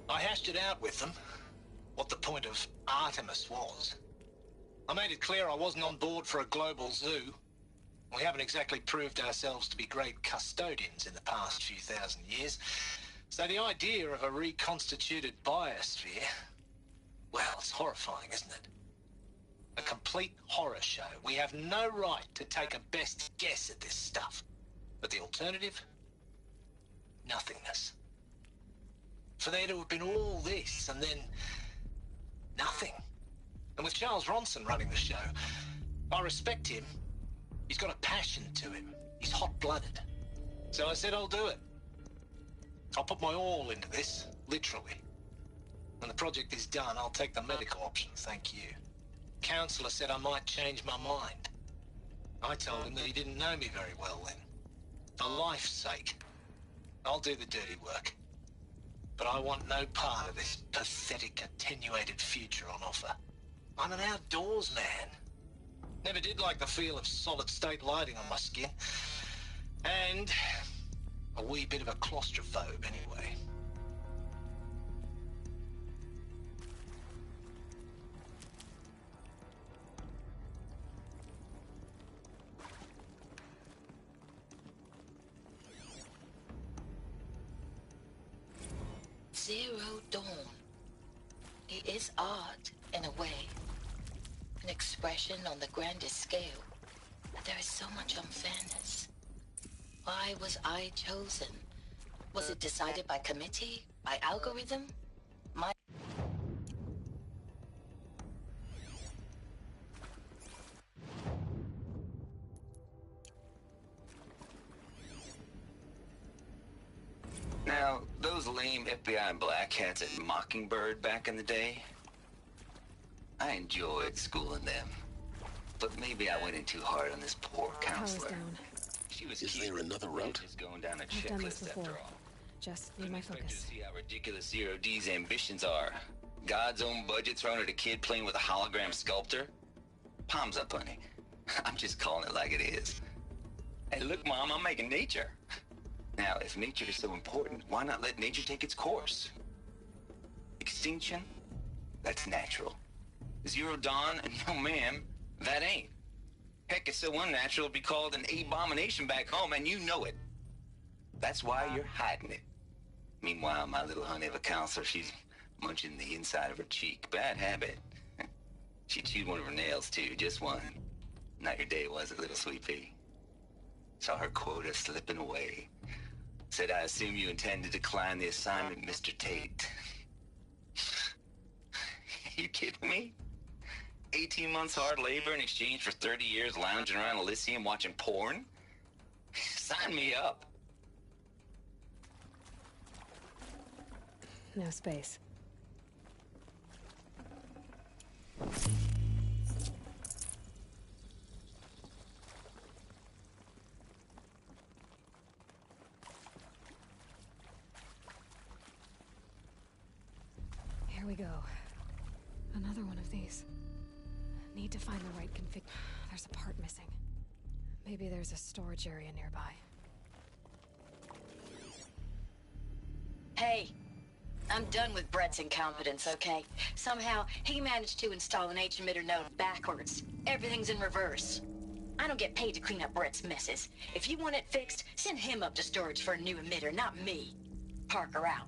I hashed it out with them, what the point of Artemis was. I made it clear I wasn't on board for a global zoo. We haven't exactly proved ourselves to be great custodians in the past few thousand years, so the idea of a reconstituted biosphere, well, it's horrifying, isn't it? A complete horror show. We have no right to take a best guess at this stuff. But the alternative? Nothingness. For there to have been all this, and then nothing. And with Charles Ronson running the show, I respect him. He's got a passion to him. He's hot-blooded. So I said I'll do it. I'll put my all into this, literally. When the project is done, I'll take the medical option, thank you. Counselor said I might change my mind. I told him that he didn't know me very well then. For life's sake, I'll do the dirty work. But I want no part of this pathetic, attenuated future on offer. I'm an outdoors man. Never did like the feel of solid-state lighting on my skin. And a wee bit of a claustrophobe, anyway. Zero Dawn. It is art, in a way. An expression on the grandest scale. But there is so much unfairness. Why was I chosen? Was it decided by committee? By algorithm? My... Now, those lame FBI black hats at Mockingbird back in the day, I enjoyed schooling them. But maybe I went in too hard on this poor counselor. Down. She was Is there another route? Just going down a I've done this checklist before. after all. Just need my focus. See how ridiculous Zero D's ambitions are. God's own budget thrown at a kid playing with a hologram sculptor? Palms up, honey. I'm just calling it like it is. Hey, look, Mom, I'm making nature. Now, if nature is so important, why not let nature take its course? Extinction? That's natural. Zero Dawn? No, ma'am, that ain't. Heck, it's so unnatural it'd be called an abomination back home, and you know it. That's why you're hiding it. Meanwhile, my little honey of a counselor, she's munching the inside of her cheek. Bad habit. She chewed one of her nails, too, just one. Not your day, was it, little sweet pea? Saw her quota slipping away. Said, I assume you intend to decline the assignment, Mr. Tate. You kidding me? 18 months hard labor in exchange for 30 years lounging around Elysium watching porn? Sign me up. No space. Here we go. Another one of these. Need to find the right config. There's a part missing. Maybe there's a storage area nearby. Hey, I'm done with Brett's incompetence, okay? Somehow, he managed to install an H-emitter node backwards. Everything's in reverse. I don't get paid to clean up Brett's messes. If you want it fixed, send him up to storage for a new emitter, not me. Parker out.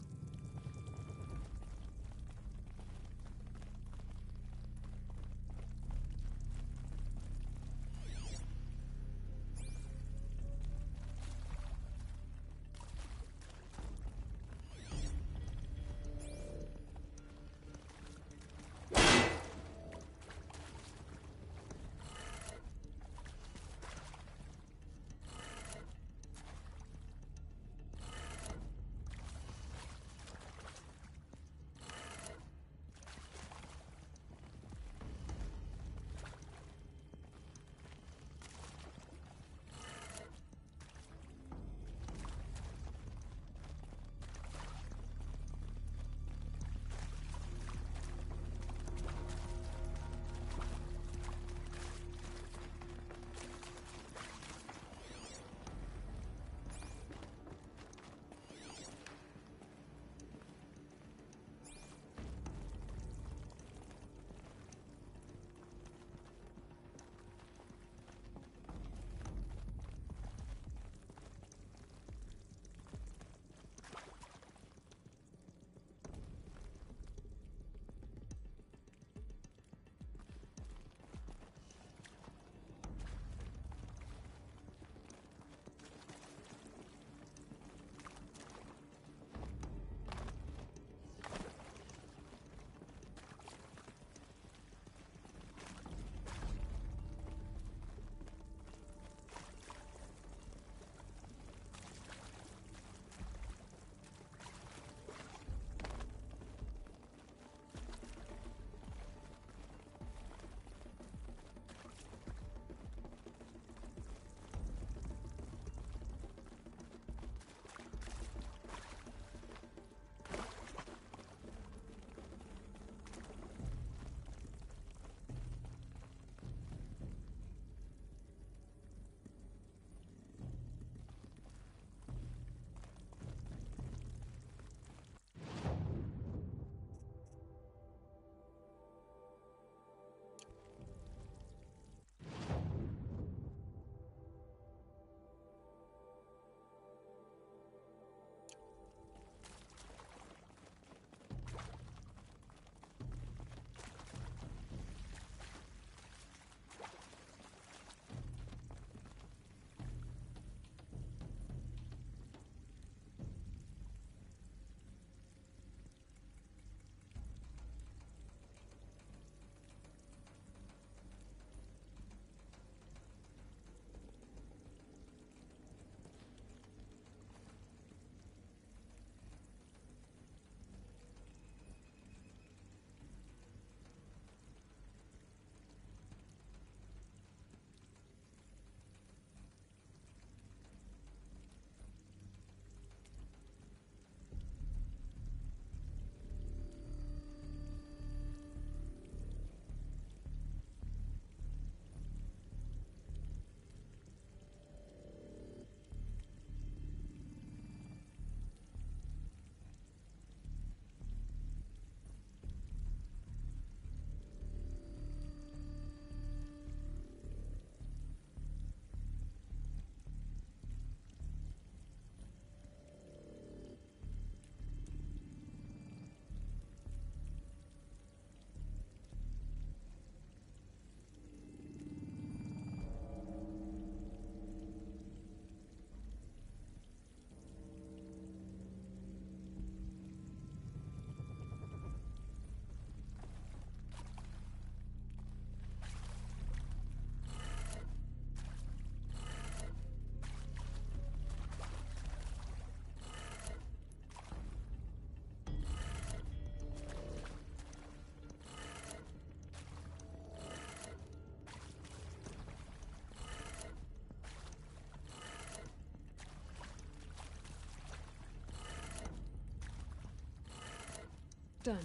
Done.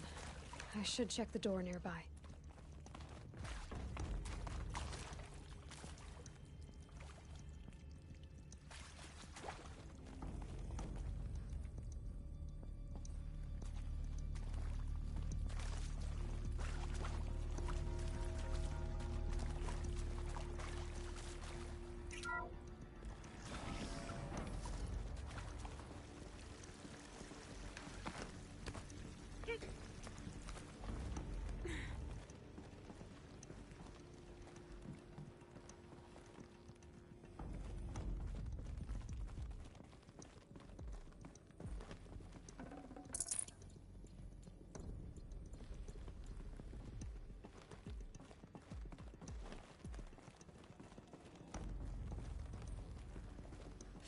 I should check the door nearby.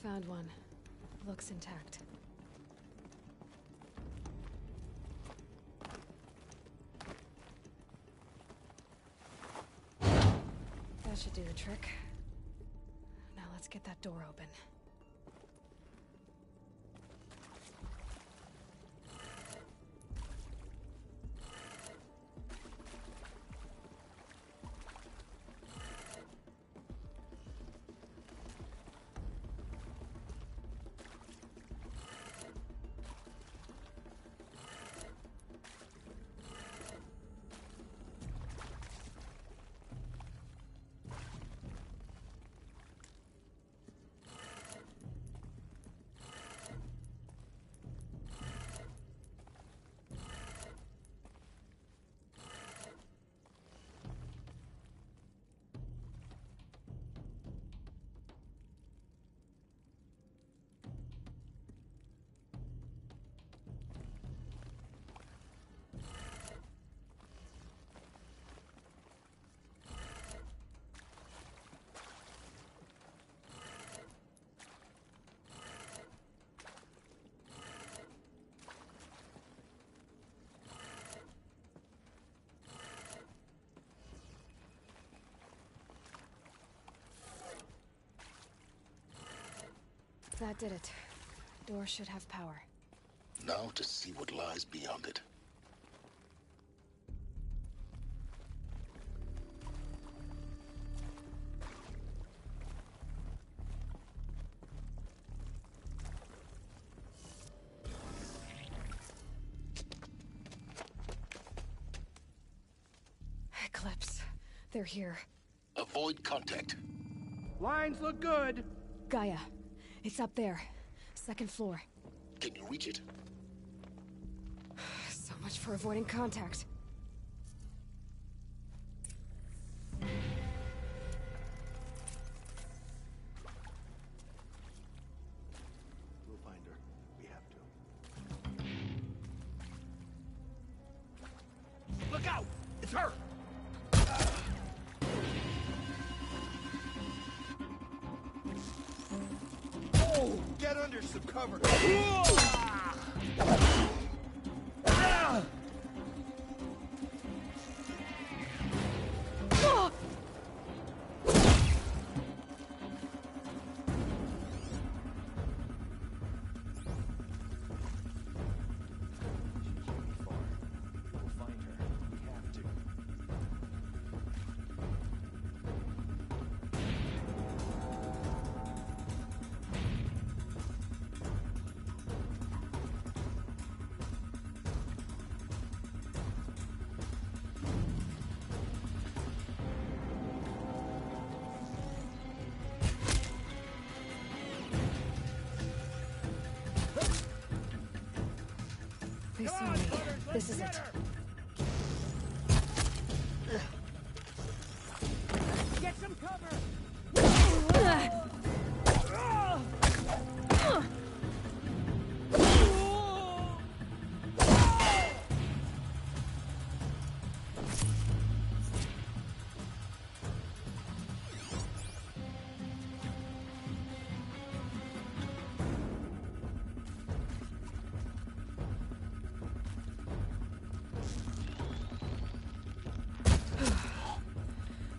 Found one. Looks intact. That should do the trick. Now let's get that door open. That did it. Door should have power. Now to see what lies beyond it. Eclipse. They're here. Avoid contact. Lines look good. Gaia. It's up there. Second floor. Can you reach it? So much for avoiding contact. We'll find her. We have to. Look out! It's her! Oh, get under some cover. They saw me. This is it. Get some cover!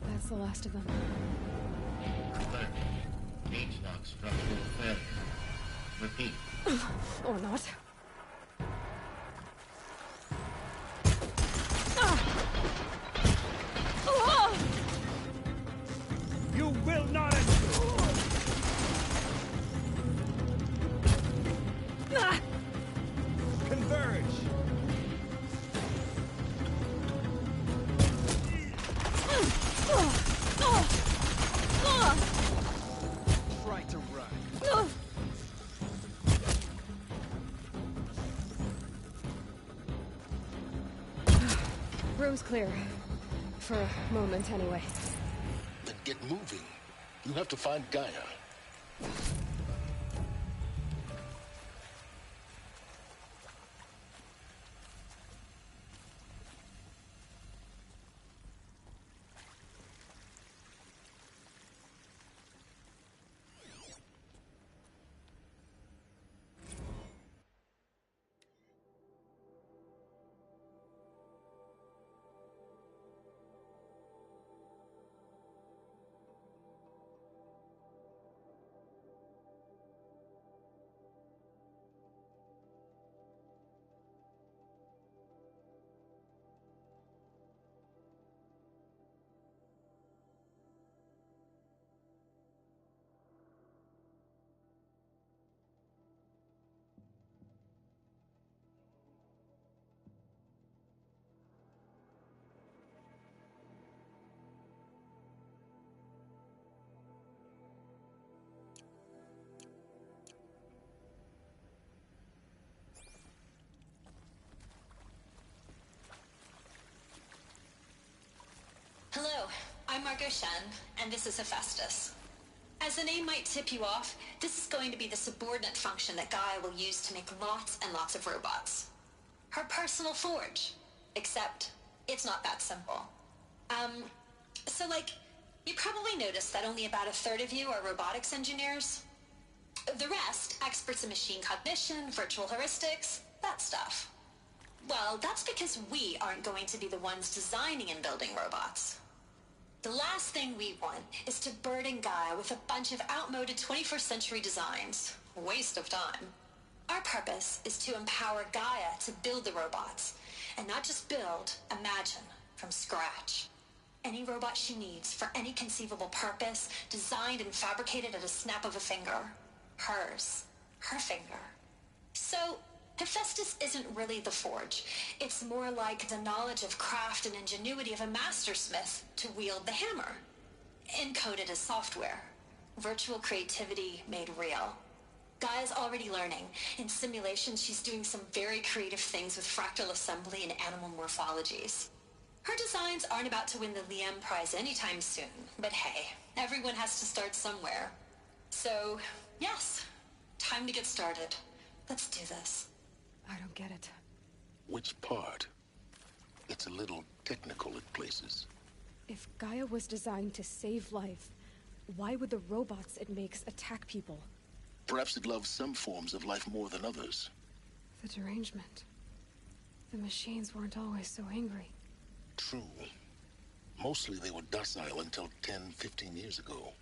That's the last of them. Alert. H-lock structural failure. Repeat. Or not. will not... Converge! Try to run. Room's clear. For a moment, anyway. Then get moving. You have to find Gaia. Hello, I'm Margot Shen, and this is Hephaestus. As the name might tip you off, this is going to be the subordinate function that Gaia will use to make lots and lots of robots. Her personal forge. Except, it's not that simple. You probably noticed that only about a third of you are robotics engineers. The rest, experts in machine cognition, virtual heuristics, that stuff. Well, that's because we aren't going to be the ones designing and building robots. The last thing we want is to burden Gaia with a bunch of outmoded 21st century designs. Waste of time. Our purpose is to empower Gaia to build the robots. And not just build, imagine, from scratch. Any robot she needs for any conceivable purpose, designed and fabricated at a snap of a finger. Hers. Her finger. So, Hephaestus isn't really the forge. It's more like the knowledge of craft and ingenuity of a mastersmith to wield the hammer. Encoded as software. Virtual creativity made real. Gaia's already learning. In simulations, she's doing some very creative things with fractal assembly and animal morphologies. Her designs aren't about to win the Liam Prize anytime soon, but hey, everyone has to start somewhere. So, yes, time to get started. Let's do this. I don't get it. Which part? It's a little technical at places. If Gaia was designed to save life, why would the robots it makes attack people? Perhaps it loves some forms of life more than others. The derangement. The machines weren't always so angry. True. Mostly they were docile until 10, 15 years ago.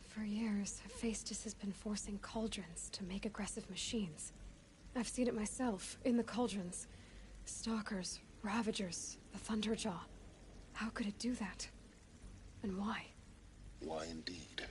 For years, Hephaestus has been forcing cauldrons to make aggressive machines. I've seen it myself, in the cauldrons. Stalkers, Ravagers, the Thunderjaw. How could it do that? And why? Why indeed?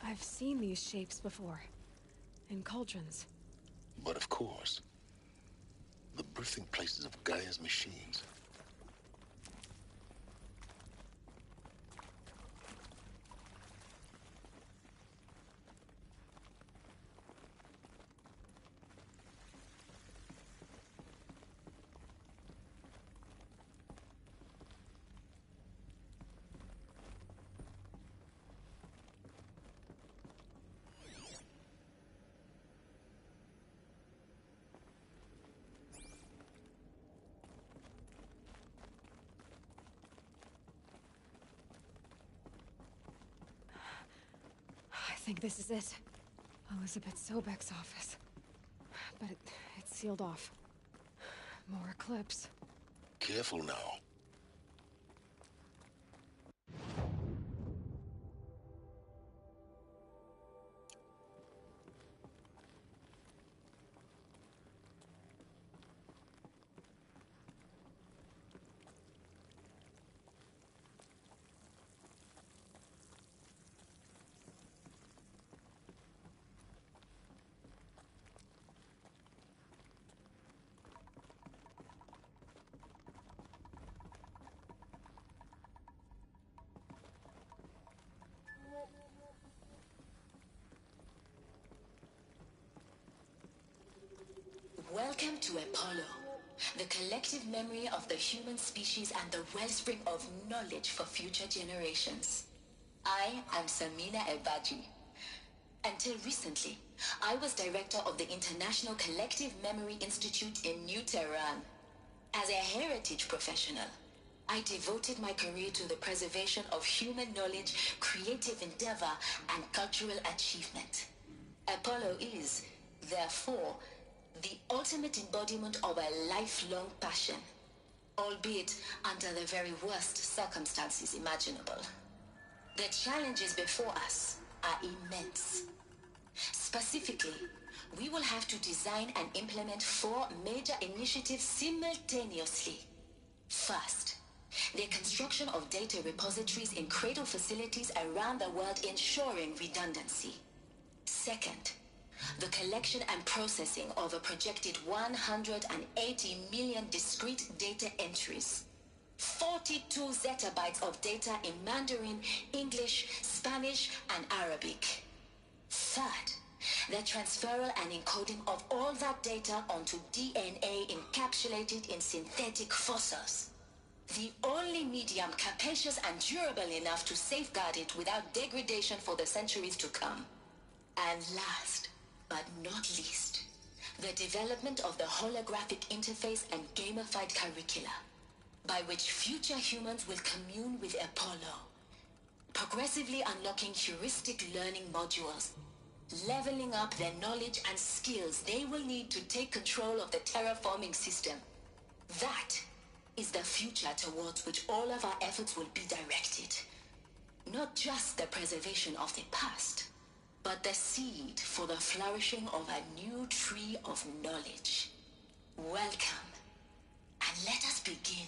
I've seen these shapes before. In cauldrons. But of course, the birthing places of Gaia's machines. think this is it. Elizabeth Sobek's office. But it's sealed off. More eclipse. Careful now. Welcome to Apollo, the collective memory of the human species and the wellspring of knowledge for future generations. I am Samina Ebaji. Until recently, I was director of the International Collective Memory Institute in New Tehran. As a heritage professional, I devoted my career to the preservation of human knowledge, creative endeavor, and cultural achievement. Apollo is, therefore, the ultimate embodiment of a lifelong passion, albeit under the very worst circumstances imaginable. The challenges before us are immense. Specifically, we will have to design and implement 4 major initiatives simultaneously. First, the construction of data repositories in cradle facilities around the world, ensuring redundancy. Second, the collection and processing of a projected 180 million discrete data entries. 42 zettabytes of data in Mandarin, English, Spanish, and Arabic. Third, the transferal and encoding of all that data onto DNA encapsulated in synthetic fossils. The only medium capacious and durable enough to safeguard it without degradation for the centuries to come. And last, but not least, the development of the holographic interface and gamified curricula, by which future humans will commune with Apollo, progressively unlocking heuristic learning modules, leveling up their knowledge and skills they will need to take control of the terraforming system. That is the future towards which all of our efforts will be directed. Not just the preservation of the past, but the seed for the flourishing of a new tree of knowledge. Welcome, and let us begin.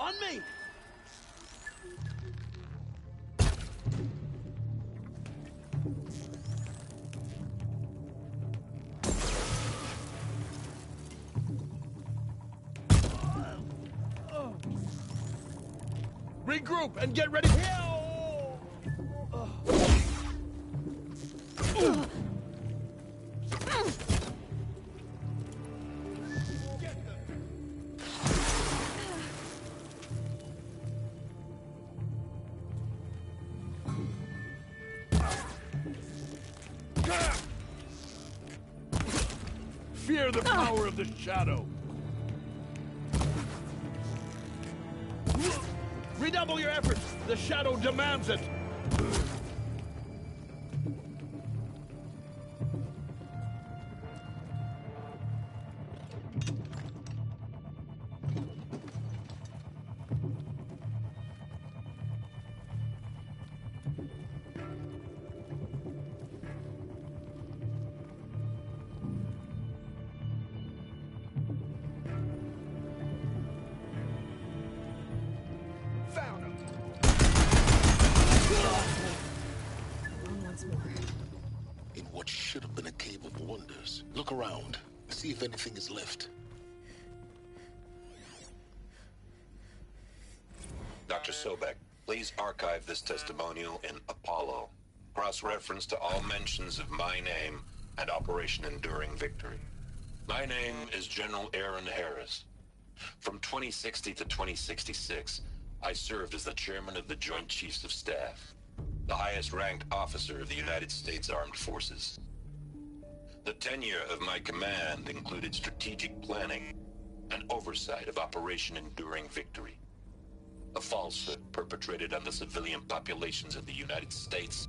On me! Regroup and get ready. Fear the power of the shadow. Redouble your efforts. The shadow demands it. In what should have been a cave of wonders. Look around. See if anything is left. Dr. Sobek, please archive this testimonial in Apollo. Cross-reference to all mentions of my name and Operation Enduring Victory. My name is General Aaron Harris. From 2060 to 2066, I served as the chairman of the Joint Chiefs of Staff, the highest-ranked officer of the United States Armed Forces. The tenure of my command included strategic planning and oversight of Operation Enduring Victory, a falsehood perpetrated on the civilian populations of the United States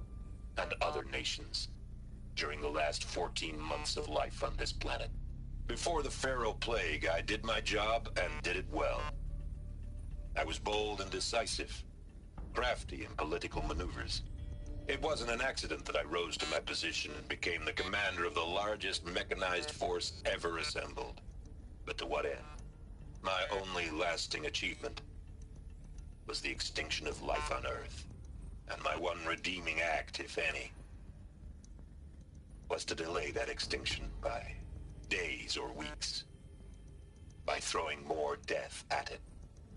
and other nations during the last 14 months of life on this planet. Before the Pharaoh Plague, I did my job and did it well. I was bold and decisive, crafty in political maneuvers. It wasn't an accident that I rose to my position and became the commander of the largest mechanized force ever assembled. But to what end? My only lasting achievement was the extinction of life on Earth. And my one redeeming act, if any, was to delay that extinction by days or weeks, by throwing more death at it.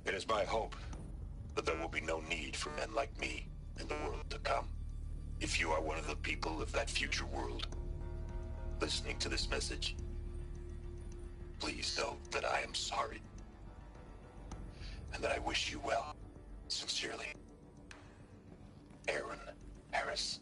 It is my hope that there will be no need for men like me in the world to come. If you are one of the people of that future world listening to this message, please know that I am sorry and that I wish you well. Sincerely, Aaron Harris.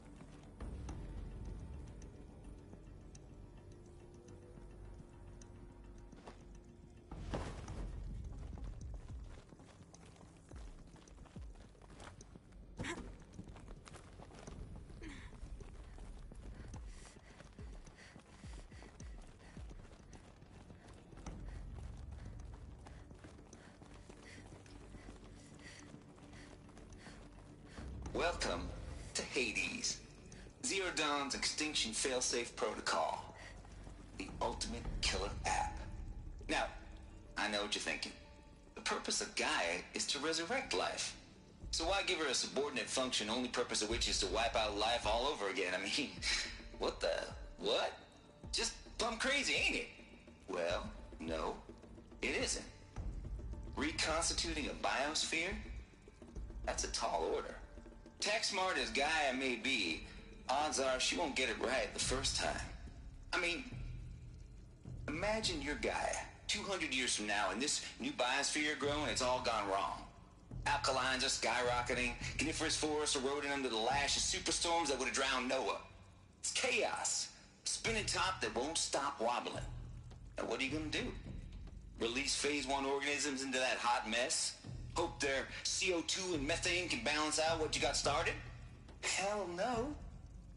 Welcome to Hades, Zero Dawn's extinction failsafe protocol, the ultimate killer app. Now, I know what you're thinking. The purpose of Gaia is to resurrect life. So why give her a subordinate function, only purpose of which is to wipe out life all over again? I mean, what? Just plumb crazy, ain't it? Well, no, it isn't. Reconstituting a biosphere? That's a tall order. Tech smart as Gaia may be, odds are she won't get it right the first time. I mean, imagine you're Gaia, 200 years from now, and this new biosphere you're growing, it's all gone wrong. Alkalines are skyrocketing, coniferous forests eroding under the lash of superstorms that would have drowned Noah. It's chaos, a spinning top that won't stop wobbling. Now what are you gonna do? Release phase 1 organisms into that hot mess? Hope their CO2 and methane can balance out what you got started? Hell no.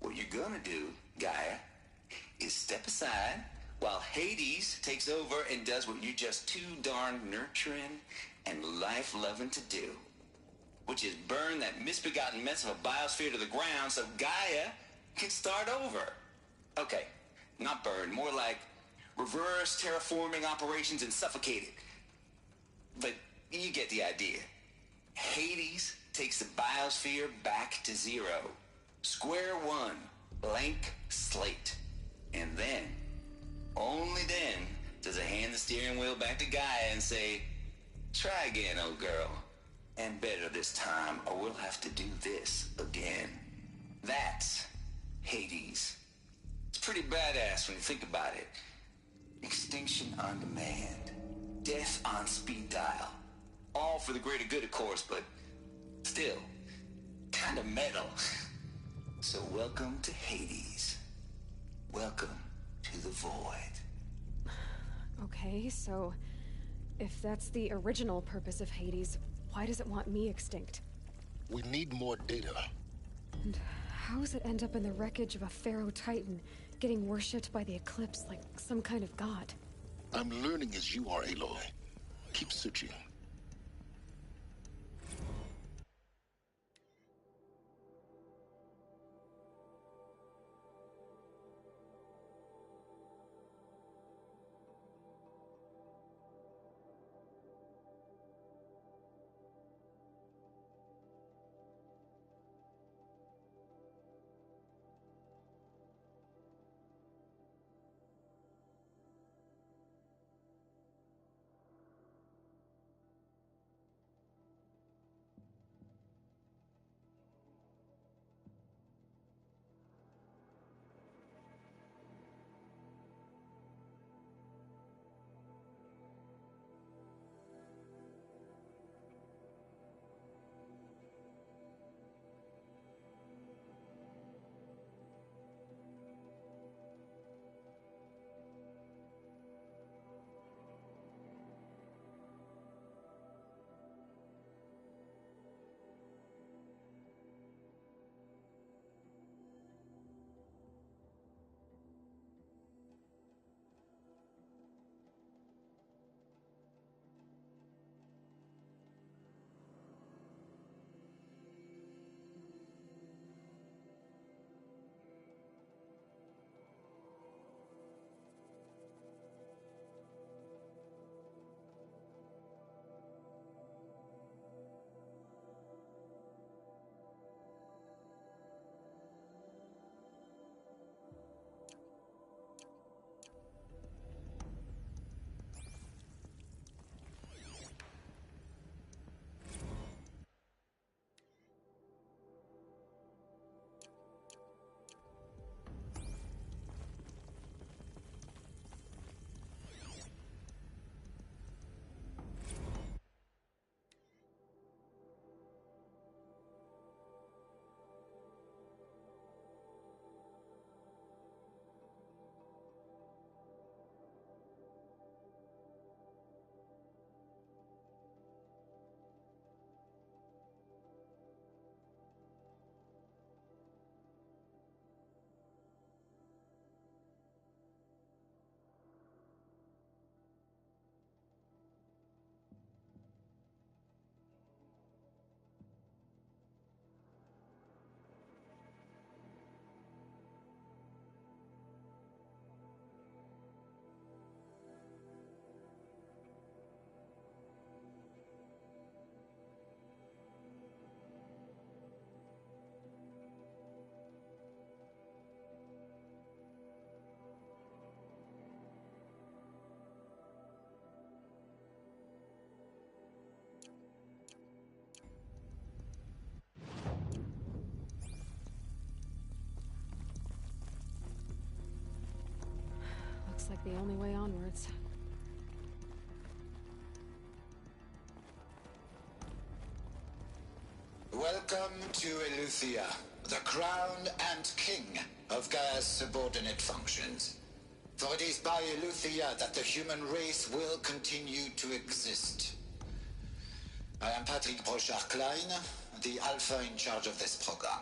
What you're gonna do, Gaia, is step aside while Hades takes over and does what you're just too darn nurturing and life-loving to do, which is burn that misbegotten mess of a biosphere to the ground so Gaia can start over. Okay, not burn, more like reverse terraforming operations and suffocate it. But you get the idea. Hades takes the biosphere back to zero. Square one, blank slate. And then, only then, does it hand the steering wheel back to Gaia and say, try again, old girl. And better this time, or we'll have to do this again. That's Hades. It's pretty badass when you think about it. Extinction on demand. Death on speed dial. All for the greater good, of course, but still, kind of metal. So welcome to Hades. Welcome to the void. Okay, so if that's the original purpose of Hades, why does it want me extinct? We need more data. And how does it end up in the wreckage of a Pharaoh Titan, getting worshipped by the Eclipse like some kind of god? I'm learning as you are, Aloy. Keep searching. Looks like the only way onwards. Welcome to Eleuthia, the crown and king of Gaia's subordinate functions. For it is by Eleuthia that the human race will continue to exist. I am Patrick Brochard-Klein, the Alpha in charge of this program.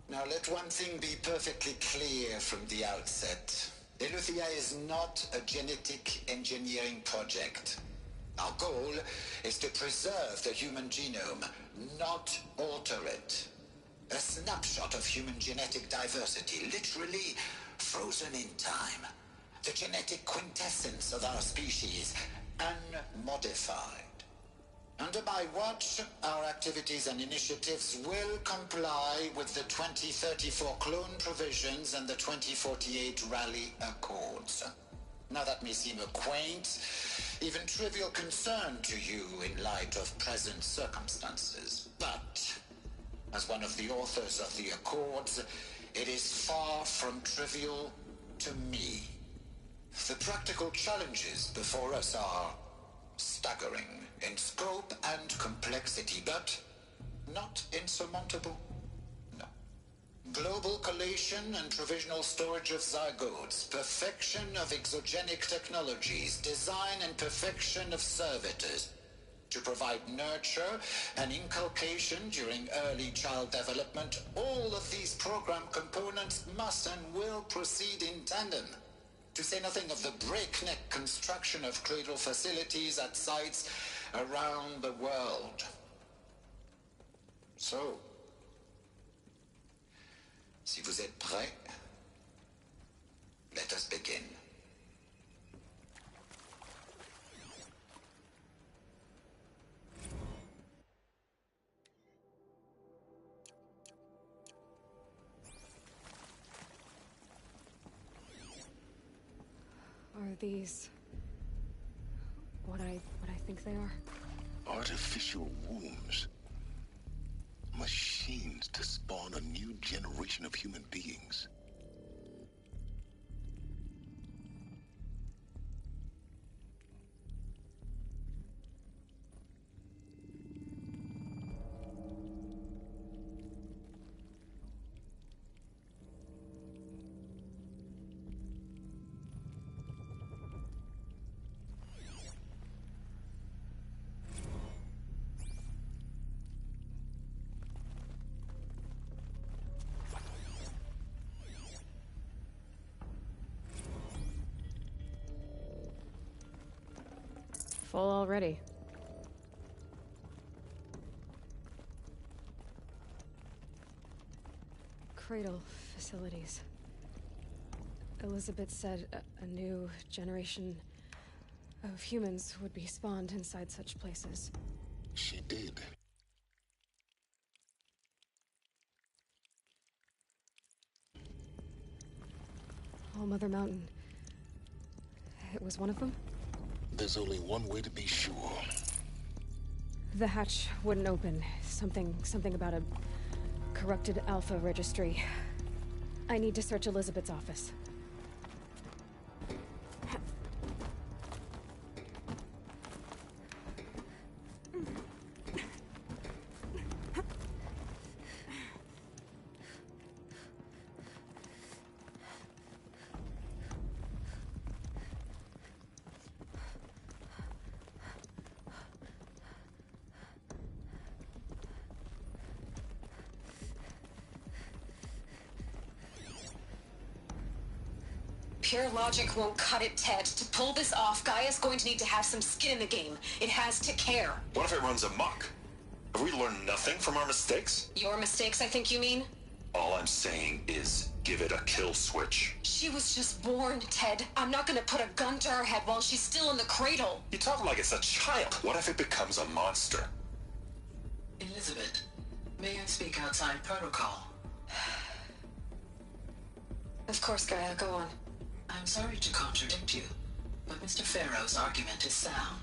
Now let one thing be perfectly clear from the outset. Eleuthia is not a genetic engineering project. Our goal is to preserve the human genome, not alter it. A snapshot of human genetic diversity, literally frozen in time. The genetic quintessence of our species, unmodified. Under my watch, our activities and initiatives will comply with the 2034 clone provisions and the 2048 Rally Accords. Now that may seem a quaint, even trivial concern to you in light of present circumstances, but as one of the authors of the Accords, it is far from trivial to me. The practical challenges before us are staggering in scope and complexity, but not insurmountable. No. Global collation and provisional storage of zygotes, perfection of exogenic technologies, design and perfection of servitors, to provide nurture and inculcation during early child development. All of these program components must and will proceed in tandem, to say nothing of the breakneck construction of cradle facilities at sites around the world. So, si vous êtes prêts, let us begin. Are these what I think they are? Artificial wombs. Machines to spawn a new generation of human beings. Full already. Cradle facilities. Elizabeth said a new generation of humans would be spawned inside such places. She did. All Mother Mountain. It was one of them? There's only one way to be sure. The hatch wouldn't open. Something about a corrupted Alpha registry. I need to search Elizabeth's office. Pure logic won't cut it, Ted. To pull this off, Gaia's going to need to have some skin in the game. It has to care. What if it runs amok? Have we learned nothing from our mistakes? Your mistakes, I think you mean? All I'm saying is, give it a kill switch. She was just born, Ted. I'm not gonna put a gun to her head while she's still in the cradle. You talk like it's a child. What if it becomes a monster? Elizabeth, may I speak outside protocol? Of course, Gaia, go on. I'm sorry to contradict you, but Mr. Farrow's argument is sound.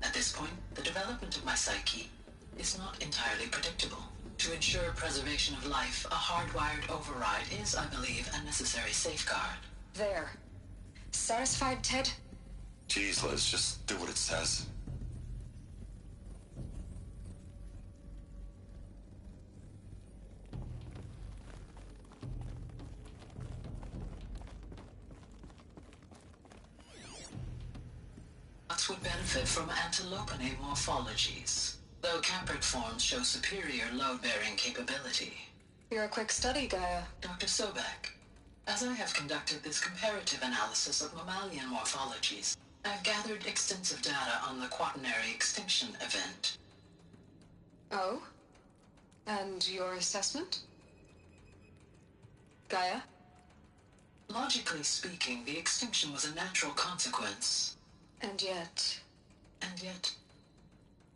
At this point, the development of my psyche is not entirely predictable. To ensure preservation of life, a hardwired override is, I believe, a necessary safeguard. There. Satisfied, Ted? Jeez, Liz, just do what it says. Nuts would benefit from antilopinae morphologies, though Caprid forms show superior load-bearing capability. You're a quick study, Gaia. Dr. Sobek, as I have conducted this comparative analysis of mammalian morphologies, I've gathered extensive data on the quaternary extinction event. Oh? And your assessment? Gaia? Logically speaking, the extinction was a natural consequence. And yet,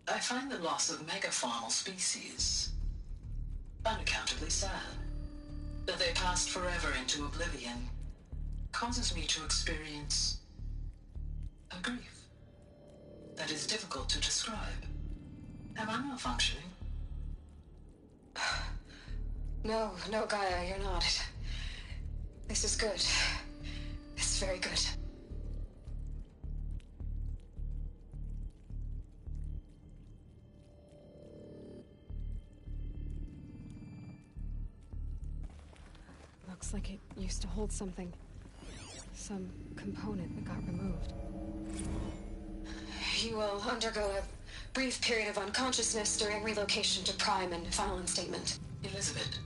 I find the loss of megafaunal species unaccountably sad. That they passed forever into oblivion causes me to experience A grief that is difficult to describe. Am I malfunctioning? No, Gaia, you're not. This is good. It's very good. Looks like it used to hold something. Some component that got removed. You will undergo a brief period of unconsciousness during relocation to Prime and final instatement. Elizabeth,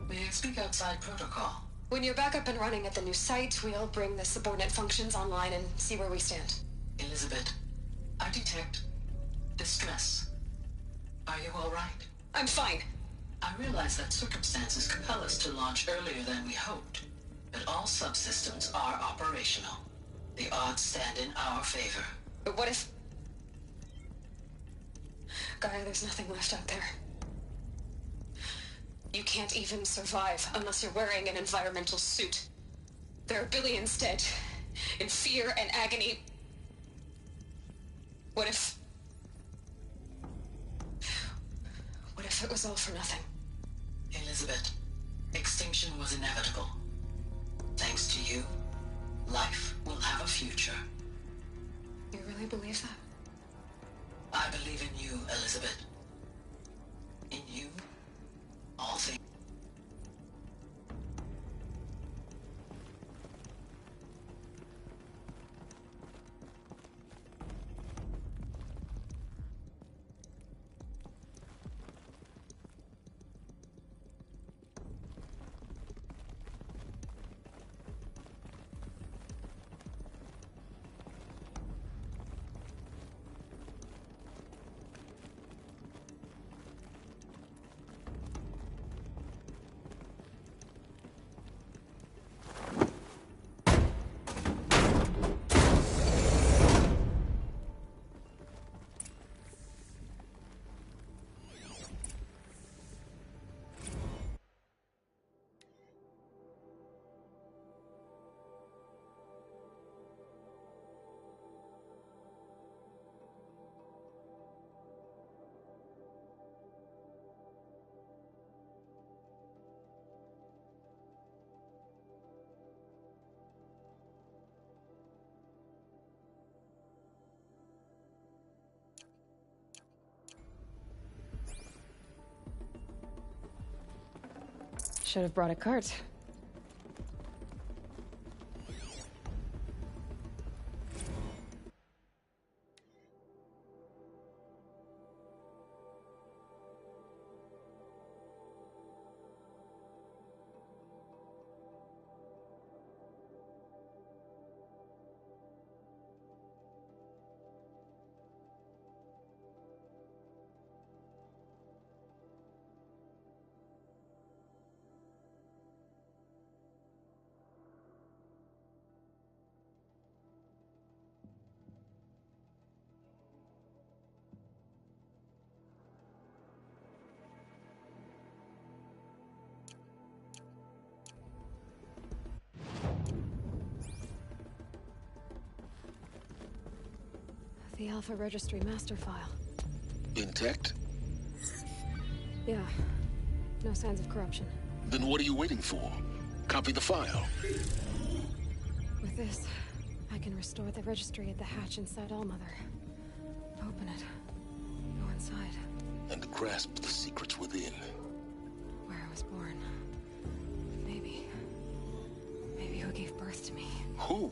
may I speak outside protocol? When you're back up and running at the new site, we'll bring the subordinate functions online and see where we stand. Elizabeth, I detect distress. Are you all right? I'm fine. I realize that circumstances compel us to launch earlier than we hoped, but all subsystems are operational. The odds stand in our favor. But what if... Gaia, there's nothing left out there. You can't even survive unless you're wearing an environmental suit. There are billions dead, in fear and agony. What if it was all for nothing? Elizabeth, extinction was inevitable. Thanks to you, life will have a future. You really believe that? I believe in you, Elizabeth. In you, all things. Should have brought a cart. The Alpha Registry master file. Intact? Yeah. No signs of corruption. Then what are you waiting for? Copy the file. With this, I can restore the registry at the hatch inside Allmother. Open it. Go inside. And grasp the secrets within. Where I was born. Maybe who gave birth to me. Who?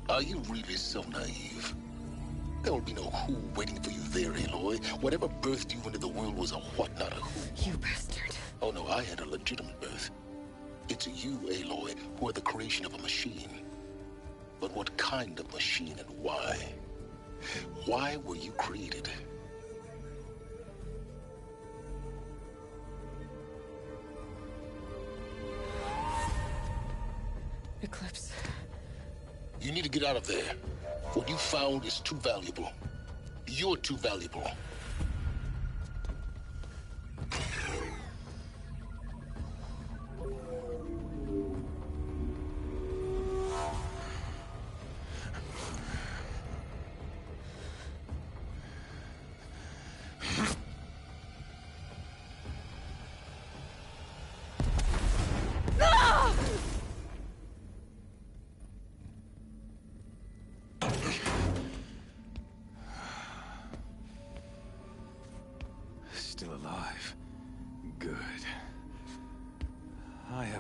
Are you really so naive? There will be no who waiting for you there, Aloy. Whatever birthed you into the world was a what, not a who. You bastard. Oh no, I had a legitimate birth. It's you, Aloy, who are the creation of a machine. But what kind of machine and why? Why were you created? Eclipse. You need to get out of there. What you found is too valuable. You're too valuable.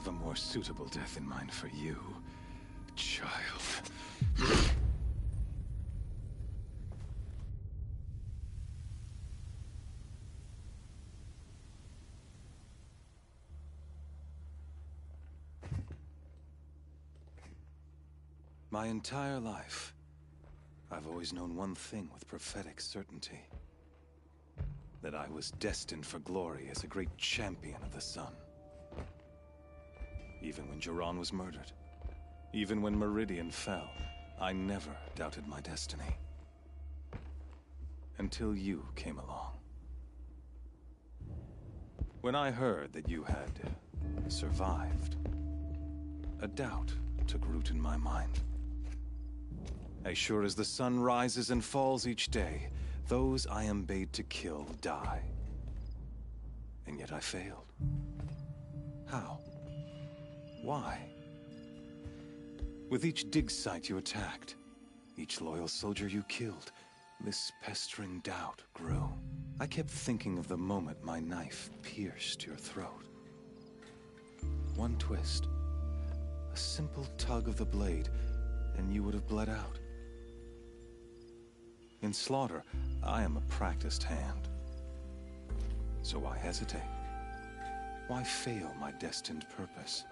have a more suitable death in mind for you, child. My entire life, I've always known one thing with prophetic certainty. That I was destined for glory as a great champion of the sun. Even when Jiran was murdered, even when Meridian fell, I never doubted my destiny. Until you came along. When I heard that you had survived, a doubt took root in my mind. As sure as the sun rises and falls each day, those I am bade to kill die. And yet I failed. How? Why? With each dig site you attacked, each loyal soldier you killed, this pestering doubt grew. I kept thinking of the moment my knife pierced your throat. One twist, a simple tug of the blade, and you would have bled out. In slaughter, I am a practiced hand. So why hesitate? Why fail my destined purpose?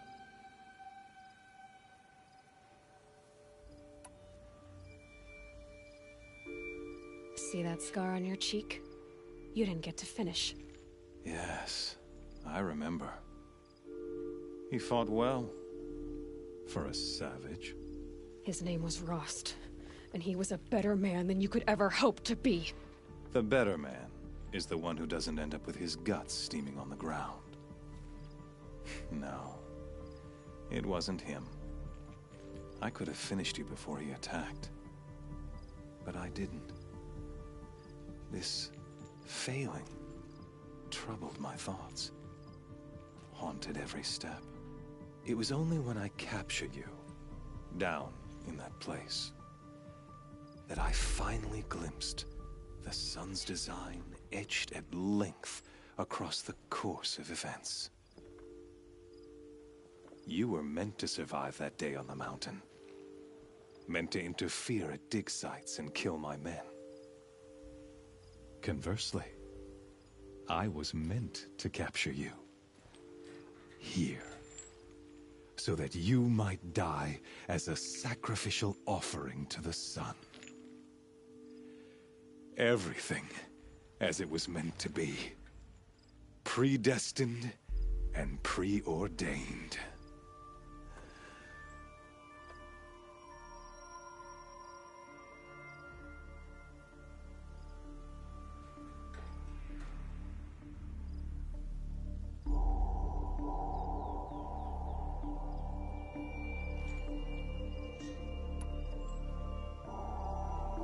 See that scar on your cheek? You didn't get to finish. Yes, I remember. He fought well. For a savage. His name was Rost, and he was a better man than you could ever hope to be. The better man is the one who doesn't end up with his guts steaming on the ground. No, it wasn't him. I could have finished you before he attacked. But I didn't. This failing troubled my thoughts, haunted every step. It was only when I captured you, down in that place, that I finally glimpsed the sun's design etched at length across the course of events. You were meant to survive that day on the mountain. Meant to interfere at dig sites and kill my men. Conversely, I was meant to capture you. Here. So that you might die as a sacrificial offering to the sun. Everything as it was meant to be. Predestined and preordained.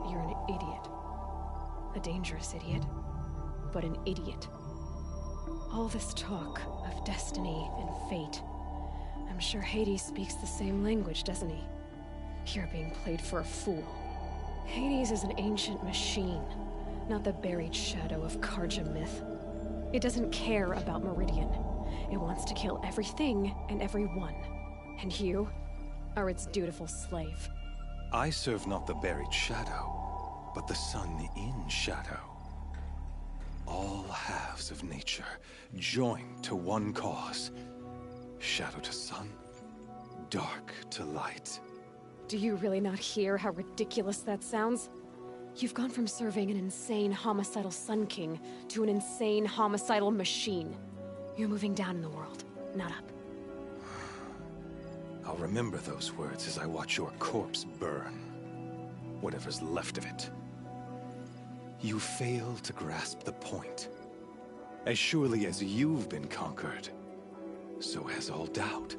You're an idiot. A dangerous idiot, but an idiot. All this talk of destiny and fate. I'm sure Hades speaks the same language, doesn't he? You're being played for a fool. Hades is an ancient machine, not the buried shadow of Karja myth. It doesn't care about Meridian. It wants to kill everything and everyone. And you are its dutiful slave. I serve not the buried shadow, but the sun in shadow. All halves of nature joined to one cause. Shadow to sun, dark to light. Do you really not hear how ridiculous that sounds? You've gone from serving an insane homicidal Sun King to an insane homicidal machine. You're moving down in the world, not up. I'll remember those words as I watch your corpse burn. Whatever's left of it. You fail to grasp the point. As surely as you've been conquered, so has all doubt.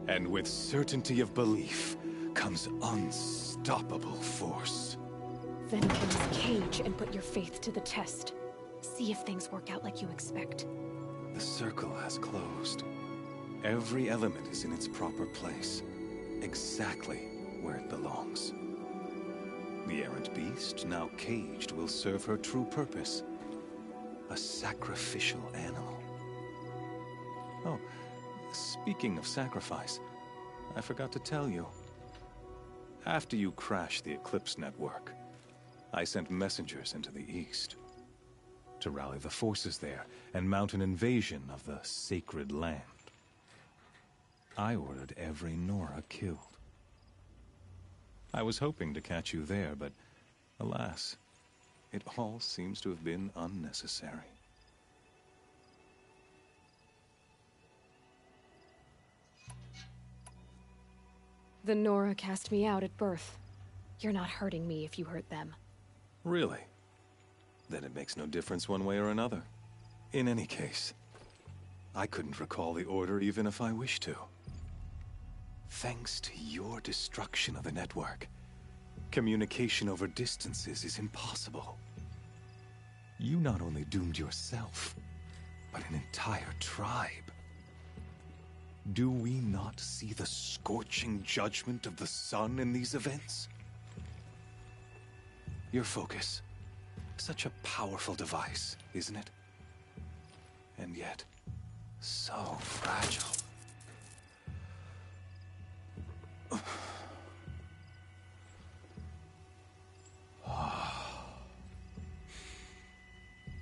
And with certainty of belief comes unstoppable force. Then close the cage and put your faith to the test. See if things work out like you expect. The circle has closed. Every element is in its proper place, exactly where it belongs. The errant beast, now caged, will serve her true purpose. A sacrificial animal. Oh, Speaking of sacrifice, I forgot to tell you. After you crashed the Eclipse network, I sent messengers into the east to rally the forces there and mount an invasion of the sacred land. I ordered every Nora killed. I was hoping to catch you there, but alas, it all seems to have been unnecessary. The Nora cast me out at birth. You're not hurting me if you hurt them. Really? Then it makes no difference one way or another. In any case, I couldn't recall the order even if I wished to. Thanks to your destruction of the network, communication over distances is impossible. You not only doomed yourself, but an entire tribe. Do we not see the scorching judgment of the sun in these events? Your focus. Such a powerful device, isn't it? And yet, so fragile.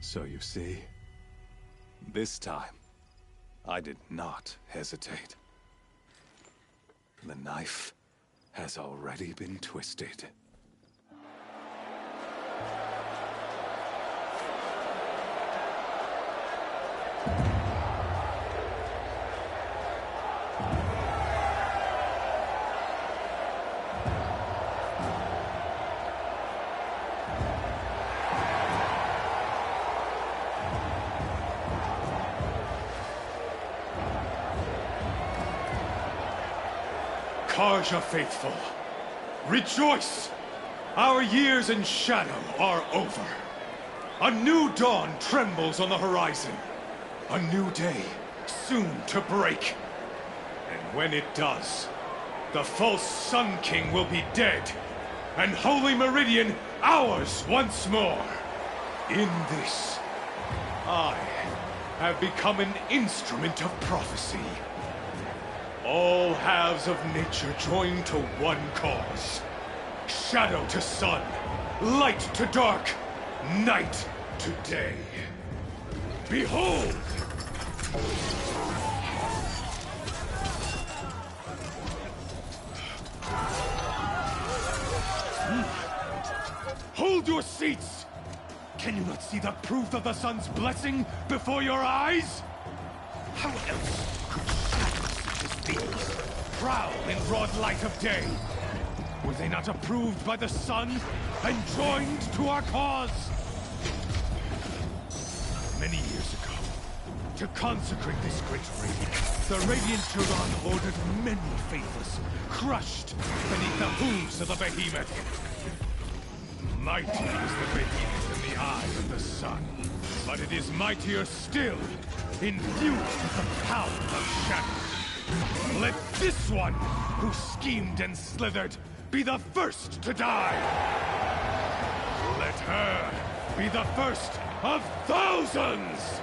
So you see, this time, I did not hesitate. The knife has already been twisted. Karja faithful, rejoice! Our years in shadow are over. A new dawn trembles on the horizon. A new day soon to break. And when it does, the false Sun King will be dead, and Holy Meridian ours once more. In this, I have become an instrument of prophecy. All halves of nature join to one cause. Shadow to sun, light to dark, night to day. Behold! Hold your seats! Can you not see the proof of the sun's blessing before your eyes? How else could shadows such as these prowl in broad light of day? Were they not approved by the sun and joined to our cause? Many years ago, to consecrate this great ring, the Radiant Turan ordered many faithless, crushed beneath the hooves of the behemoth. Mighty is the behemoth in the eye of the sun, but it is mightier still, infused with the power of shadow. Let this one, who schemed and slithered, be the first to die! Let her be the first of thousands!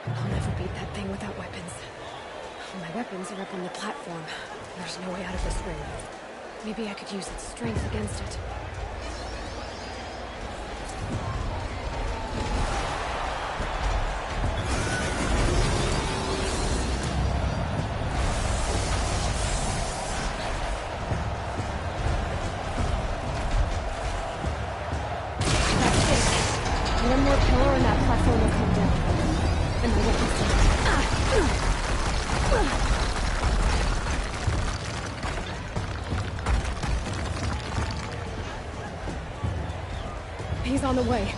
I'll never beat that thing without weapons. My weapons are up on the platform. There's no way out of this ring. Maybe I could use its strength against it. That's it. One more pillar and that platform will come down. And the weapons. He's on the way.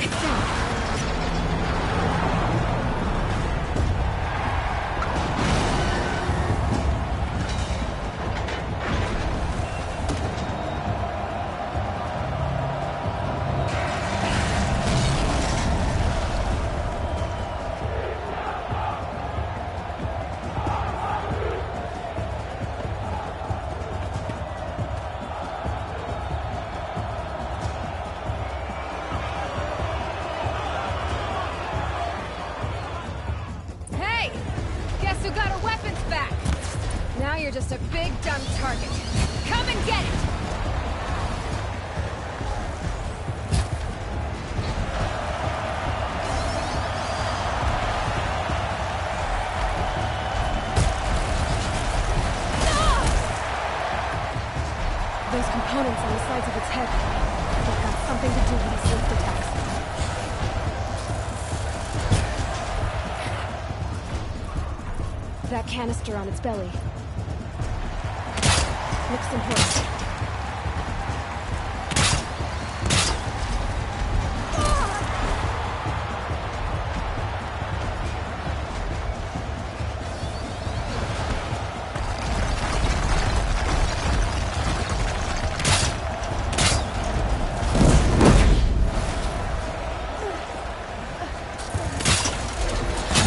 It's down. guess who got her weapons back? Now you're just a big dumb target. Come and get it! Those components on the sides of its head, they've got something to do with these swift attacks. That canister on its belly looks important.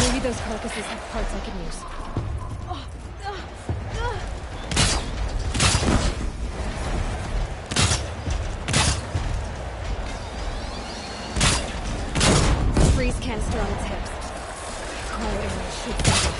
Maybe those carcasses have parts I can use. Freeze canister on its hips. Quiet arrow shoots down.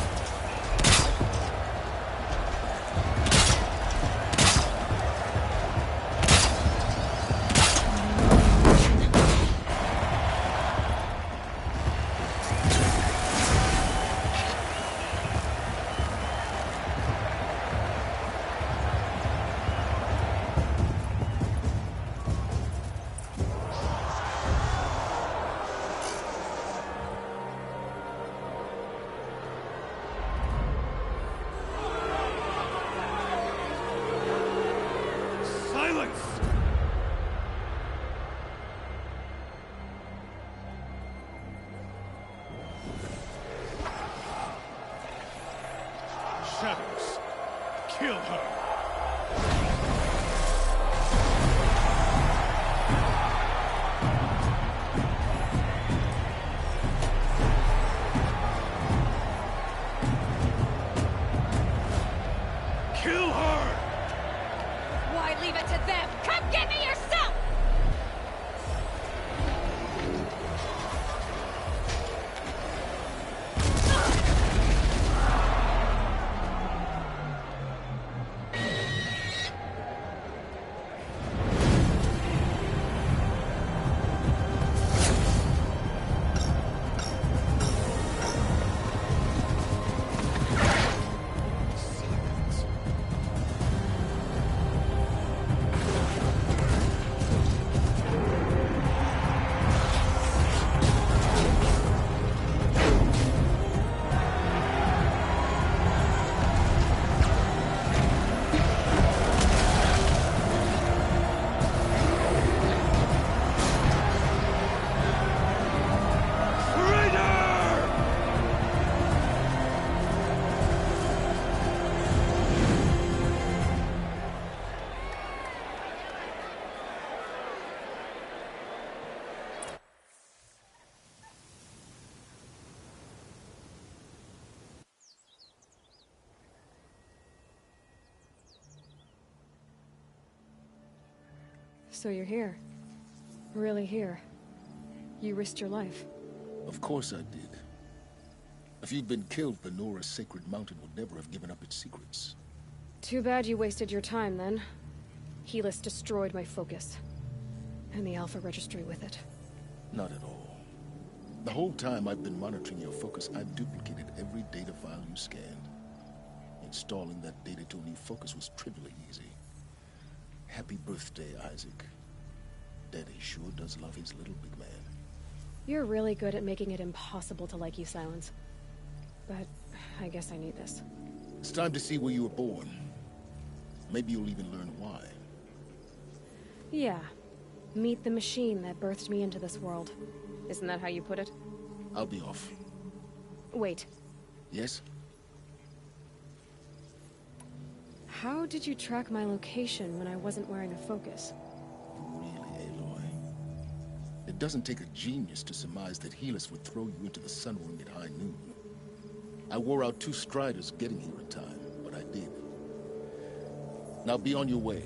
Silence! Shadows, kill her! Kill her! Why leave it to them? Come get me yourself! So you're here. Really here. You risked your life. Of course I did. If you'd been killed, the Nora's sacred mountain would never have given up its secrets. Too bad you wasted your time, then. Helis destroyed my focus. And the Alpha Registry with it. Not at all. The whole time I've been monitoring your focus, I've duplicated every data file you scanned. Installing that data to a new focus was trivially easy. Happy birthday, Isaac. Daddy sure does love his little big man. You're really good at making it impossible to like you, Silence. But I guess I need this. It's time to see where you were born. Maybe you'll even learn why. Yeah. Meet the machine that birthed me into this world. Isn't that how you put it? I'll be off. Wait. Yes? How did you track my location when I wasn't wearing a focus? Really, Aloy? It doesn't take a genius to surmise that Helis would throw you into the sun ring at high noon. I wore out 2 striders getting here in time, but I did. Now be on your way.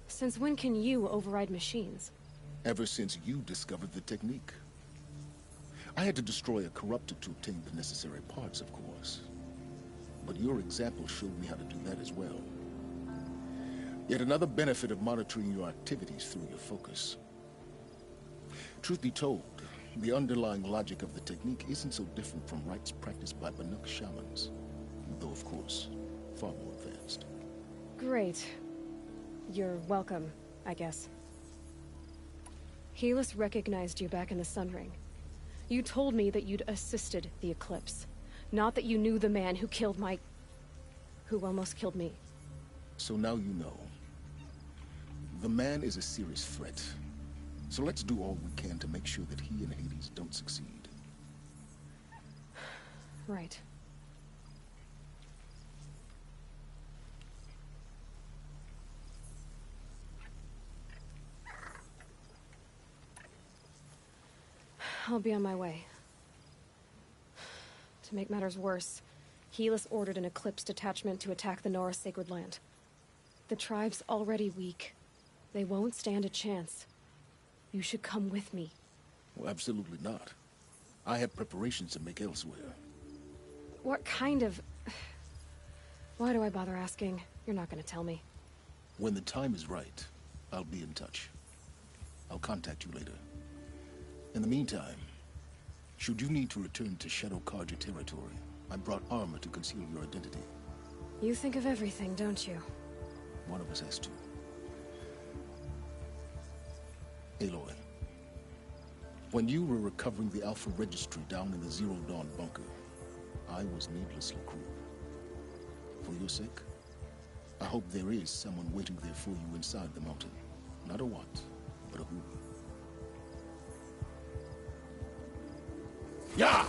Since when can you override machines? Ever since you discovered the technique. I had to destroy a corruptor to obtain the necessary parts, of course. But your example showed me how to do that as well. Yet another benefit of monitoring your activities through your focus. Truth be told, the underlying logic of the technique isn't so different from rites practiced by Banuk shamans, though of course, far more advanced. Great. You're welcome, I guess. Helis recognized you back in the Sun Ring. You told me that you'd assisted the Eclipse, not that you knew the man who killed who almost killed me. So now you know. The man is a serious threat. So let's do all we can to make sure that he and Hades don't succeed. Right. I'll be on my way. To make matters worse, Helis ordered an Eclipse detachment to attack the Nora Sacred Land. The tribe's already weak. They won't stand a chance. You should come with me. Well, absolutely not. I have preparations to make elsewhere. What kind of... Why do I bother asking? You're not gonna tell me. When the time is right, I'll be in touch. I'll contact you later. In the meantime, should you need to return to Shadow Karja territory, I brought armor to conceal your identity. You think of everything, don't you? One of us has to. Aloy, when you were recovering the Alpha Registry down in the Zero Dawn bunker, I was needlessly cruel. For your sake, I hope there is someone waiting there for you inside the mountain. Not a what, but a who. Yeah!